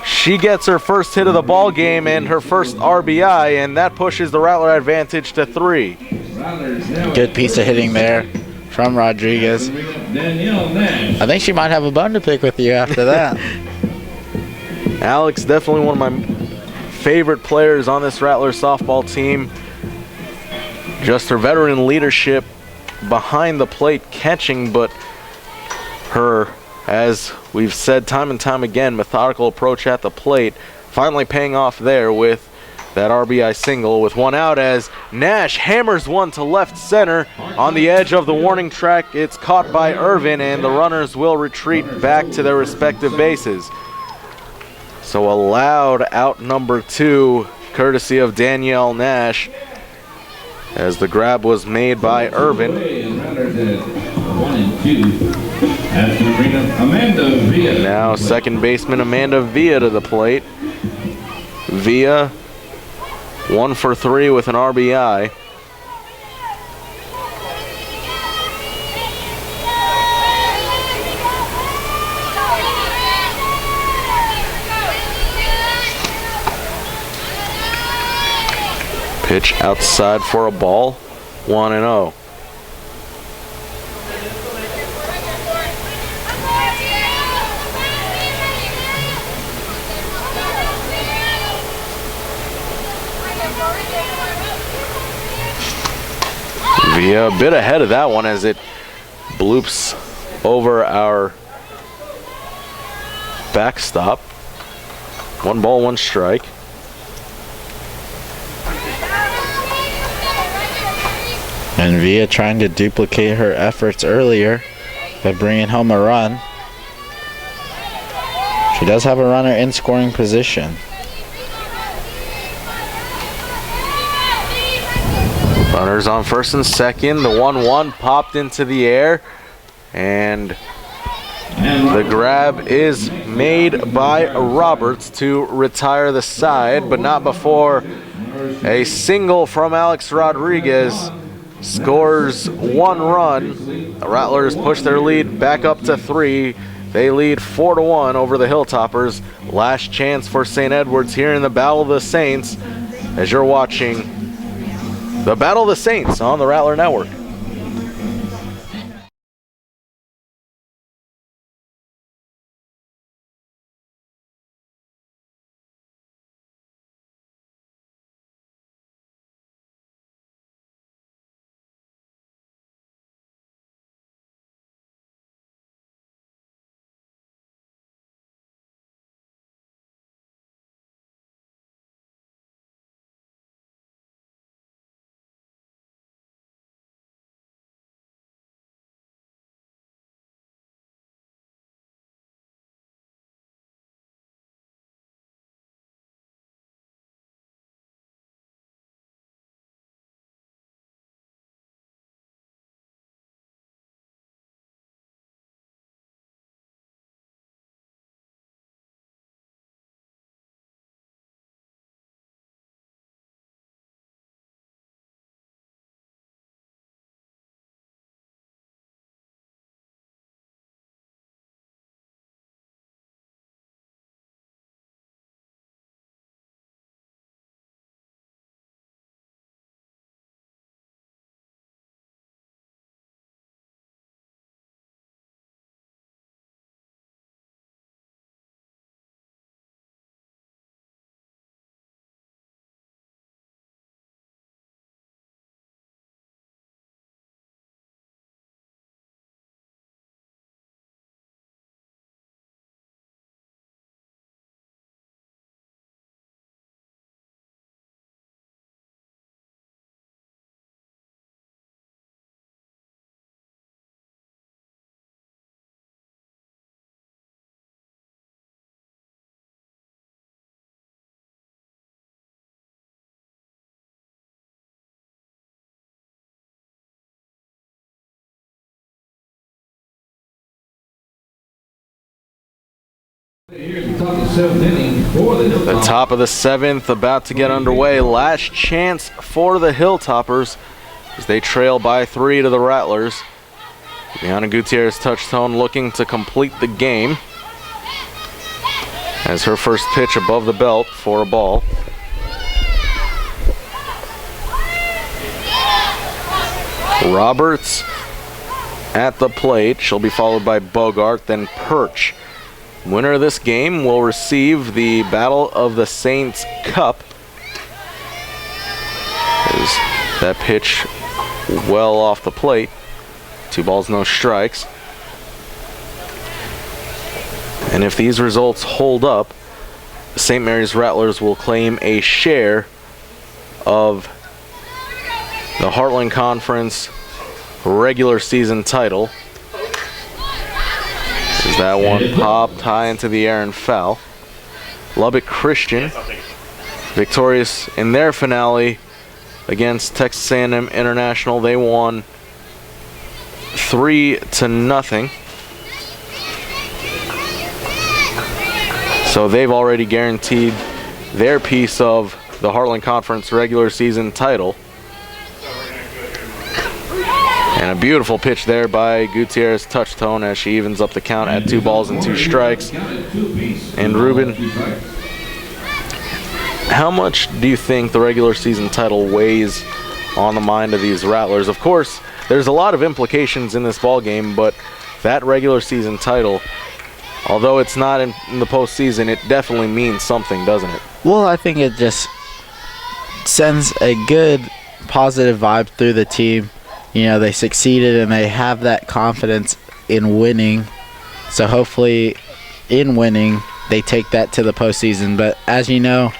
she gets her first hit of the ball game and her first RBI, and that pushes the Rattler advantage to 3. Good piece of hitting there from Rodriguez. I think she might have a bone to pick with you after that. Alex, definitely one of my favorite players on this Rattler softball team. Just her veteran leadership behind the plate catching, but her, as we've said time and time again, methodical approach at the plate finally paying off there with that RBI single with one out as Nash hammers one to left center on the edge of the warning track. It's caught by Irvin, and the runners will retreat back to their respective bases. So a loud out number 2, courtesy of Danielle Nash, as the grab was made by Irvin. Runners at 1 and 2. That's going to bring up Amanda Villa. Now second baseman Amanda Villa to the plate. Villa 1 for 3 with an RBI. Pitch outside for a ball, 1-0. Via a bit ahead of that one as it bloops over our backstop. 1 ball, 1 strike. And Villa trying to duplicate her efforts earlier by bringing home a run. She does have a runner in scoring position. Runners on first and second. The 1-1 popped into the air. And the grab is made by Roberts to retire the side, but not before a single from Alex Rodriguez scores 1 run. The Rattlers push their lead back up to 3. They lead 4-1 over the Hilltoppers. Last chance for St. Edwards here in the Battle of the Saints as you're watching the Battle of the Saints on the Rattler Network. The top of the 7th about to get underway. Last chance for the Hilltoppers as they trail by 3 to the Rattlers. Brianna Gutierrez touchstone looking to complete the game as her first pitch above the belt for a ball. Roberts at the plate. She'll be followed by Bogart, then Perch. Winner of this game will receive the Battle of the Saints Cup. As that pitch well off the plate. 2 balls, no strikes. And if these results hold up, the St. Mary's Rattlers will claim a share of the Heartland Conference regular season title. As that one popped high into the air and foul. Lubbock Christian, victorious in their finale against Texas A&M International. They won 3-0. So they've already guaranteed their piece of the Heartland Conference regular season title. And a beautiful pitch there by Gutierrez Touchtone as she evens up the count at 2 balls and 2 strikes. And Ruben, how much do you think the regular season title weighs on the mind of these Rattlers? Of course, there's a lot of implications in this ball game, but that regular season title, although it's not in the postseason, it definitely means something, doesn't it? Well, I think it just sends a good positive vibe through the team. You know, they succeeded and they have that confidence in winning. So hopefully in winning, they take that to the postseason. But as you know,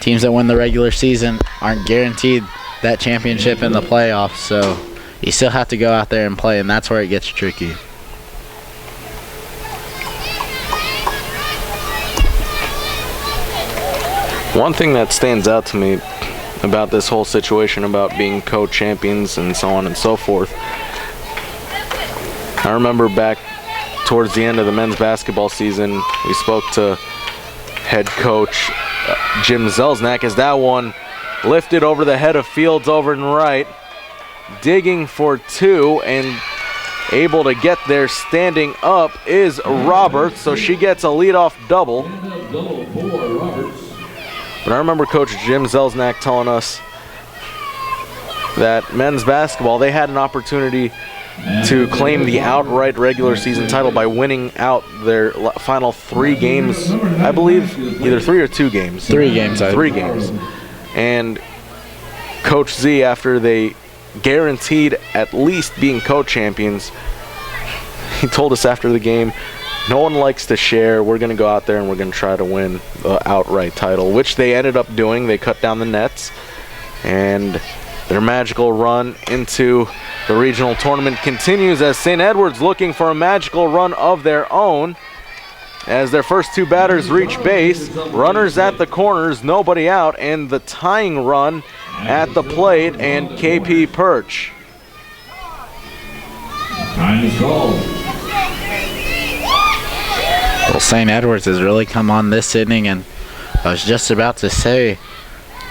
teams that win the regular season aren't guaranteed that championship in the playoffs. So you still have to go out there and play, and that's where it gets tricky. One thing that stands out to me about this whole situation about being co-champions and so on and so forth, I remember back towards the end of the men's basketball season, we spoke to head coach Jim Zelznak as that one lifted over the head of Fields over and right, digging for 2 and able to get there standing up is Roberts, so she gets a leadoff double. Double for Roberts. But I remember Coach Jim Zelznak telling us that men's basketball, they had an opportunity to claim the outright regular season title by winning out their final 3 games. I believe either 3 or 2 games. 3 games. 3 games. And Coach Z, after they guaranteed at least being co-champions, he told us after the game, no one likes to share. We're going to go out there and we're going to try to win the outright title, which they ended up doing. They cut down the nets, and their magical run into the regional tournament continues as St. Edward's looking for a magical run of their own. As their first 2 batters reach base, runners at the corners, nobody out, and the tying run at the plate, and KP Perch. Time is called. Well, St. Edward's has really come on this inning, and I was just about to say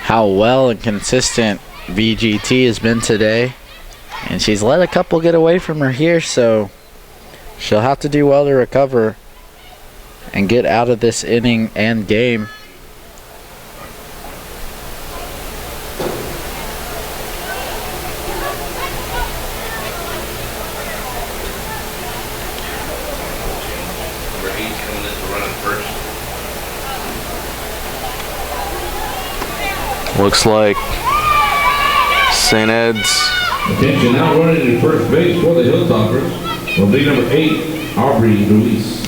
how well and consistent VGT has been today. And she's let a couple get away from her here, so she'll have to do well to recover and get out of this inning and game. Looks like St. Ed's. Attention, now running to first base for the Hilltoppers will be number 8, Aubrey Ruiz.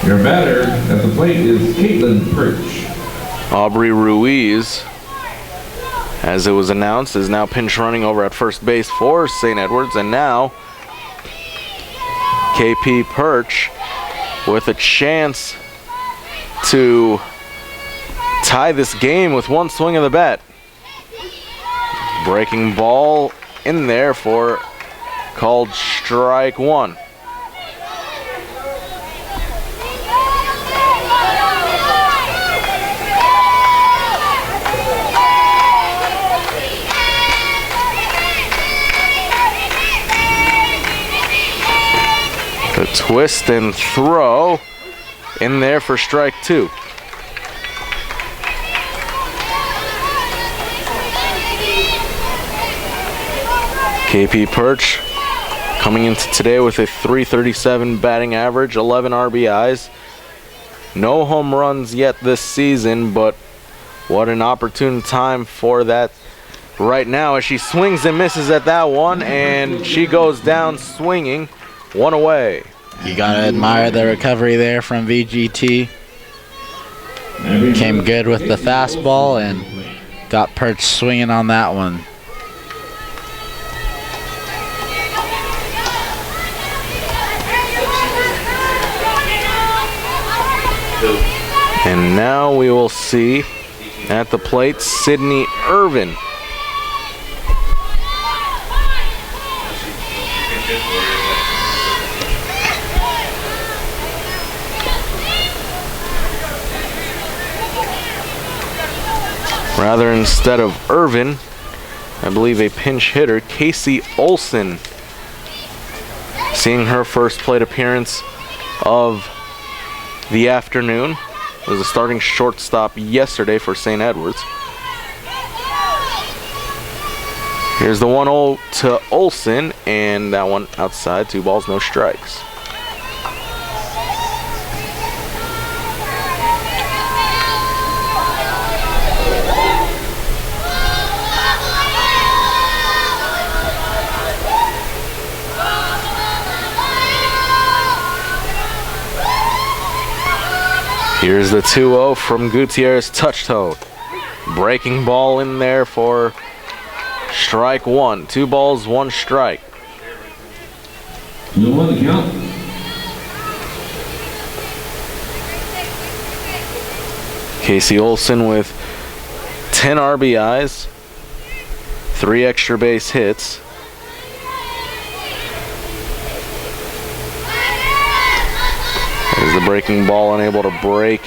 Your batter at the plate is Caitlin Perch. Aubrey Ruiz, as it was announced, is now pinch running over at first base for St. Edward's, and now KP Perch with a chance to tie this game with 1 swing of the bat. Breaking ball in there for called strike 1. The twist and throw in there for strike 2. KP Perch coming into today with a .337 batting average, 11 RBIs. No home runs yet this season, but what an opportune time for that right now as she swings and misses at that one, and she goes down swinging, 1 away. You got to admire the recovery there from VGT. Came good with the fastball and got Perch swinging on that one. And now we will see at the plate Sydney Irvin. Rather, instead of Irvin, I believe a pinch hitter, Casey Olsen, seeing her first plate appearance of the afternoon. Was a starting shortstop yesterday for St. Edwards. Here's the 1-0 to Olsen, and that one outside, 2 balls, no strikes. Here's the 2-0 from Gutierrez, touch tone. Breaking ball in there for strike 1. 2 balls, 1 strike. 2-1 the count. Casey Olsen with 10 RBIs, 3 extra base hits. There's the breaking ball, unable to break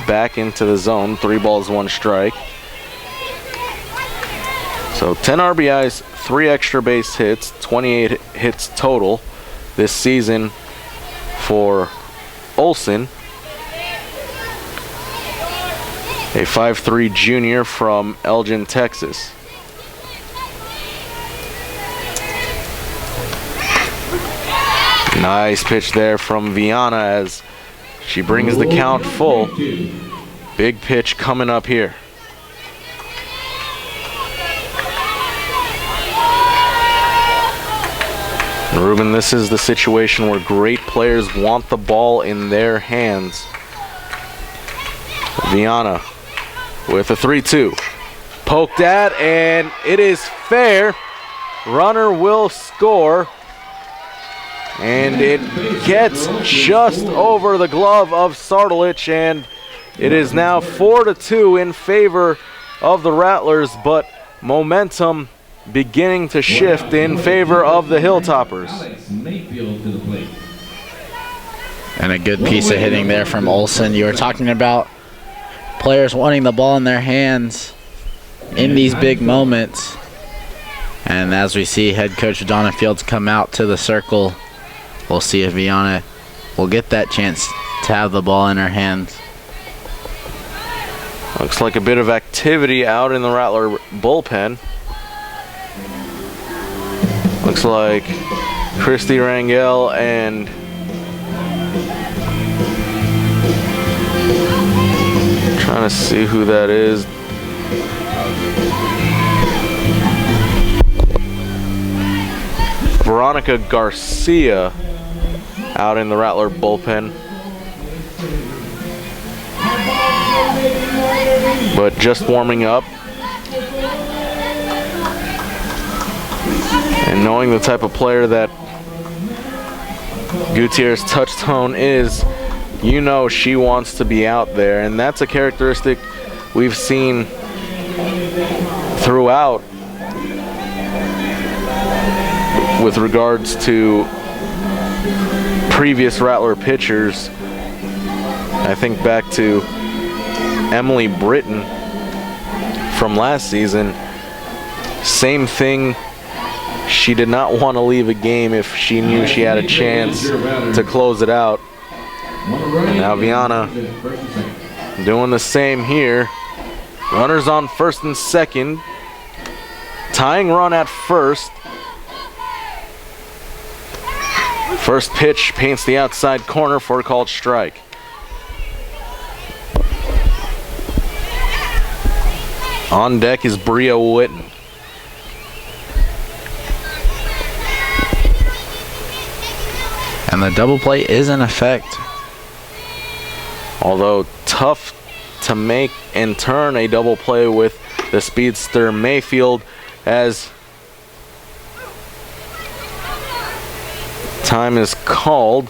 back into the zone. 3 balls, 1 strike. So 10 RBIs, 3 extra base hits, 28 hits total this season for Olsen. A 5'3" junior from Elgin, Texas. Nice pitch there from Viana as she brings the count full. Big pitch coming up here. And Ruben, this is the situation where great players want the ball in their hands. Viana with a 3-2. Poked at, and it is fair. Runner will score. And it gets just over the glove of Sardulich, and it is now 4-2 in favor of the Rattlers, but momentum beginning to shift in favor of the Hilltoppers. And a good piece of hitting there from Olsen. You were talking about players wanting the ball in their hands in these big moments. And as we see head coach Donna Fields come out to the circle, we'll see if Viana will get that chance to have the ball in her hands. Looks like a bit of activity out in the Rattler bullpen. Looks like Christy Rangel and trying to see who that is. Veronica Garcia out in the Rattler bullpen. But just warming up. And knowing the type of player that Gutierrez Touchstone is, you know she wants to be out there. And that's a characteristic we've seen throughout with regards to previous Rattler pitchers. I think back to Emily Britton from last season. Same thing. She did not want to leave a game if she knew she had a chance to close it out. And now Viana doing the same here. Runners on first and second. Tying run at first. First pitch paints the outside corner for a called strike. On deck is Bria Witten. And the double play is in effect. Although tough to make and turn a double play with the speedster Mayfield, as time is called.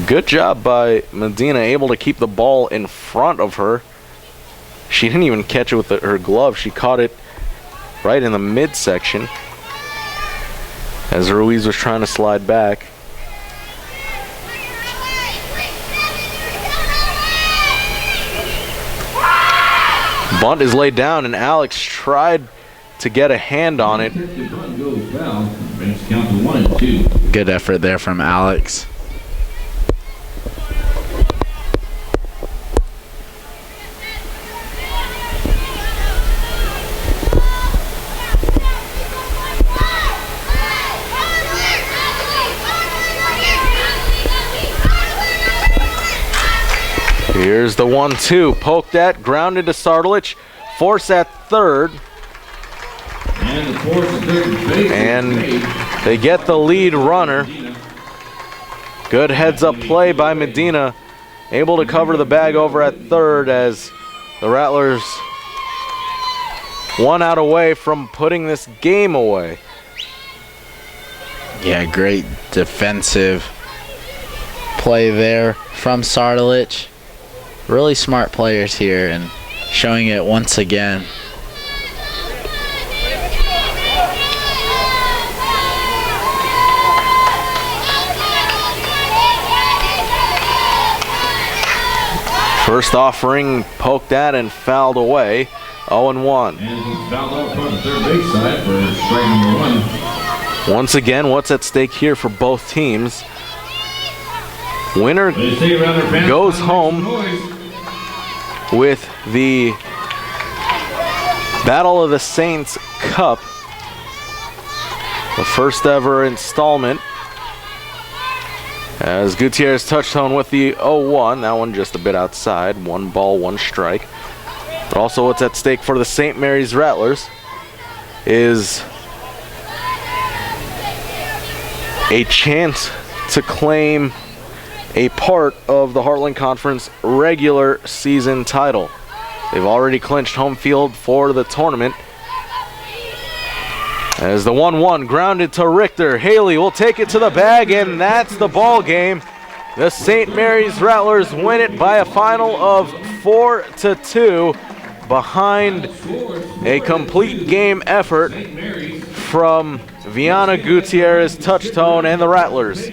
Good job by Medina, able to keep the ball in front of her. She didn't even catch it with her glove. She caught it right in the midsection as Ruiz was trying to slide back. Bunt is laid down, and Alex tried to get a hand on it. Good effort there from Alex. Here's the 1-2, poked at, grounded to Sardalich, force at third. And they get the lead runner. Good heads-up play by Medina, able to cover the bag over at third as the Rattlers 1 out away from putting this game away. Yeah, great defensive play there from Sardalich. Really smart players here and showing it once again. First offering poked at and fouled away. 0-1. And he's fouled out from the third base side for strike number 1. Once again, what's at stake here for both teams? Winner goes home with the Battle of the Saints Cup, the first ever installment, as Gutierrez touched home with the 0-1. That one just a bit outside. 1 ball, 1 strike. But also what's at stake for the St. Mary's Rattlers is a chance to claim a part of the Heartland Conference regular season title. They've already clinched home field for the tournament. As the 1-1 grounded to Richter. Haley will take it to the bag, and that's the ball game. The St. Mary's Rattlers win it by a final of 4-2 behind a complete game effort from Viana Gutierrez, Touchtone, and the Rattlers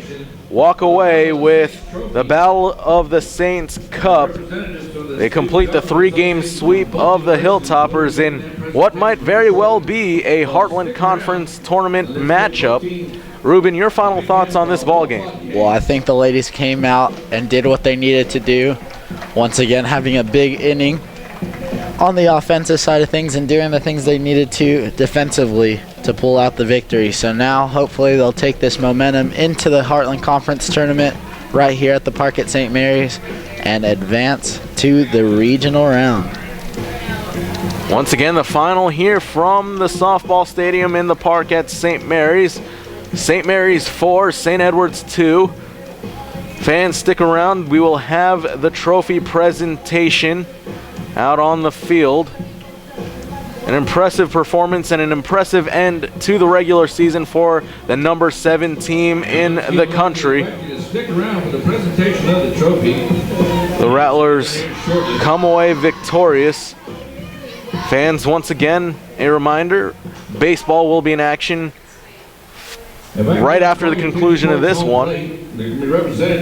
walk away with the Battle of the Saints Cup. They complete the 3-game sweep of the Hilltoppers in what might very well be a Heartland Conference tournament matchup. Ruben, your final thoughts on this ball game? Well, I think the ladies came out and did what they needed to do. Once again, having a big inning on the offensive side of things and doing the things they needed to defensively to pull out the victory. So now hopefully they'll take this momentum into the Heartland Conference tournament right here at the park at St. Mary's and advance to the regional round. Once again, the final here from the softball stadium in the park at St. Mary's. St. Mary's 4, St. Edward's 2. Fans, stick around. We will have the trophy presentation out on the field. An impressive performance and an impressive end to the regular season for the number 7 team in the country. Stick around for the presentation of the trophy. The Rattlers come away victorious. Fans, once again, a reminder, baseball will be in action right after the conclusion of this one.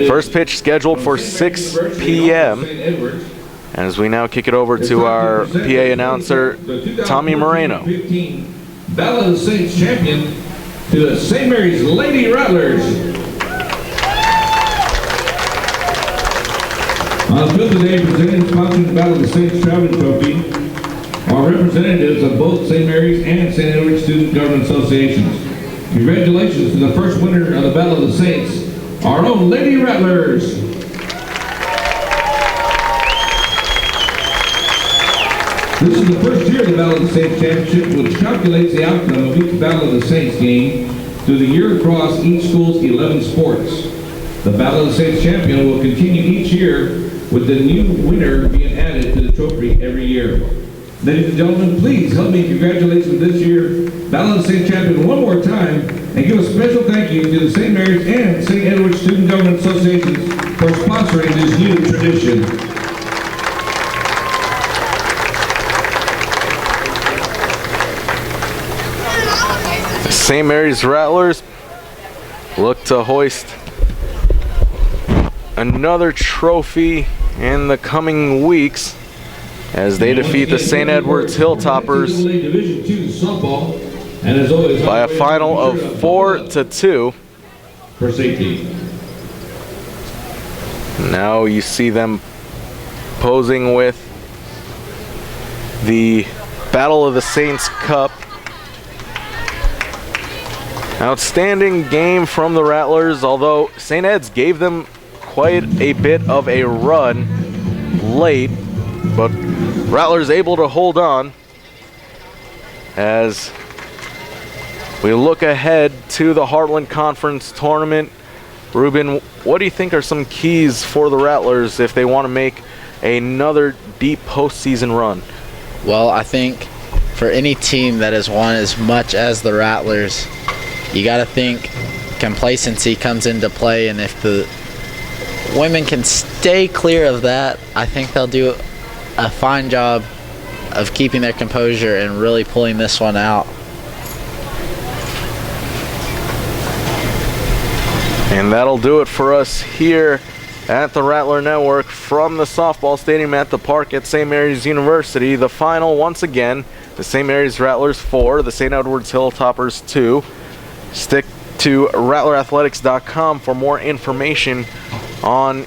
First pitch scheduled for 6 p.m. As we now kick it over to our PA announcer, Tommy Moreno. Battle of the Saints champion to the St. Mary's Lady Rattlers. On the field today, presenting and sponsoring the Battle of the Saints Traveling Trophy are representatives of both St. Mary's and St. Edward's Student Government Associations. Congratulations to the first winner of the Battle of the Saints, our own Lady Rattlers. This is the first year of the Battle of the Saints Championship, which calculates the outcome of each Battle of the Saints game through the year across each school's 11 sports. The Battle of the Saints champion will continue each year with the new winner being added to the trophy every year. Ladies and gentlemen, please help me congratulate this year's Battle of the Saints champion one more time and give a special thank you to the St. Mary's and St. Edward's Student Government Associations for sponsoring this new tradition. St. Mary's Rattlers look to hoist another trophy in the coming weeks as they defeat the St. Edwards Hilltoppers by a final of 4-2. For safety. Now you see them posing with the Battle of the Saints Cup. Outstanding game from the Rattlers, although St. Ed's gave them quite a bit of a run late, but Rattlers able to hold on as we look ahead to the Heartland Conference tournament. Ruben, what do you think are some keys for the Rattlers if they want to make another deep postseason run? Well, I think for any team that has won as much as the Rattlers, you got to think complacency comes into play, and if the women can stay clear of that, I think they'll do a fine job of keeping their composure and really pulling this one out. And that'll do it for us here at the Rattler Network from the softball stadium at the park at St. Mary's University. The final, once again, the St. Mary's Rattlers 4, the St. Edwards Hilltoppers 2. Stick to rattlerathletics.com for more information on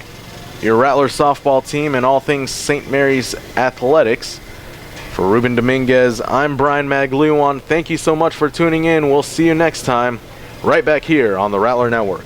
your Rattler softball team and all things St. Mary's athletics. For Ruben Dominguez, I'm Brian Magliuan. Thank you so much for tuning in. We'll see you next time right back here on the Rattler Network.